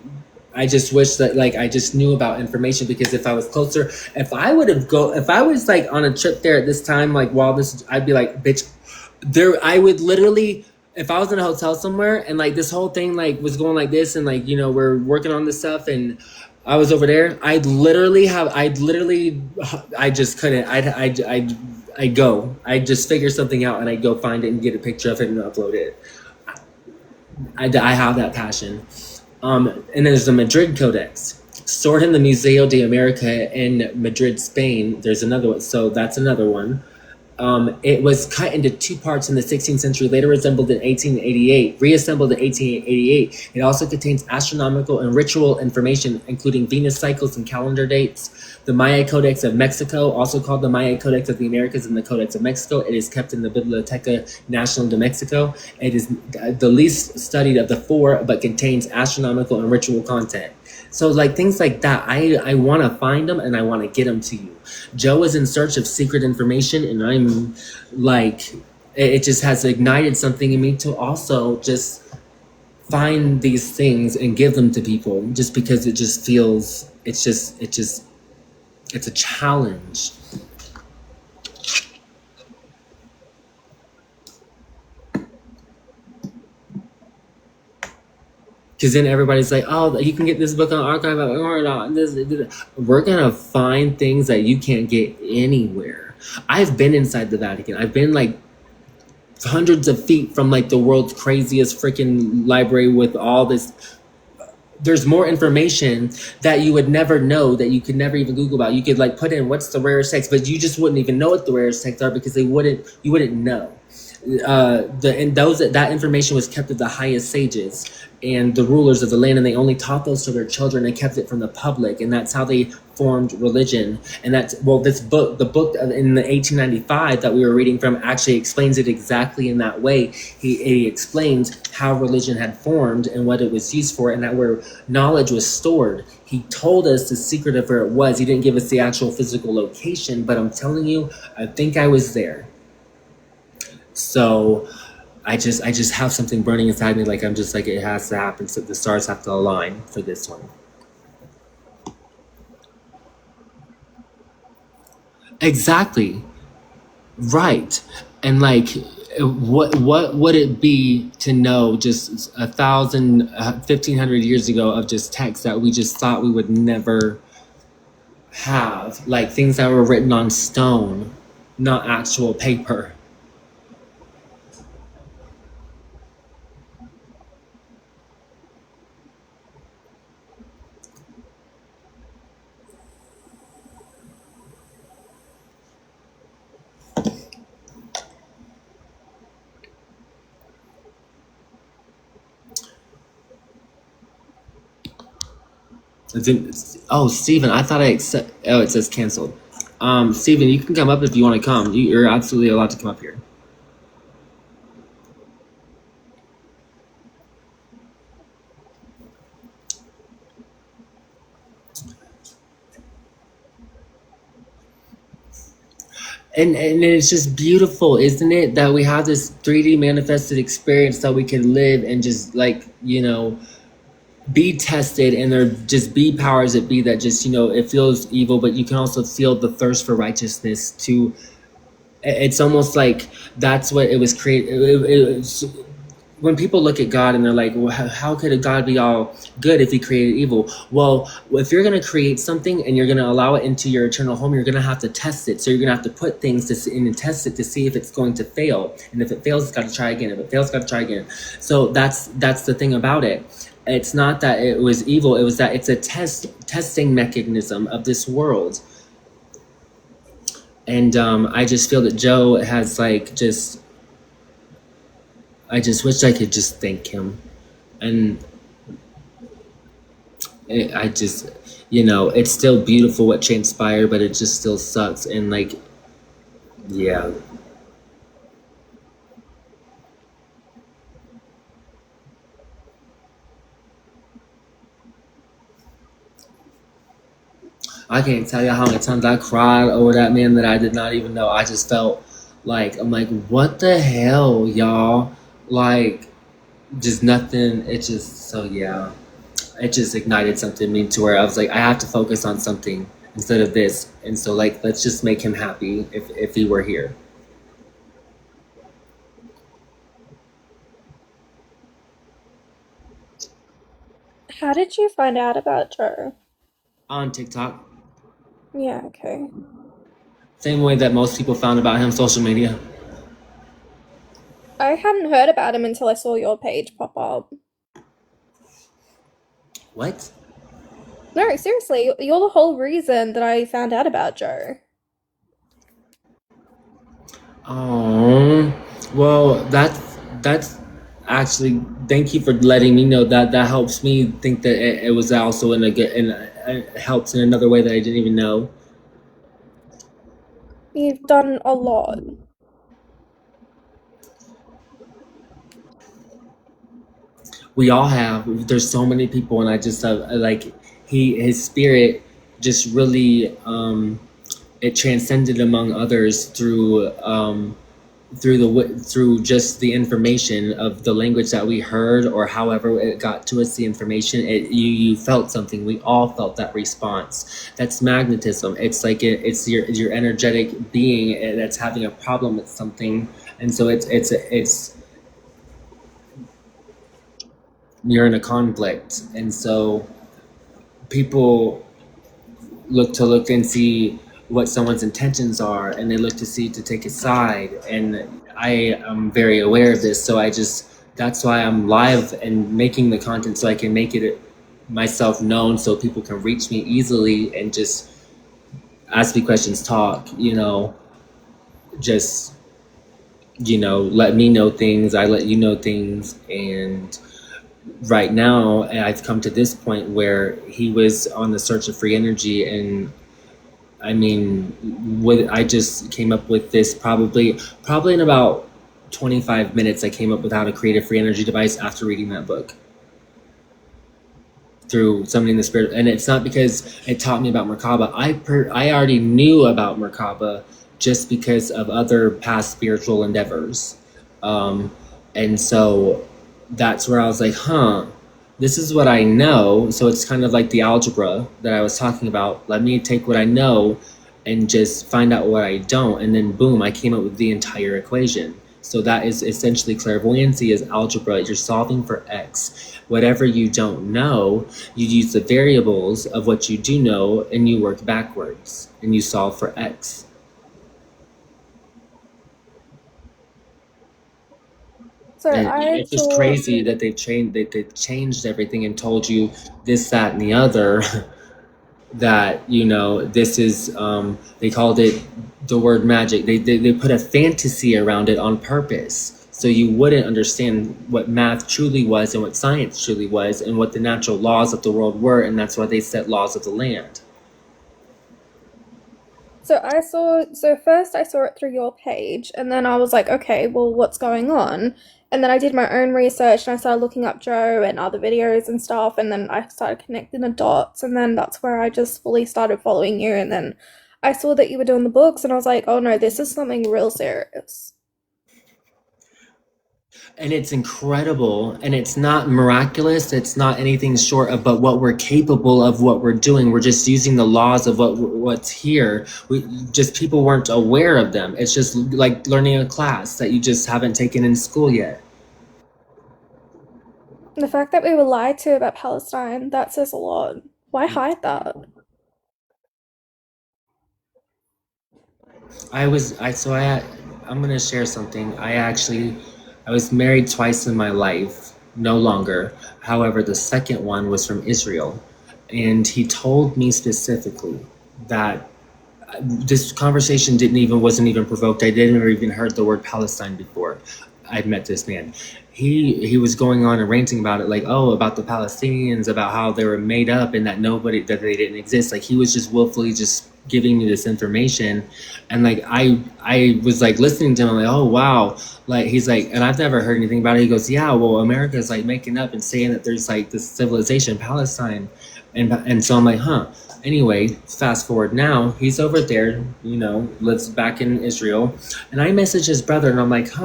I just wish that like I just knew about information, because if I was closer, if I was like on a trip there at this time, like while this, I'd be like, bitch, I would literally, if I was in a hotel somewhere and like this whole thing like was going like this and like, you know, we're working on this stuff and I was over there, I just couldn't, I'd just figure something out and I'd go find it and get a picture of it and upload it. I have that passion. And there's the Madrid Codex, stored in the Museo de America in Madrid, Spain. There's another one, so that's another one. It was cut into two parts in the 16th century, later reassembled in 1888. It also contains astronomical and ritual information, including Venus cycles and calendar dates. The Maya Codex of Mexico, also called the Maya Codex of the Americas and the Codex of Mexico. It is kept in the Biblioteca Nacional de Mexico. It is the least studied of the four, but contains astronomical and ritual content. So like things like that, I want to find them and I want to get them to you. Joe is in search of secret information, and I'm like, it just has ignited something in me to also just find these things and give them to people, just because it just feels, it's a challenge. Because then everybody's like, oh, you can get this book on archive. We're gonna find things that you can't get anywhere. I've been inside the Vatican. I've been like hundreds of feet from like the world's craziest freaking library with all this. There's more information that you would never know, that you could never even Google about. You could like put in what's the rarest text, but you just wouldn't even know what the rarest texts are, because you wouldn't know. That information was kept at the highest sages and the rulers of the land, and they only taught those to their children. They kept it from the public, and that's how they formed religion. And that's, well, the book in the 1895 that we were reading from actually explains it exactly in that way. He explains how religion had formed and what it was used for, and that where knowledge was stored. He told us the secret of where it was. He didn't give us the actual physical location, but I'm telling you, I think I was there. So I just have something burning inside me. Like, I'm just like, it has to happen. So the stars have to align for this one. Exactly. Right. And like, what would it be to know just 1,500 years ago of just text that we just thought we would never have, like things that were written on stone, not actual paper. Oh, Steven, I thought I accept. Oh, it says canceled. Steven, you can come up if you want to come. You're absolutely allowed to come up here. And it's just beautiful, isn't it? That we have this 3D manifested experience that we can live and just like, be tested, and there just be powers that be that just, it feels evil, but you can also feel the thirst for righteousness to. It's almost like that's what it was created. When people look at God and they're like, well, how could a God be all good if he created evil? Well, if you're going to create something and you're going to allow it into your eternal home, you're going to have to test it. So you're going to have to put things in and test it to see if it's going to fail. And if it fails, it's got to try again. If it fails, it's got to try again. So that's the thing about it. It's not that it was evil. It was that it's a testing mechanism of this world. And I just feel that Joe has like just... I just wish I could just thank him. And I just, it's still beautiful what transpired, but it just still sucks. And like, yeah. I can't tell you how many times I cried over that man that I did not even know. I just felt like, I'm like, what the hell, y'all? Like, just nothing. It just, so yeah. It just ignited something in me to where I was like, I have to focus on something instead of this. And so like, let's just make him happy if he were here. How did you find out about Joe? On TikTok. Yeah, okay. Same way that most people found about him, social media. I hadn't heard about him until I saw your page pop up. What? No, seriously, you're the whole reason that I found out about Joe. Oh, well, that's actually, thank you for letting me know that. That helps me think that it was also in a good, and it helps in another way that I didn't even know. You've done a lot. We all have. There's so many people, and I just like his spirit just really it transcended among others through just the information of the language that we heard, or however it got to us, the information. You felt something. We all felt that response. That's magnetism. It's like it's your energetic being that's having a problem with something, and so it's you're in a conflict, and so people look and see what someone's intentions are, and they look to see to take a side, and I am very aware of this, so that's why I'm live and making the content, so I can make it myself known, so people can reach me easily and just ask me questions, talk, just let me know things, I let you know things. And right now I've come to this point where he was on the search of free energy, and I mean, I just came up with this probably in about 25 minutes. I came up with how to create a free energy device after reading that book through Summoning the Spirit. And it's not because it taught me about Merkaba. I already knew about Merkaba just because of other past spiritual endeavors. And so that's where I was like, this is what I know. So it's kind of like the algebra that I was talking about. Let me take what I know and just find out what I don't. And then boom, I came up with the entire equation. So that is essentially clairvoyancy is algebra. You're solving for X. Whatever you don't know, you use the variables of what you do know, and you work backwards and you solve for X. So And I it's just thought, crazy that they've changed everything and told you this, that, and the other. That this is they called it the word magic. They put a fantasy around it on purpose, so you wouldn't understand what math truly was and what science truly was and what the natural laws of the world were, and that's why they set laws of the land. so first I saw it through your page, and then I was like, okay, well, what's going on? And then I did my own research, and I started looking up Joe and other videos and stuff, and then I started connecting the dots, and then that's where I just fully started following you, and then I saw that you were doing the books, and I was like, oh no, this is something real serious. And it's incredible, and it's not miraculous, it's not anything short of but what we're capable of, what we're doing. We're just using the laws of what's here. People weren't aware of them. It's just like learning a class that you just haven't taken in school yet. The fact that we were lied to about Palestine, that says a lot. Why hide that? I'm gonna share something. I was married twice in my life, no longer. However, the second one was from Israel, and he told me specifically that this conversation wasn't even provoked. I didn't even heard the word Palestine before I'd met this man. He was going on and ranting about it, like, about the Palestinians, about how they were made up and that they didn't exist. Like, he was just willfully just giving me this information, and like I was like listening to him. I'm like, oh wow, like he's like, and I've never heard anything about it. He goes, yeah, well, America is like making up and saying that there's like this civilization, Palestine, and so I'm like, huh. Anyway, fast forward now, he's over there, lives back in Israel. And I message his brother and I'm like,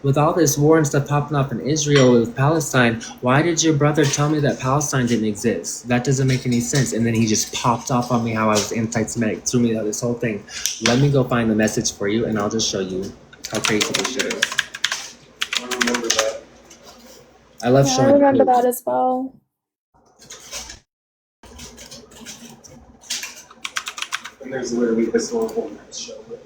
with all this war and stuff popping up in Israel with Palestine, why did your brother tell me that Palestine didn't exist? That doesn't make any sense. And then he just popped off on me how I was anti-Semitic, threw me this whole thing. Let me go find the message for you and I'll just show you how crazy this shit is. I remember that. I love showing I remember clips. that as well. And there's literally historical maps show it.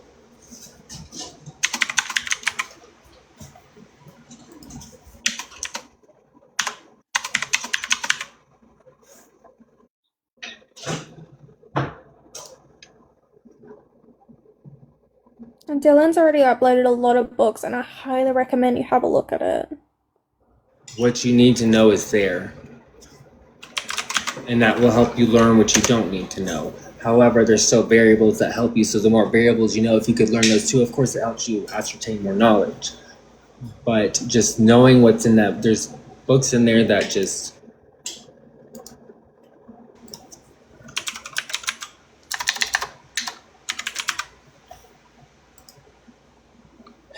Dylan's already uploaded a lot of books, and I highly recommend you have a look at it. What you need to know is there. And that will help you learn what you don't need to know. However, there's still variables that help you. So the more variables you know, if you could learn those too, of course, it helps you ascertain more knowledge. But just knowing what's in that, there's books in there that just...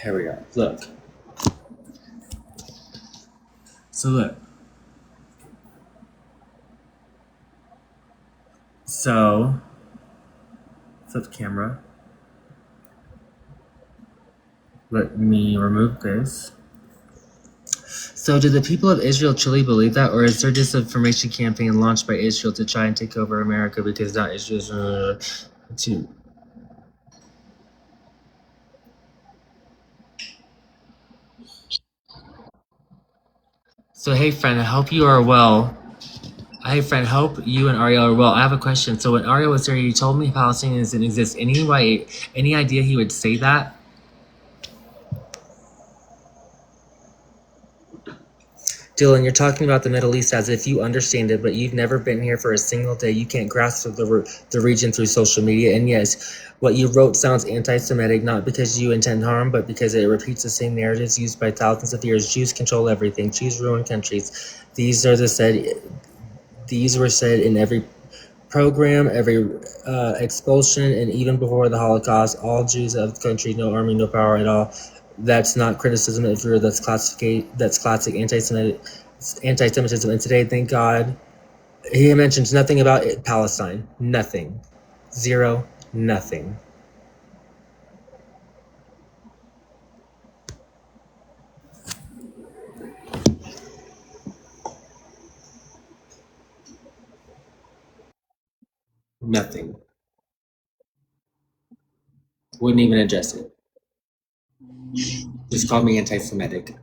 Here we are. Look. So look. So, flip camera. Let me remove this. So do the people of Israel truly believe that, or is there disinformation campaign launched by Israel to try and take over America because not Israel's to... So hey friend, I hope you are well. Hey friend, hope you and Ariel are well. I have a question. So when Ariel was there, you told me Palestinians didn't exist. Any idea he would say that? Dylan, you're talking about the Middle East as if you understand it, but you've never been here for a single day. You can't grasp the region through social media. And yes, what you wrote sounds anti-Semitic, not because you intend harm, but because it repeats the same narratives used by thousands of years. Jews control everything. Jews ruin countries. These were said in every program, every expulsion, and even before the Holocaust. All Jews of the country, no army, no power at all. That's not criticism of Israel. That's classic anti-Semitism. And today, thank God, he mentions nothing about Palestine. Nothing. Zero. Nothing. Nothing. Wouldn't even address it. Just called me anti-Semitic.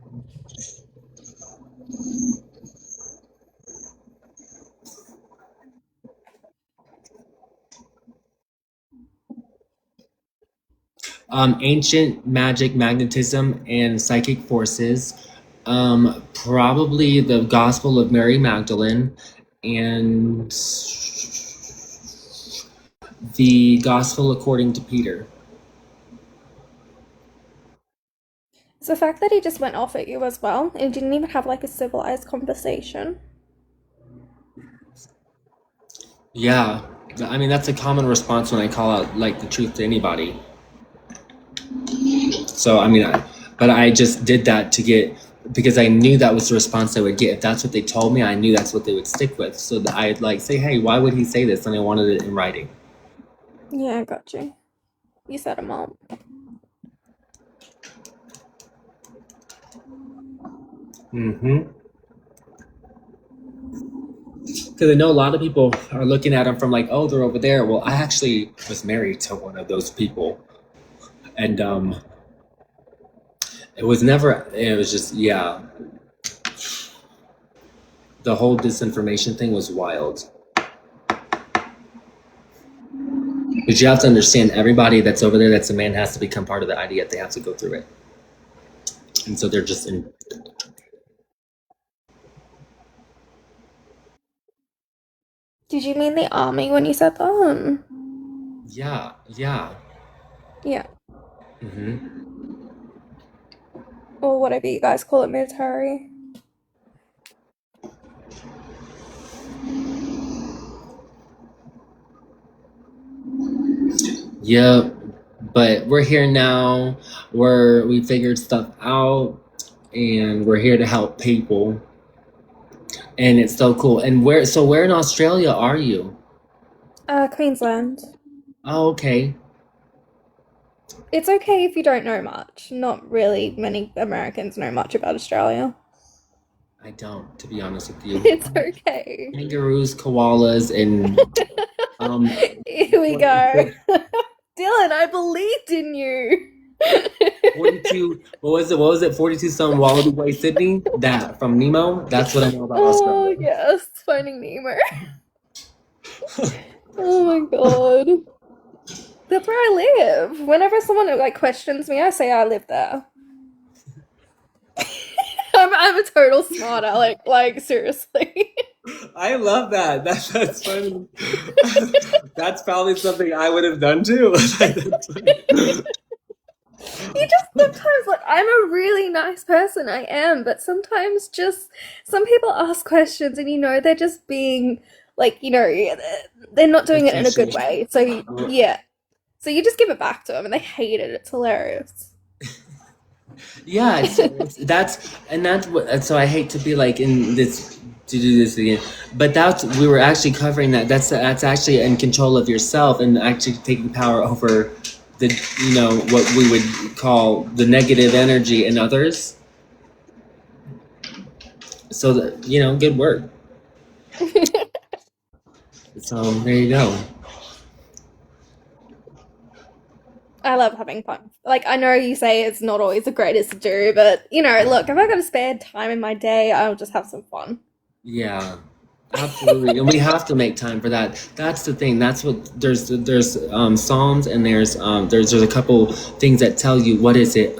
Ancient magic, magnetism, and psychic forces. Probably the Gospel of Mary Magdalene and the Gospel according to Peter. It's the fact that he just went off at you as well and didn't even have like a civilized conversation. Yeah, I mean, that's a common response when I call out like the truth to anybody. So, I mean, but I just did that because I knew that was the response I would get. If that's what they told me, I knew that's what they would stick with. So that I'd like say, hey, why would he say this? And I wanted it in writing. Yeah, I got you. You set him up. Mm-hmm. Because I know a lot of people are looking at him from like, oh, they're over there. Well, I actually was married to one of those people. And it was just, yeah. The whole disinformation thing was wild. But you have to understand, everybody that's over there that's a man has to become part of the idea. They have to go through it. And so they're just in... Did you mean the army when you said that? Yeah. Yeah. Mm-hmm. Or whatever you guys call it, military. Yep. But we're here now. We figured stuff out. And we're here to help people. And it's so cool. And where in Australia are you? Queensland. Oh, okay. It's okay if you don't know much. Not really many Americans know much about Australia. I don't, to be honest with you. It's okay. Kangaroos, koalas, and Here we go. Dylan, I believed in you. 42. What was it? 42 some Wallaby Way, Sydney. That from Nemo. That's what I know about Australia. Oh yes, Finding Nemo. Oh my god. That's where I live. Whenever someone like questions me, I say I live there. I'm a total smart aleck. Like seriously. I love that. That's funny. That's probably something I would have done too. You just sometimes like I'm a really nice person, I am, but sometimes just some people ask questions and they're just being like, they're not doing it in a good way. So yeah. So you just give it back to them and they hate it. It's hilarious. Yeah, that's what. So I hate to be like in this to do this again, but we were actually covering that. That's actually in control of yourself and actually taking power over the what we would call the negative energy in others. So that good work. So there you go. I love having fun. Like, I know you say it's not always the greatest to do, but, look, if I got a spare time in my day, I'll just have some fun. Yeah, absolutely. And we have to make time for that. That's the thing. That's what there's Psalms and there's a couple things that tell you what is it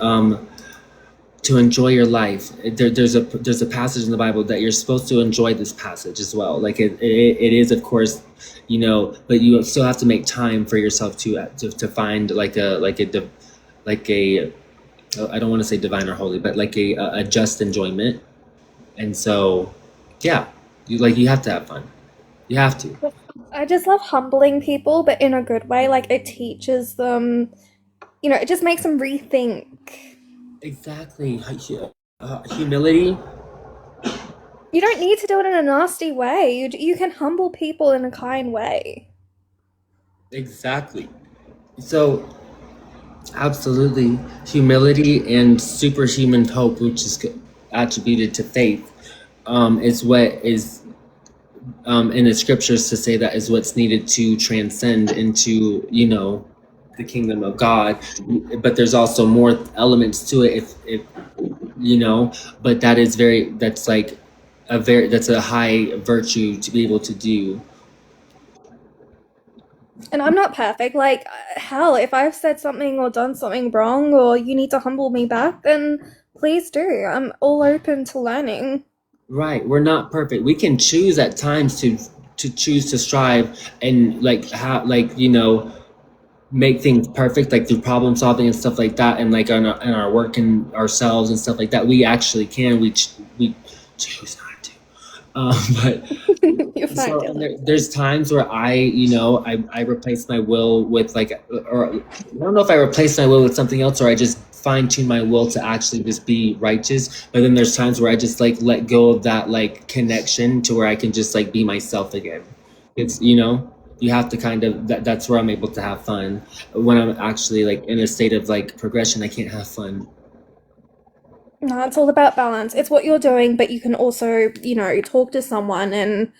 to enjoy your life. There's a passage in the Bible that you're supposed to enjoy this passage as well. Like it is, of course, but you still have to make time for yourself to find like a I don't want to say divine or holy, but like a just enjoyment. And so, yeah, you have to have fun. You have to. I just love humbling people, but in a good way. Like it teaches them, it just makes them rethink. Exactly. Humility. You don't need to do it in a nasty way. You can humble people in a kind way. Exactly. So, absolutely, humility and superhuman hope, which is attributed to faith, is what is in the scriptures to say that is what's needed to transcend into the kingdom of God. But there's also more elements to it if but that's a high virtue to be able to do. And I'm not perfect. Like, hell, if I've said something or done something wrong or you need to humble me back, then please do. I'm all open to learning. Right. We're not perfect. We can choose at times to choose to strive and make things perfect, like through problem solving and stuff like that, and like in our work and ourselves and stuff like that. We actually can. We choose not to. But You're fine, Dylan. there's times where I replace my will with or I don't know if I replace my will with something else or I just fine tune my will to actually just be righteous. But then there's times where I just let go of that connection to where I can just be myself again. It's you have to kind of that's where I'm able to have fun. When I'm actually in a state of progression, I can't have fun. No, it's all about balance. It's what you're doing, but you can also, talk to someone and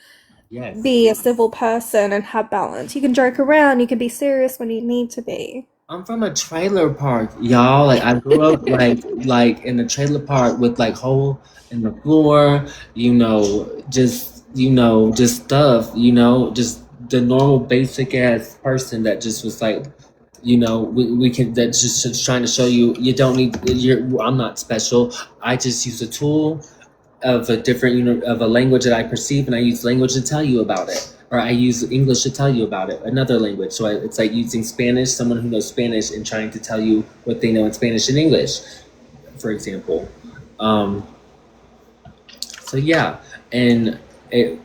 be a civil person and have balance. You can joke around, you can be serious when you need to be. I'm from a trailer park, y'all. I grew up in a trailer park with hole in the floor, just stuff, just the normal basic ass person that just was we can that's just trying to show you don't need I'm not special. I just use a tool of a different of a language that I perceive, and I use language to tell you about it, or I use English to tell you about it, another language. So it's like using Spanish, someone who knows Spanish, and trying to tell you what they know in Spanish and English, for example. So yeah, and it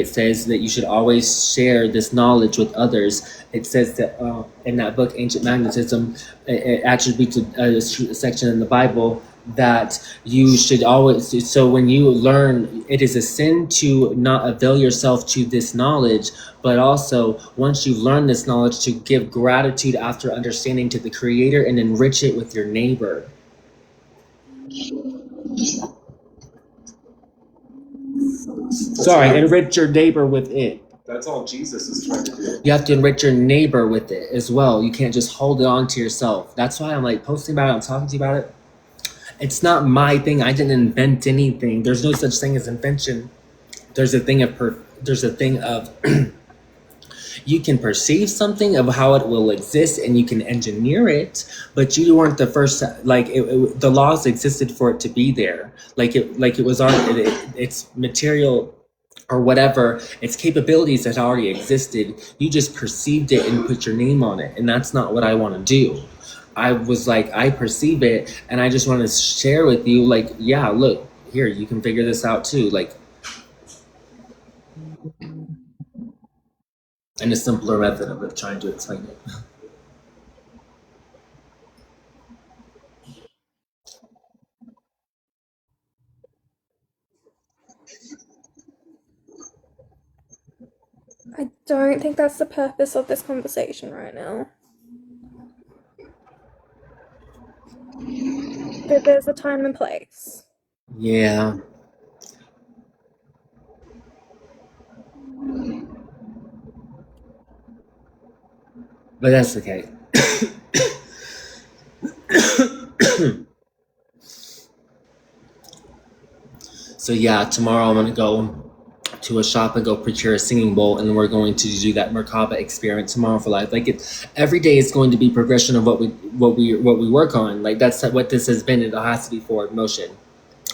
says that you should always share this knowledge with others. It says that in that book, Ancient Magnetism, it attributes a section in the Bible that you should always. So when you learn, it is a sin to not avail yourself to this knowledge, but also once you've learned this knowledge, to give gratitude after understanding to the Creator and enrich it with your neighbor. Sorry, enrich your neighbor with it. That's all Jesus is trying to do. You have to enrich your neighbor with it as well. You can't just hold it on to yourself. That's why I'm posting about it, I'm talking to you about it. It's not my thing. I didn't invent anything. There's no such thing as invention. There's a thing of You can perceive something of how it will exist, and you can engineer it, but you weren't the first. The laws existed for it to be there. Like it was already it's material or whatever, its capabilities that already existed. You just perceived it and put your name on it, and that's not what I want to do. I was like, I perceive it, and I just want to share with you, like, yeah, look, here, you can figure this out too, like, in a simpler method of trying to explain it. I don't think that's the purpose of this conversation right now. But there's a time and place. Yeah. But that's okay. So yeah, tomorrow I'm gonna go to a shop and go procure a singing bowl, and we're going to do that Merkaba experiment tomorrow for life. Like every day is going to be progression of what we work on. Like that's what this has been. It has to be forward motion.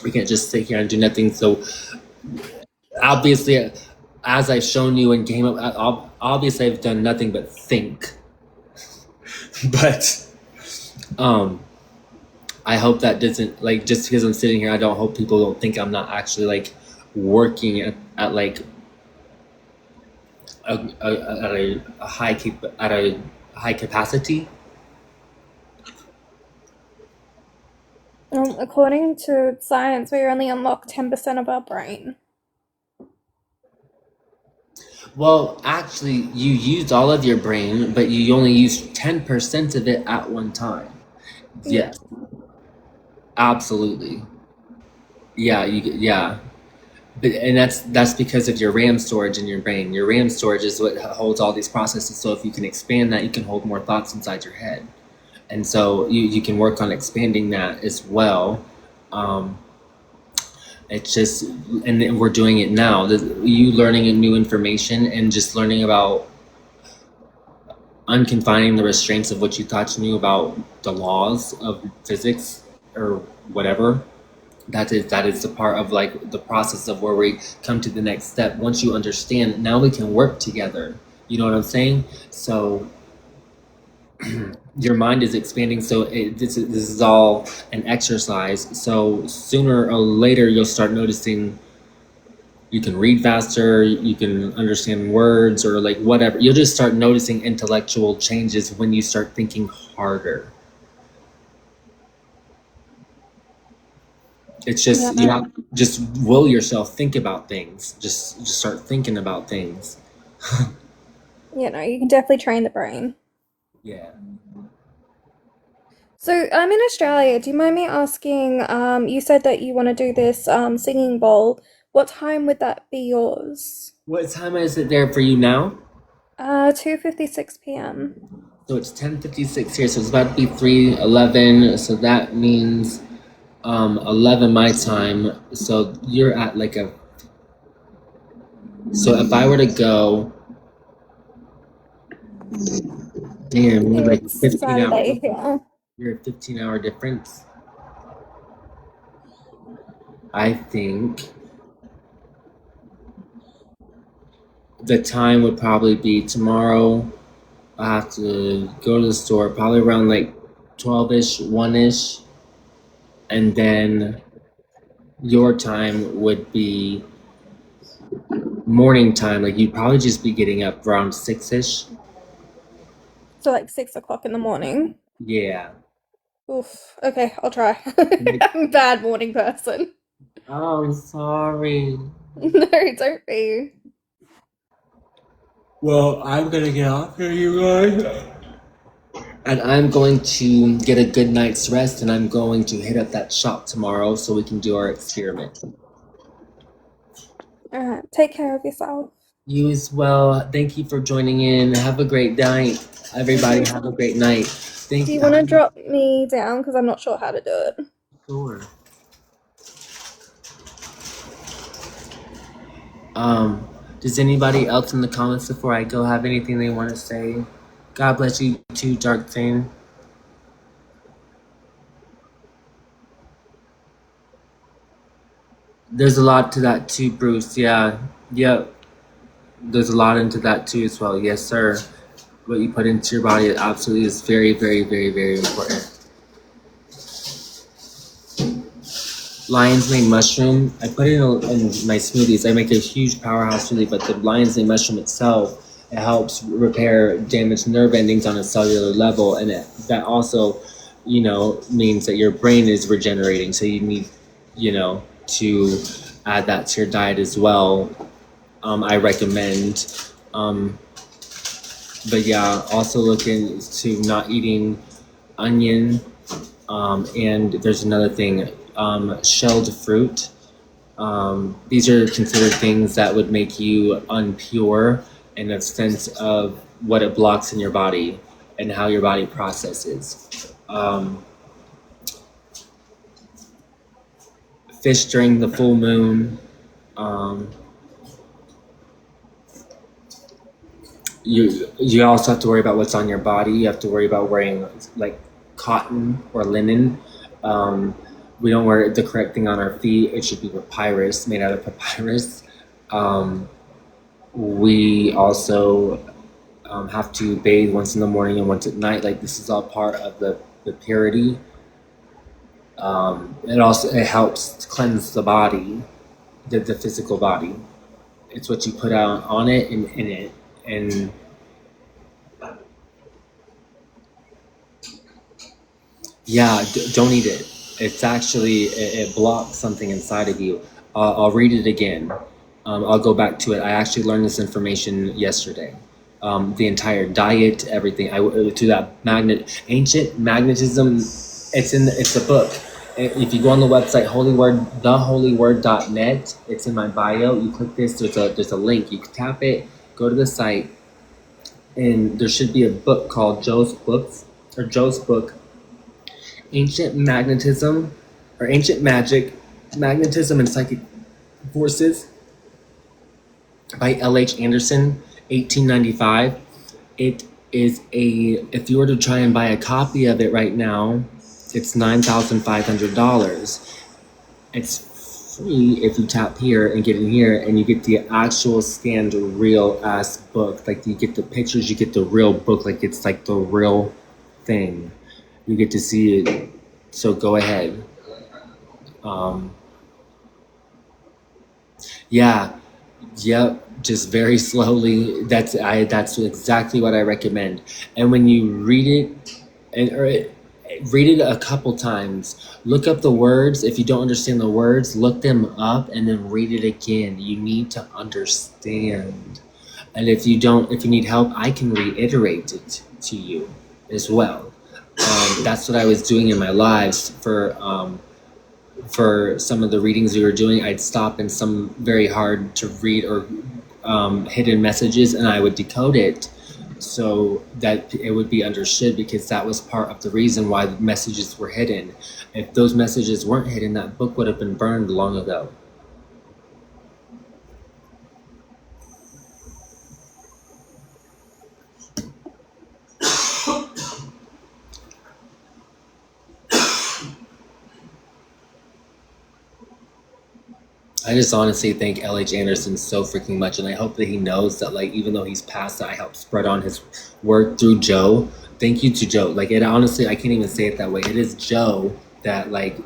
We can't just sit here and do nothing. So obviously, as I've shown you and came up, obviously I've done nothing but think. But I hope that doesn't, like, just because I'm sitting here, I don't hope people don't think I'm not actually like working at like a high capacity. According to science, we only unlock 10% of our brain. Well, actually, you used all of your brain, but you only used 10% of it at one time. Yes, absolutely. Yeah. And that's because of your RAM storage in your brain. Your RAM storage is what holds all these processes. So if you can expand that, you can hold more thoughts inside your head. And so you can work on expanding that as well. It's just, and we're doing it now. You learning new information and just learning about unconfining the restraints of what you thought you knew about the laws of physics or whatever. That is the part of like the process of where we come to the next step. Once you understand, now we can work together. You know what I'm saying? So your mind is expanding. So this is all an exercise. So sooner or later, you'll start noticing you can read faster, you can understand words or like whatever. You'll just start noticing intellectual changes when you start thinking harder. It's just you have just will yourself think about things. Just start thinking about things. You can definitely train the brain. Yeah. So I'm in Australia. Do you mind me asking? You said that you want to do this singing bowl. What time would that be yours? What time is it there for you now? 2:56 p.m. So it's 10:56 here. So it's about to be 3:11. So that means 11 my time. So you're at like a. So if I were to go, damn, you're like 15 hours. Yeah. You're a 15-hour difference. I think the time would probably be tomorrow. I have to go to the store probably around like 12-ish, 1-ish. And then your time would be morning time. Like you'd probably just be getting up around 6-ish. So like 6 o'clock in the morning. Yeah. Oof. Okay, I'll try. I'm a bad morning person. Oh, I'm sorry. No, don't be. Well, I'm gonna get off here, you guys. And I'm going to get a good night's rest, and I'm going to hit up that shop tomorrow so we can do our experiment. Alright, take care of yourself. You as well. Thank you for joining in. Have a great night. Everybody have a great night. Thank Do you. you want to drop me down? Because I'm not sure how to do it. Sure. Does anybody else in the comments before I go have anything they want to say? God bless you too, Dark Thane. There's a lot to that too, Bruce. Yeah. Yep. There's a lot into that too as well. Yes, sir. What you put into your body absolutely is very, very, very, very important. Lion's mane mushroom. I put it in my smoothies. I make a huge powerhouse smoothie, but the lion's mane mushroom itself, it helps repair damaged nerve endings on a cellular level, and that also, means that your brain is regenerating. So you need, to add that to your diet as well. I recommend. But yeah, also look into not eating onion. And there's another thing, shelled fruit. These are considered things that would make you unpure in a sense of what it blocks in your body and how your body processes. Fish during the full moon. You also have to worry about what's on your body. You have to worry about wearing like cotton or linen. We don't wear the correct thing on our feet. It should be papyrus, made out of papyrus. We also have to bathe once in the morning and once at night. Like, this is all part of the purity. It helps cleanse the body, the physical body. It's what you put out on it and in it. And yeah, don't eat it. It's actually, it blocks something inside of you. I'll read it again. I'll go back to it. I actually learned this information yesterday. The entire diet, everything. To that ancient magnetism. It's a book. If you go on the website theholyword.net, it's in my bio. You click this. There's a link. You can tap it. Go to the site, and there should be a book called Joe's book, Ancient Magnetism, or Ancient Magic, Magnetism and Psychic Forces, by L.H. Anderson, 1895. It is if you were to try and buy a copy of it right now, it's $9,500. It's free if you tap here and get in here, and you get the actual scanned real ass book. Like, you get the pictures, you get the real book, like it's like the real thing. You get to see it. So go ahead. Just very slowly. That's exactly what I recommend. And when you read it, read it a couple times. Look up the words. If you don't understand the words, look them up and then read it again. You need to understand. And if you need help, I can reiterate it to you as well. That's what I was doing in my lives for some of the readings we were doing. I'd stop in some very hard to read or hidden messages, and I would decode it so that it would be understood, because that was part of the reason why the messages were hidden. If those messages weren't hidden, that book would have been burned long ago. I just honestly thank L.H. Anderson so freaking much, and I hope that he knows that, like, even though he's passed, that I helped spread on his work through Joe. Thank you to Joe. Like, it honestly, I can't even say it that way. It is Joe that, like,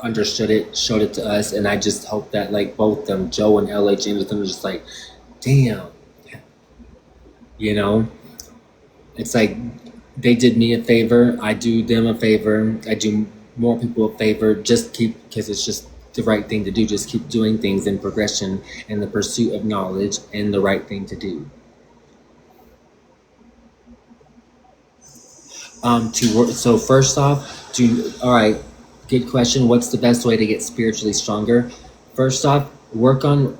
understood it, showed it to us, and I just hope that, like, both them, Joe and L.H. Anderson, are just like, damn. It's like, they did me a favor, I do them a favor, I do more people a favor, because it's just the right thing to do. Just keep doing things in progression and the pursuit of knowledge, and the right thing to do. So first off, all right, good question. What's the best way to get spiritually stronger? First off, work on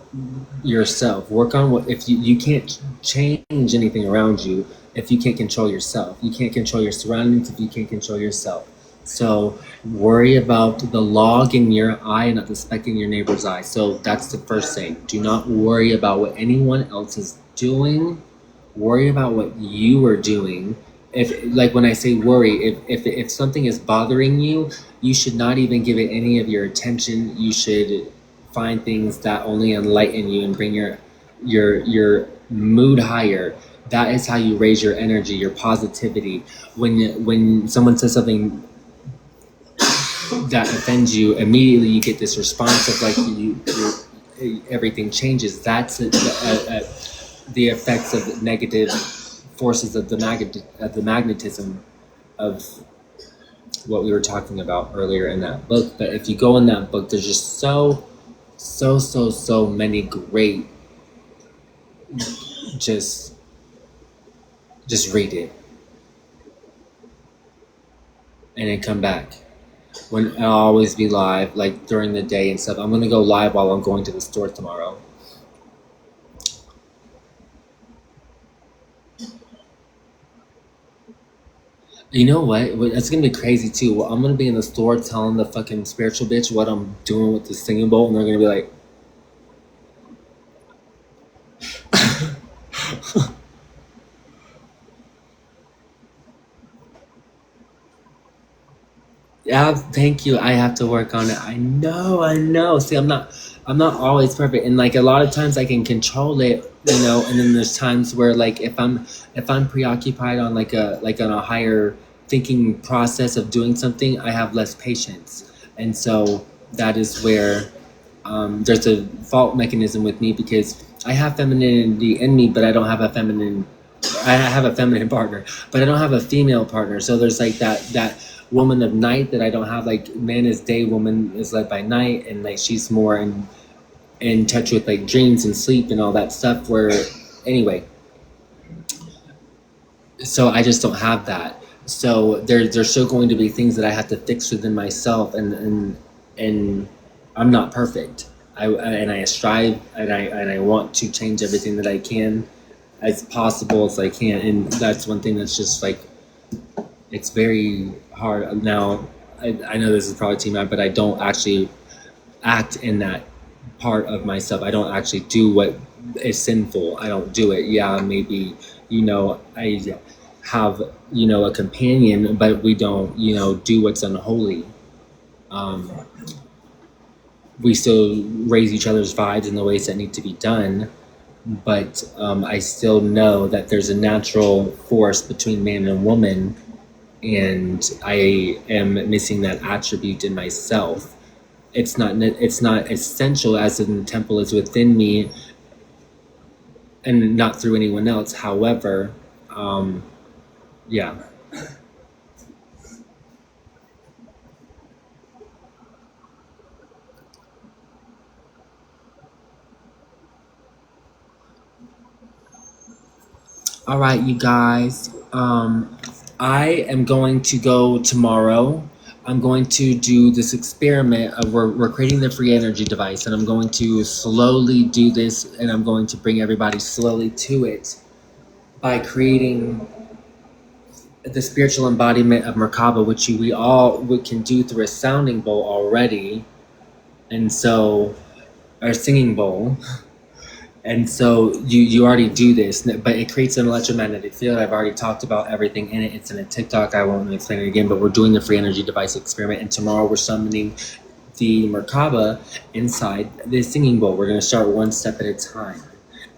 yourself. Work on if you can't change anything around you if you can't control yourself. You can't control your surroundings if you can't control yourself. So worry about the log in your eye and not the speck in your neighbor's eye. So that's the first thing. Do not worry about what anyone else is doing. Worry about what you are doing. If, like, when I say worry, if something is bothering you, you should not even give it any of your attention. You should find things that only enlighten you and bring your mood higher. That is how you raise your energy, your positivity. When someone says something that offends you, immediately you get this response of like everything changes. That's the effects of the negative forces of the magnetism of what we were talking about earlier in that book. But if you go in that book, there's just so many great. Just read it and then come back. When I'll always be live, like during the day and stuff. I'm gonna go live while I'm going to the store tomorrow. You know what? It's gonna be crazy too. Well, I'm gonna be in the store telling the fucking spiritual bitch what I'm doing with the singing bowl, and they're gonna be like, "Yeah, thank you. I have to work on it." I know. See, I'm not always perfect, and like a lot of times I can control it, and then there's times where like if I'm preoccupied on on a higher thinking process of doing something, I have less patience, and so that is where there's a fault mechanism with me because I have femininity in me, but I don't have a feminine. I have a feminine partner, but I don't have a female partner. So there's like that woman of night that I don't have. Like man is day, woman is led by night, and like she's more in touch with like dreams and sleep and all that stuff. Where anyway, so I just don't have that. So there's still going to be things that I have to fix within myself, and I'm not perfect. I strive and I want to change everything that I can as possible as I can, and that's one thing that's just like it's very hard now. I know this is probably too mad, but I don't actually act in that part of myself. I don't actually do what is sinful. I don't do it. Yeah, maybe I have a companion, but we don't do what's unholy. Um, we still raise each other's vibes in the ways that need to be done, but I still know that there's a natural force between man and woman, and I am missing that attribute in myself. It's not essential as in the temple is within me and not through anyone else. However, yeah. All right, you guys. I am going to go tomorrow. I'm going to do this experiment of we're creating the free energy device, and I'm going to slowly do this, and I'm going to bring everybody slowly to it by creating the spiritual embodiment of Merkaba, which we can do through a sounding bowl already, and so our singing bowl. And so you already do this, but it creates an electromagnetic field. I've already talked about everything in it. It's in a TikTok. I won't explain it again, but we're doing the free energy device experiment. And tomorrow we're summoning the Merkaba inside the singing bowl. We're going to start one step at a time.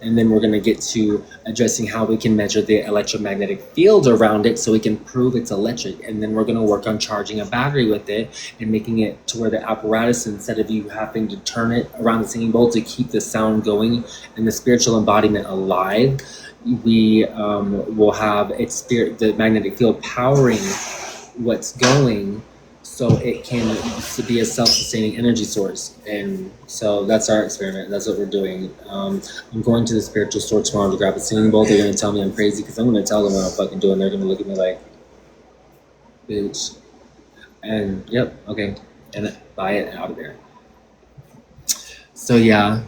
And then we're going to get to addressing how we can measure the electromagnetic field around it so we can prove it's electric. And then we're going to work on charging a battery with it and making it to where the apparatus, instead of you having to turn it around the singing bowl to keep the sound going and the spiritual embodiment alive, we will have the magnetic field powering what's going, so it can be a self-sustaining energy source. And so that's our experiment. That's what we're doing. I'm going to the spiritual store tomorrow to grab a singing bowl. They're going to tell me I'm crazy because I'm going to tell them what I'm fucking doing. They're going to look at me like, bitch. And yep, okay. And buy it out of there. So yeah.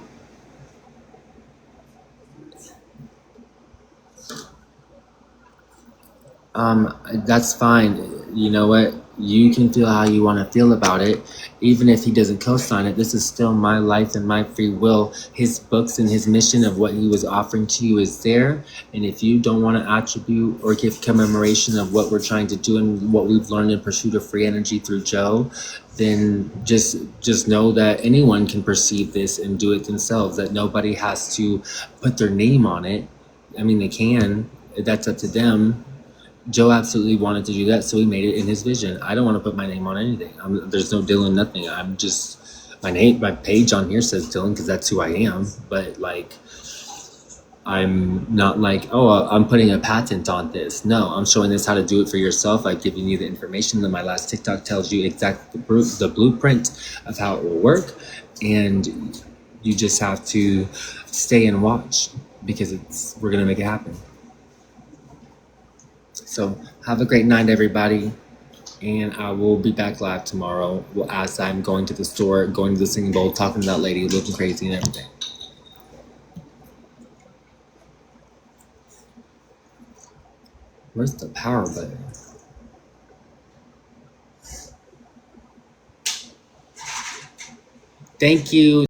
That's fine. You know what? You can feel how you want to feel about it. Even if he doesn't co-sign it, this is still my life and my free will. His books and his mission of what he was offering to you is there. And if you don't want to attribute or give commemoration of what we're trying to do and what we've learned in Pursuit of Free Energy through Joe, then just know that anyone can perceive this and do it themselves, that nobody has to put their name on it. I mean, they can. That's up to them. Joe absolutely wanted to do that, so he made it in his vision. I don't want to put my name on anything. There's no Dylan, nothing. I'm just my page on here says Dylan because that's who I am. But like, I'm not like, oh, I'm putting a patent on this. No, I'm showing this how to do it for yourself. I've given you the information. Then my last TikTok tells you exactly the blueprint of how it will work, and you just have to stay and watch because we're gonna make it happen. So have a great night, everybody. And I will be back live tomorrow as I'm going to the store, going to the singing bowl, talking to that lady, looking crazy and everything. Where's the power button? Thank you.